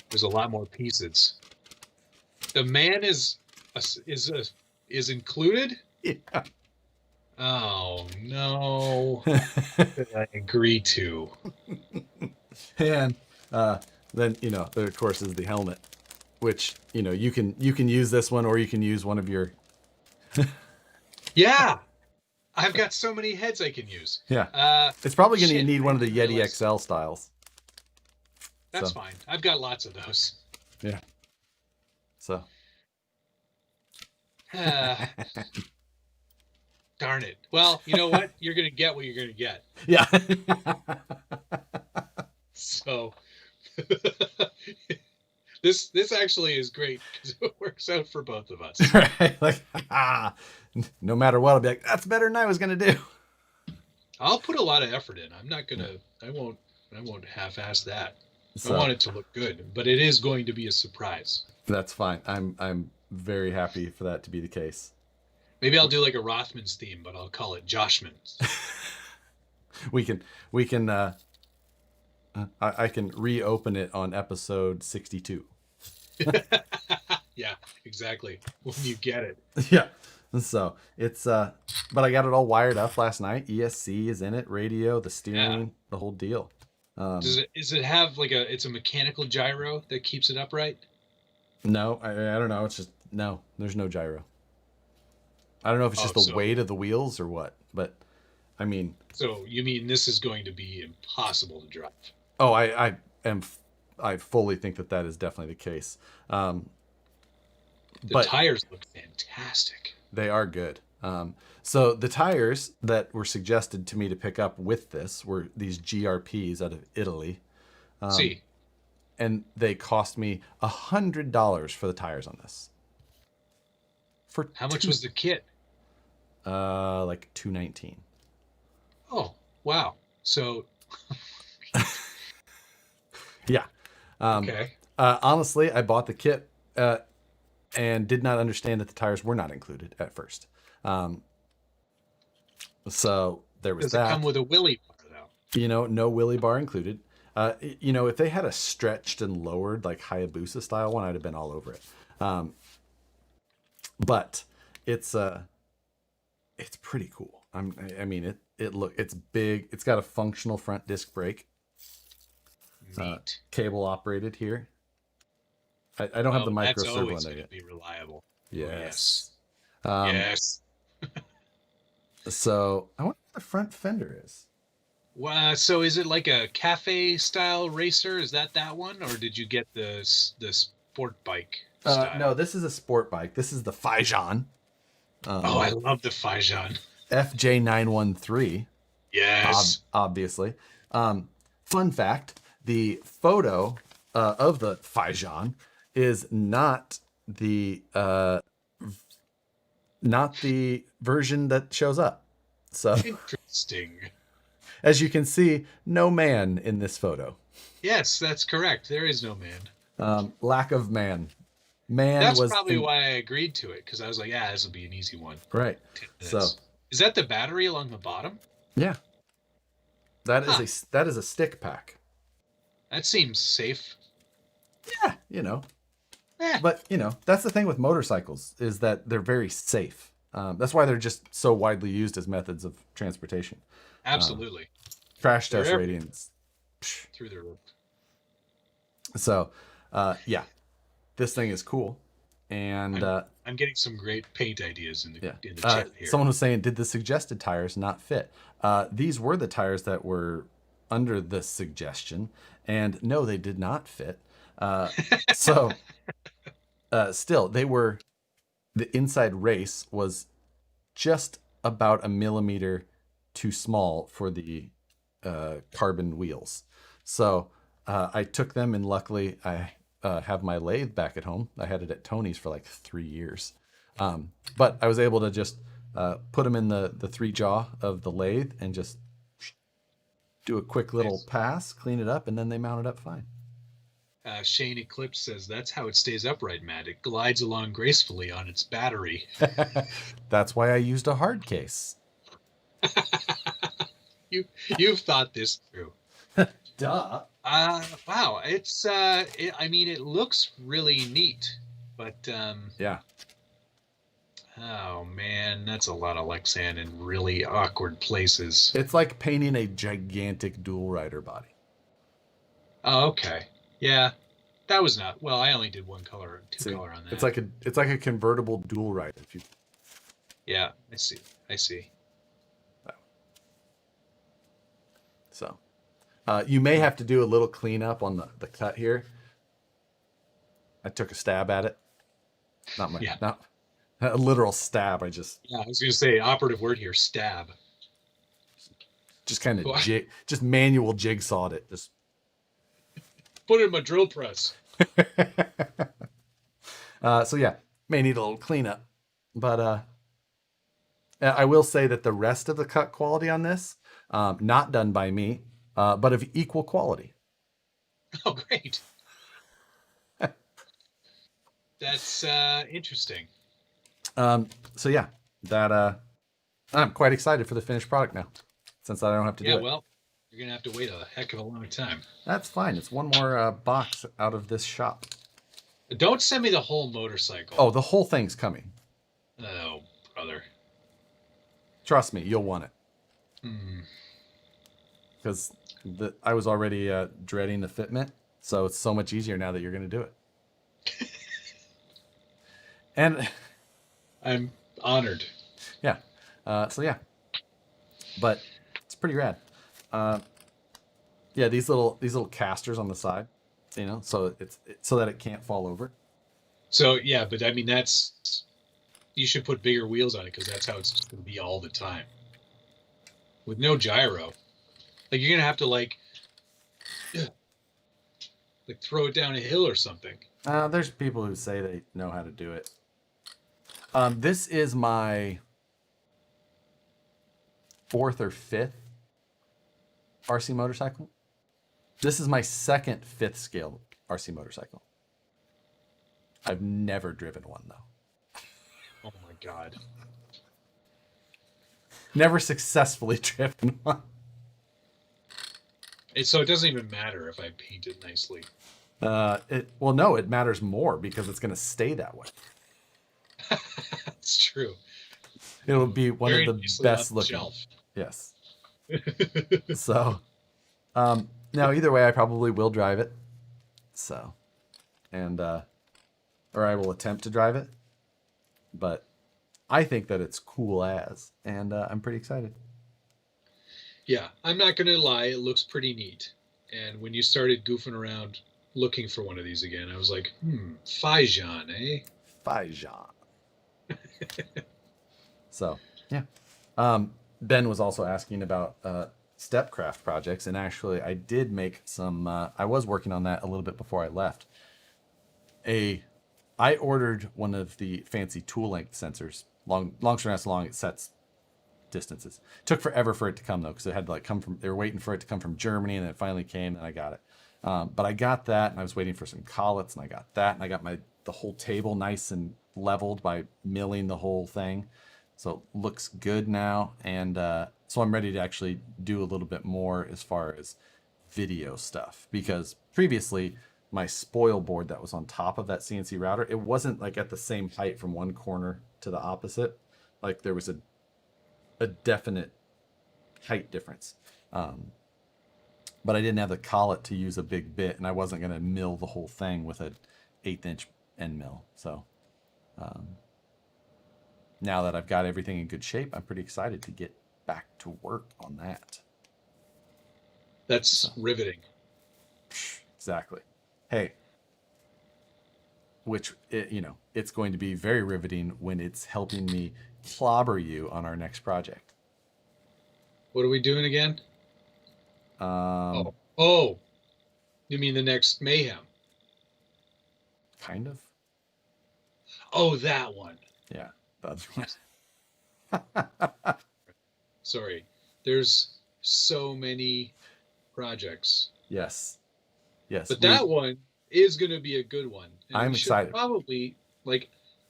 there's a lot more pieces. The man is included. Yeah. Oh no. I agree to. And then there of course is the helmet, which you can use this one, or you can use one of your. Yeah. I've got so many heads I can use. Yeah. It's probably going to need one of the Yeti XL styles. That's fine. I've got lots of those. Yeah. So. Darn it. Well, you know what? You're going to get what you're going to get. Yeah. So this actually is great because it works out for both of us. Right. Like, no matter what, I'll be like, that's better than I was going to do. I'll put a lot of effort in. I'm not going to, I won't half-ass that. I want it to look good, but it is going to be a surprise. That's fine. I'm very happy for that to be the case. Maybe I'll do like a Rothman's theme, but I'll call it Joshman's. we can I can reopen it on episode 62. Yeah, exactly. When you get it. Yeah. So it's but I got it all wired up last night. ESC is in it, radio, the steering, the whole deal. Does it have like it's a mechanical gyro that keeps it upright? No, I don't know. It's just there's no gyro. I don't know if it's just the weight of the wheels or what, but I mean. So you mean this is going to be impossible to drive? Oh, I fully think that is definitely the case. The tires look fantastic. They are good. So the tires that were suggested to me to pick up with this were these GRPs out of Italy. See. And they cost me $100 for the tires on this. For how much was the kit? Like $219. Oh, wow. So yeah. Okay. Honestly, I bought the kit and did not understand that the tires were not included at first. So there was that. Does it come with a wheelie bar though? No wheelie bar included. If they had a stretched and lowered like Hayabusa style one, I'd have been all over it. But it's pretty cool. It's big. It's got a functional front disc brake. Neat. Cable operated here. I don't have the micro servo in there yet. Be reliable. Yes. Yes. So I wonder what the front fender is. So is it like a cafe style racer? Is that one, or did you get the sport bike style? No, this is a sport bike. This is the Fijan. I love the Fijan. FJ913. Yes. Obviously. Fun fact: the photo of the Fijan is not the version that shows up. So interesting. As you can see, no man in this photo. Yes, that's correct. There is no man. Lack of man. That's probably why I agreed to it, because I was like, this will be an easy one. Right. So is that the battery along the bottom? Yeah. That is a stick pack. That seems safe. Yeah, But you know, that's the thing with motorcycles is that they're very safe. That's why they're just so widely used as methods of transportation. Absolutely. Crash They're test everywhere ratings. through the roof. So, yeah, this thing is cool, and I'm getting some great paint ideas yeah. in the chat here. Someone was saying, did the suggested tires not fit? These were the tires that were under the suggestion, and no, they did not fit. So, still, they were. The inside race was just about a millimeter too small for the carbon wheels. So I took them, and luckily I have my lathe back at home. I had it at Tony's for like 3 years. But I was able to just put them in the 3-jaw of the lathe and just do a quick little pass, clean it up, and then they mounted up fine. Shane Eclipse says that's how it stays upright, Matt. It glides along gracefully on its battery. That's why I used a hard case. You've thought this through. Duh. Wow. It's I mean, it looks really neat, but yeah. Oh man, that's a lot of Lexan in really awkward places. It's like painting a gigantic dual rider body. Oh, okay. Yeah, that was not well. I only did one color, two-color on that. It's like a convertible dual rider. If you. Yeah, I see. So, you may have to do a little cleanup on the cut here. I took a stab at it. Not a literal stab. Yeah, I was gonna say operative word here, stab. Just kind of just manual jigsawed it. Just. Put it in my drill press. So yeah, may need a little cleanup, but I will say that the rest of the cut quality on this, not done by me, but of equal quality. Oh, great. That's interesting. So yeah, that I'm quite excited for the finished product now, since I don't have to do it. Yeah, well, you're gonna have to wait a heck of a long time. That's fine. It's one more box out of this shop. Don't send me the whole motorcycle. Oh, the whole thing's coming. Oh, brother. Trust me, you'll want it. Because I was already dreading the fitment, so it's so much easier now that you're going to do it. And I'm honored. Yeah. So yeah, but it's pretty rad. Yeah, these little casters on the side, you know, so it's so that it can't fall over. So yeah, but I mean you should put bigger wheels on it because that's how it's going to be all the time. With no gyro, like you're gonna have to like throw it down a hill or something. There's people who say they know how to do it. This is my 4th or 5th RC motorcycle. This is my 2nd 5th scale RC motorcycle. I've never driven one though. Oh my god. Never successfully driven one. So it doesn't even matter if I paint it nicely. Well, no, it matters more because it's going to stay that way. That's true. It'll be one Very of the best looking. Shelf. Yes. So, now either way, I probably will drive it. So, and or I will attempt to drive it. But I think that it's cool as, and I'm pretty excited. Yeah, I'm not gonna lie, it looks pretty neat. And when you started goofing around looking for one of these again, I was like, Fijan, eh? Fijan. So, yeah. Ben was also asking about Stepcraft projects, and actually I did make some, I was working on that a little bit before I left. I ordered one of the fancy tool length sensors, long it sets distances. It took forever for it to come though, because it had to like come from, they were waiting for it to come from Germany, and then it finally came, and I got it. But I got that, and I was waiting for some collets, and I got that, and I got the whole table nice and leveled by milling the whole thing. So it looks good now, and so I'm ready to actually do a little bit more as far as video stuff, because previously my spoil board that was on top of that CNC router, it wasn't like at the same height from one corner to the opposite. Like there was a definite height difference. But I didn't have the collet to use a big bit, and I wasn't going to mill the whole thing with an 1/8" end mill. So now that I've got everything in good shape, I'm pretty excited to get back to work on that. That's riveting. Exactly. Hey, it's going to be very riveting when it's helping me clobber you on our next project. What are we doing again? Oh, you mean the next Mayhem? Kind of. Oh, that one. Yeah, that's right. Sorry. There's so many projects. Yes. But that one is going to be a good one. And I'm excited. Probably,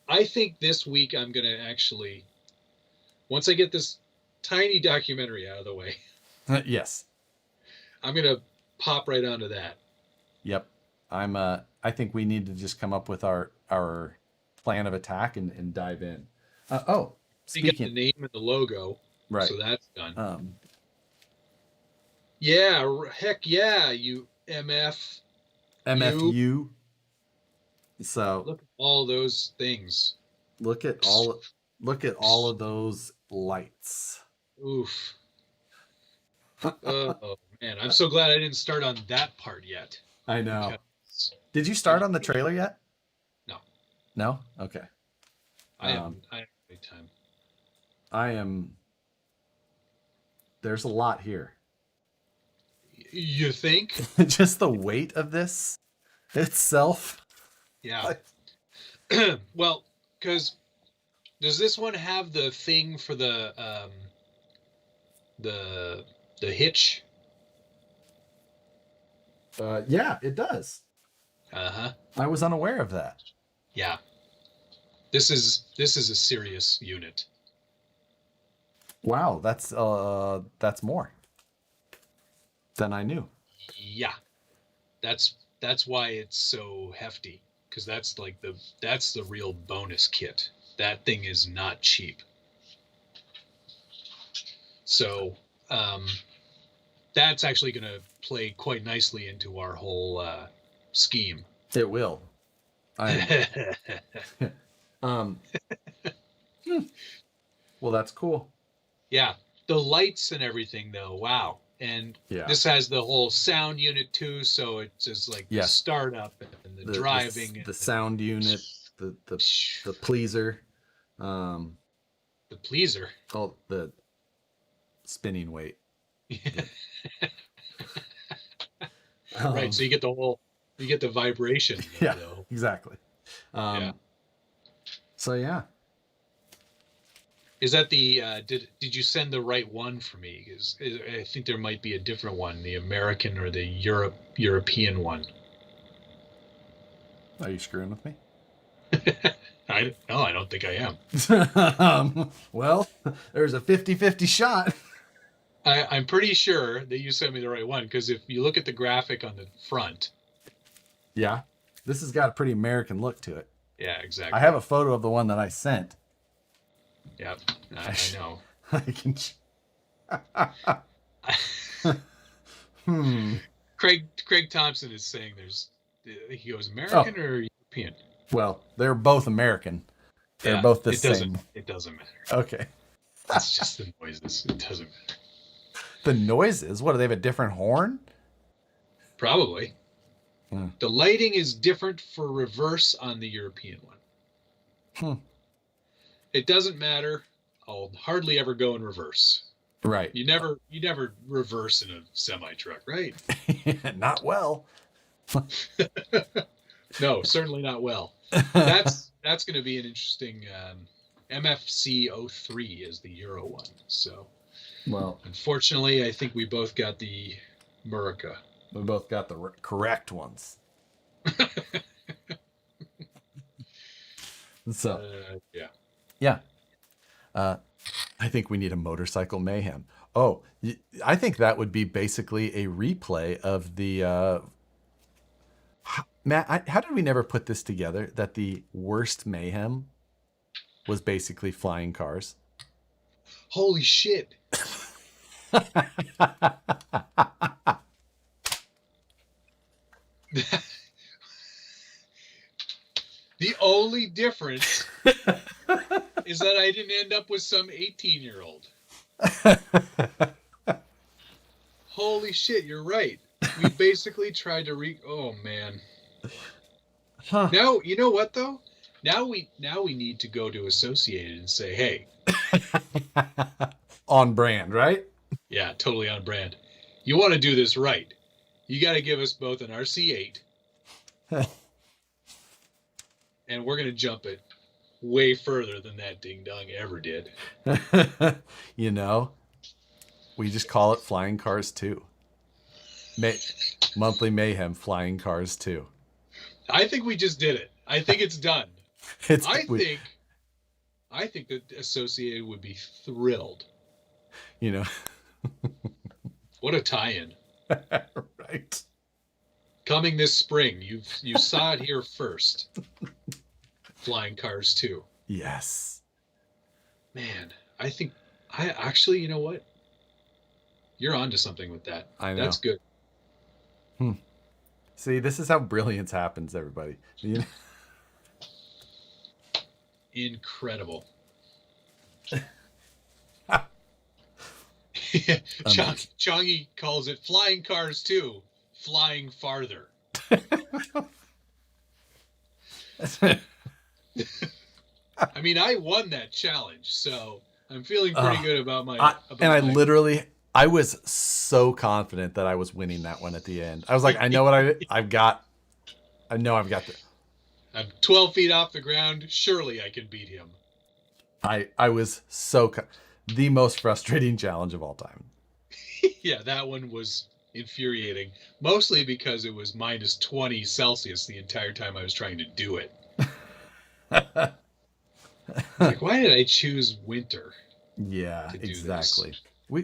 I think this week I'm going to actually, once I get this tiny documentary out of the way. Yes. I'm going to pop right onto that. Yep. I think we need to just come up with our plan of attack and dive in. Speaking, you got the name and the logo. Right. So that's done. Yeah, heck yeah, you MFU. So look at all those things. Look at all of those lights. Oof. Oh man, I'm so glad I didn't start on that part yet. I know. Did you start on the trailer yet? No. No? Okay. I have a great time. There's a lot here. You think? Just the weight of this itself. Yeah. Well, because does this one have the thing for the hitch? Yeah, it does. Uh-huh. I was unaware of that. Yeah. This is a serious unit. Wow, that's more than I knew. Yeah. That's why it's so hefty, because that's the real bonus kit. That thing is not cheap. So that's actually going to play quite nicely into our whole scheme. It will. Well, that's cool. Yeah, the lights and everything, though. Wow. And this has the whole sound unit too, so it's just like the startup and the driving, the sound unit, the pleaser, the pleaser. Oh, the spinning weight. Right, so you get the vibration. Yeah, exactly. So yeah. Is that the did you send the right one for me? Because I think there might be a different one, the American or the European one. Are you screwing with me? No, I don't think I am. Well, there's a 50-50 shot. I'm pretty sure that you sent me the right one, because if you look at the graphic on the front. Yeah, this has got a pretty American look to it. Yeah, exactly. I have a photo of the one that I sent. Yep, I know. I can. Craig Thompson is saying he goes American or European? Well, they're both American. They're both the same. It doesn't matter. Okay. It's just the noises. It doesn't matter. The noises? What, do they have a different horn? Probably. The lighting is different for reverse on the European one. It doesn't matter. I'll hardly ever go in reverse. Right. You never reverse in a semi truck, right? Not well. No, certainly not well. That's going to be an interesting. MFC 03 is the Euro one. So, well, unfortunately, I think we both got the Murica. We both got the correct ones. So, yeah. I think we need a motorcycle mayhem. Oh, I think that would be basically a replay of the Matt, how did we never put this together that the worst Mayhem was basically flying cars? Holy shit. The only difference is that I didn't end up with some 18-year-old. Holy shit, you're right. We basically tried to oh man. Huh. Now, you know what though? Now we need to go to Associated and say, "Hey, on brand, right?" yeah, totally on brand. You want to do this right. You got to give us both an RC8 and we're going to jump it way further than that ding dong ever did. You know, we just call it Flying Cars 2. Monthly Mayhem Flying Cars 2. I think we just did it. I think it's done. I think that Associated would be thrilled. You know. What a tie-in. Right. Coming this spring. You saw it here first. Flying Cars 2. Yes. Man, I actually, you know what? You're onto something with that. I know. That's good. See, this is how brilliance happens, everybody. You know? Incredible. Chongy calls it Flying Cars 2, flying farther. I mean, I won that challenge, so I'm feeling pretty good about my. I was so confident that I was winning that one at the end. I was like, I know what I've got. I know I've got the. I'm 12 feet off the ground. Surely I can beat him. I was the most frustrating challenge of all time. Yeah, that one was infuriating. Mostly because it was minus 20 Celsius the entire time I was trying to do it. Like, why did I choose winter? Yeah, exactly. We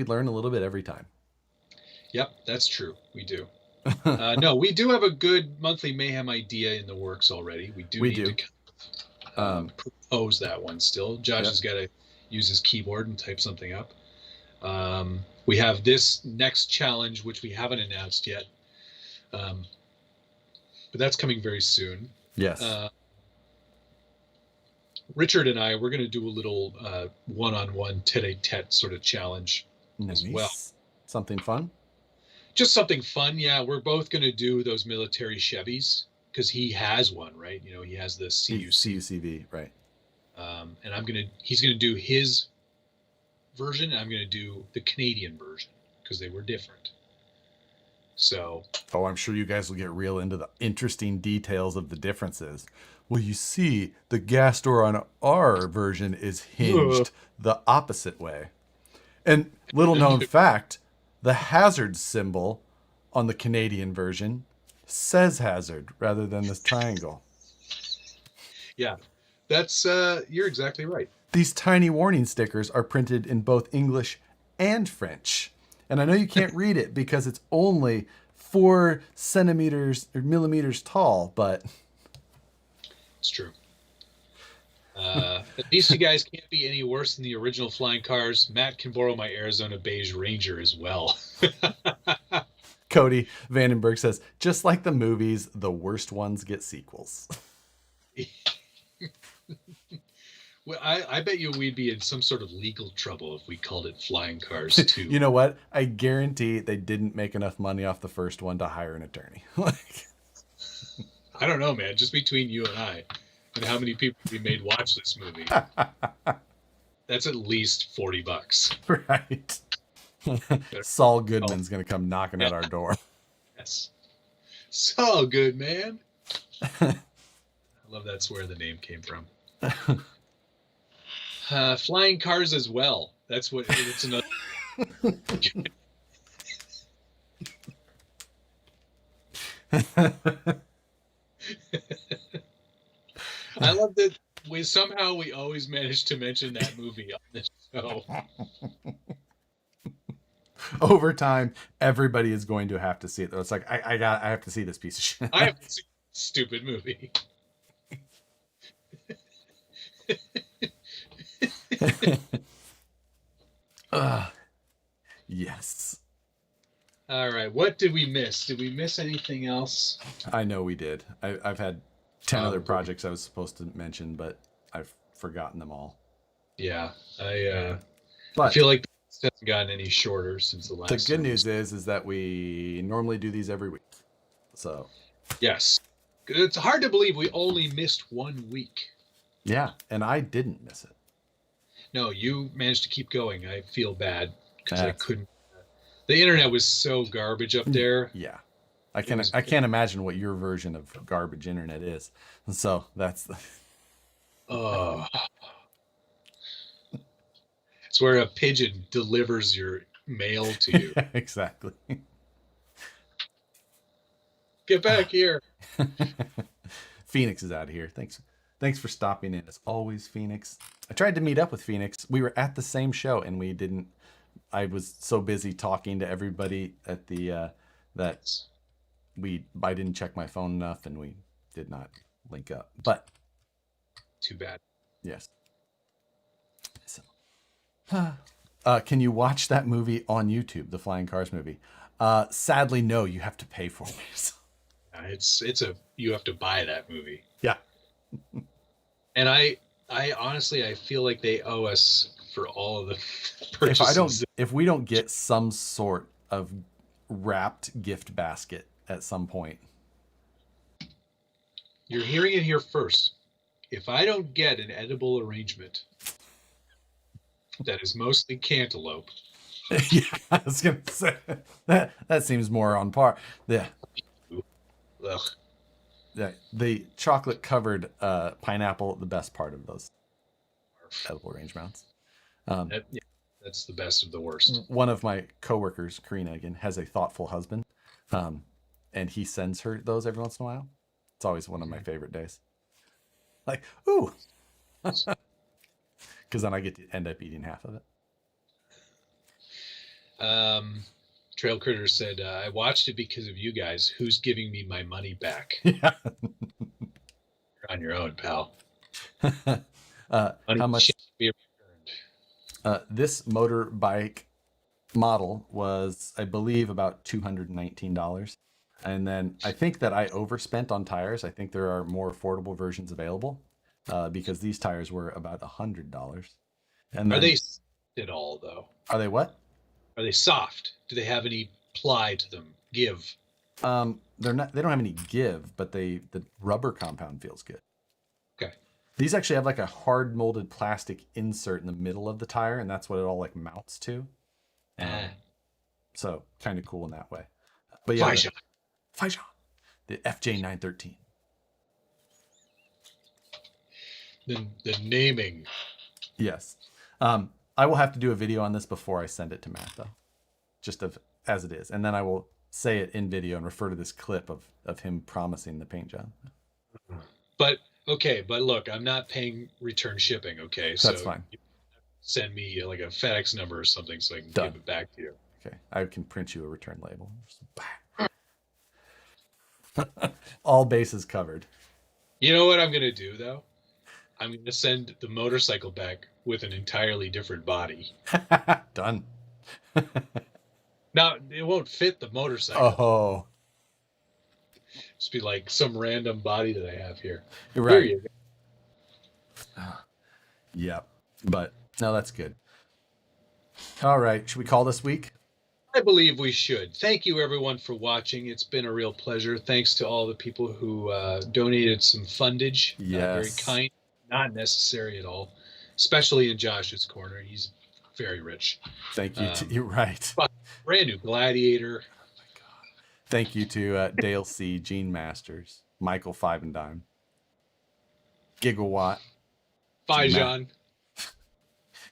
learn a little bit every time. Yep, that's true. We do. No, we do have a good monthly Mayhem idea in the works already. We need to propose that one still. Josh has got to use his keyboard and type something up. We have this next challenge, which we haven't announced yet. But that's coming very soon. Yes. Richard and I, we're going to do a little one-on-one tete-a-tete sort of challenge as well. Something fun? Just something fun, yeah. We're both going to do those military Chevys because he has one, right? You know, he has the CUCV, right? And he's going to do his version, and I'm going to do the Canadian version because they were different. So. Oh, I'm sure you guys will get real into the interesting details of the differences. Well, you see, the gas door on our version is hinged the opposite way. And little known fact, the hazard symbol on the Canadian version says hazard rather than this triangle. Yeah, that's you're exactly right. These tiny warning stickers are printed in both English and French. And I know you can't read it because it's only 4 centimeters or millimeters tall, but it's true. At least you guys can't be any worse than the original Flying Cars. Matt can borrow my Arizona Beige Ranger as well. Cody Vandenberg says, just like the movies, the worst ones get sequels. Well, I bet you we'd be in some sort of legal trouble if we called it Flying Cars 2. You know what? I guarantee they didn't make enough money off the first one to hire an attorney. I don't know, man. Just between you and I, and how many people we made watch this movie, that's at least $40. Right. Saul Goodman's going to come knocking at our door. Yes. Saul Goodman. I love that's where the name came from. Flying Cars as well. That's what it's another. I love that we always manage to mention that movie on this show. Over time, everybody is going to have to see it. Though it's like I have to see this piece of shit. I haven't seen this stupid movie. Yes. All right, what did we miss? Did we miss anything else? I know we did. I've had 10 other projects I was supposed to mention, but I've forgotten them all. Yeah, I feel like this hasn't gotten any shorter since the last. The good news is that we normally do these every week. So yes, it's hard to believe we only missed 1 week. Yeah, and I didn't miss it. No, you managed to keep going. I feel bad because I couldn't. The internet was so garbage up there. Yeah, I can't imagine what your version of garbage internet is. And so that's the. It's where a pigeon delivers your mail to you. Exactly. Get back here. Phoenix is out here. Thanks for stopping in as always, Phoenix. I tried to meet up with Phoenix. We were at the same show and we didn't. I was so busy talking to everybody at the that I didn't check my phone enough and we did not link up. But too bad. Yes. So, can you watch that movie on YouTube, the Flying Cars movie? Sadly, no. You have to pay for it. You have to buy that movie. Yeah. And I honestly, I feel like they owe us for all of the purchases. If we don't get some sort of wrapped gift basket at some point. You're hearing it here first. If I don't get an edible arrangement that is mostly cantaloupe. Yeah, I was gonna say that seems more on par. Yeah. Ugh. Yeah, the chocolate covered pineapple, the best part of those edible arrangements. That's the best of the worst. One of my coworkers, Karina, again, has a thoughtful husband, and he sends her those every once in a while. It's always one of my favorite days. Like, ooh, because then I get to end up eating half of it. Trail Critter said, I watched it because of you guys. Who's giving me my money back? Yeah. You're on your own, pal. How much? Be returned. This motorbike model was, I believe, about $219. And then I think that I overspent on tires. I think there are more affordable versions available because these tires were about $100. And are they at all though? Are they what? Are they soft? Do they have any ply to them? Give? They're not. They don't have any give, but the rubber compound feels good. Okay. These actually have like a hard molded plastic insert in the middle of the tire, and that's what it all like mounts to. So kind of cool in that way. But yeah, Fajan, the FJ913. The naming. Yes. I will have to do a video on this before I send it to Matt, though, just as it is, and then I will say it in video and refer to this clip of him promising the paint job. But look, I'm not paying return shipping. Okay, so that's fine. Send me like a FedEx number or something so I can give it back to you. Okay, I can print you a return label. All bases covered. You know what I'm gonna do though? I'm gonna send the motorcycle back with an entirely different body. Done. Now it won't fit the motorcycle. Oh. Just be like some random body that I have here. You're right. Here you go. Yep. But no, that's good. All right. Should we call this week? I believe we should. Thank you everyone for watching. It's been a real pleasure. Thanks to all the people who donated some fundage. Yes. Very kind. Not necessary at all. Especially in Josh's corner. He's very rich. Thank you. You're right. Brand new Gladiator. Oh my God. Thank you to Dale C, Gene Masters, Michael Five and Dime, Gigawatt, Fajan,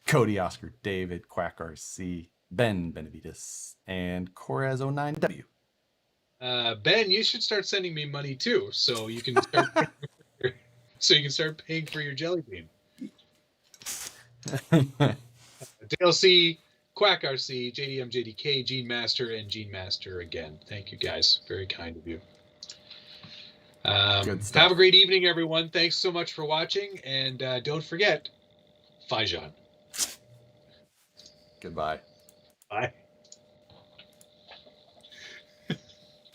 Cody Oscar, David, Quack RC, Ben Benavides, and Corez09W. Ben, you should start sending me money too, so you can start paying for your jelly bean. DLC, Quack RC, JDM, JDK, Gene Master, and Gene Master again. Thank you guys. Very kind of you. Good stuff. Have a great evening, everyone. Thanks so much for watching. And don't forget, Fajan. Goodbye. Bye.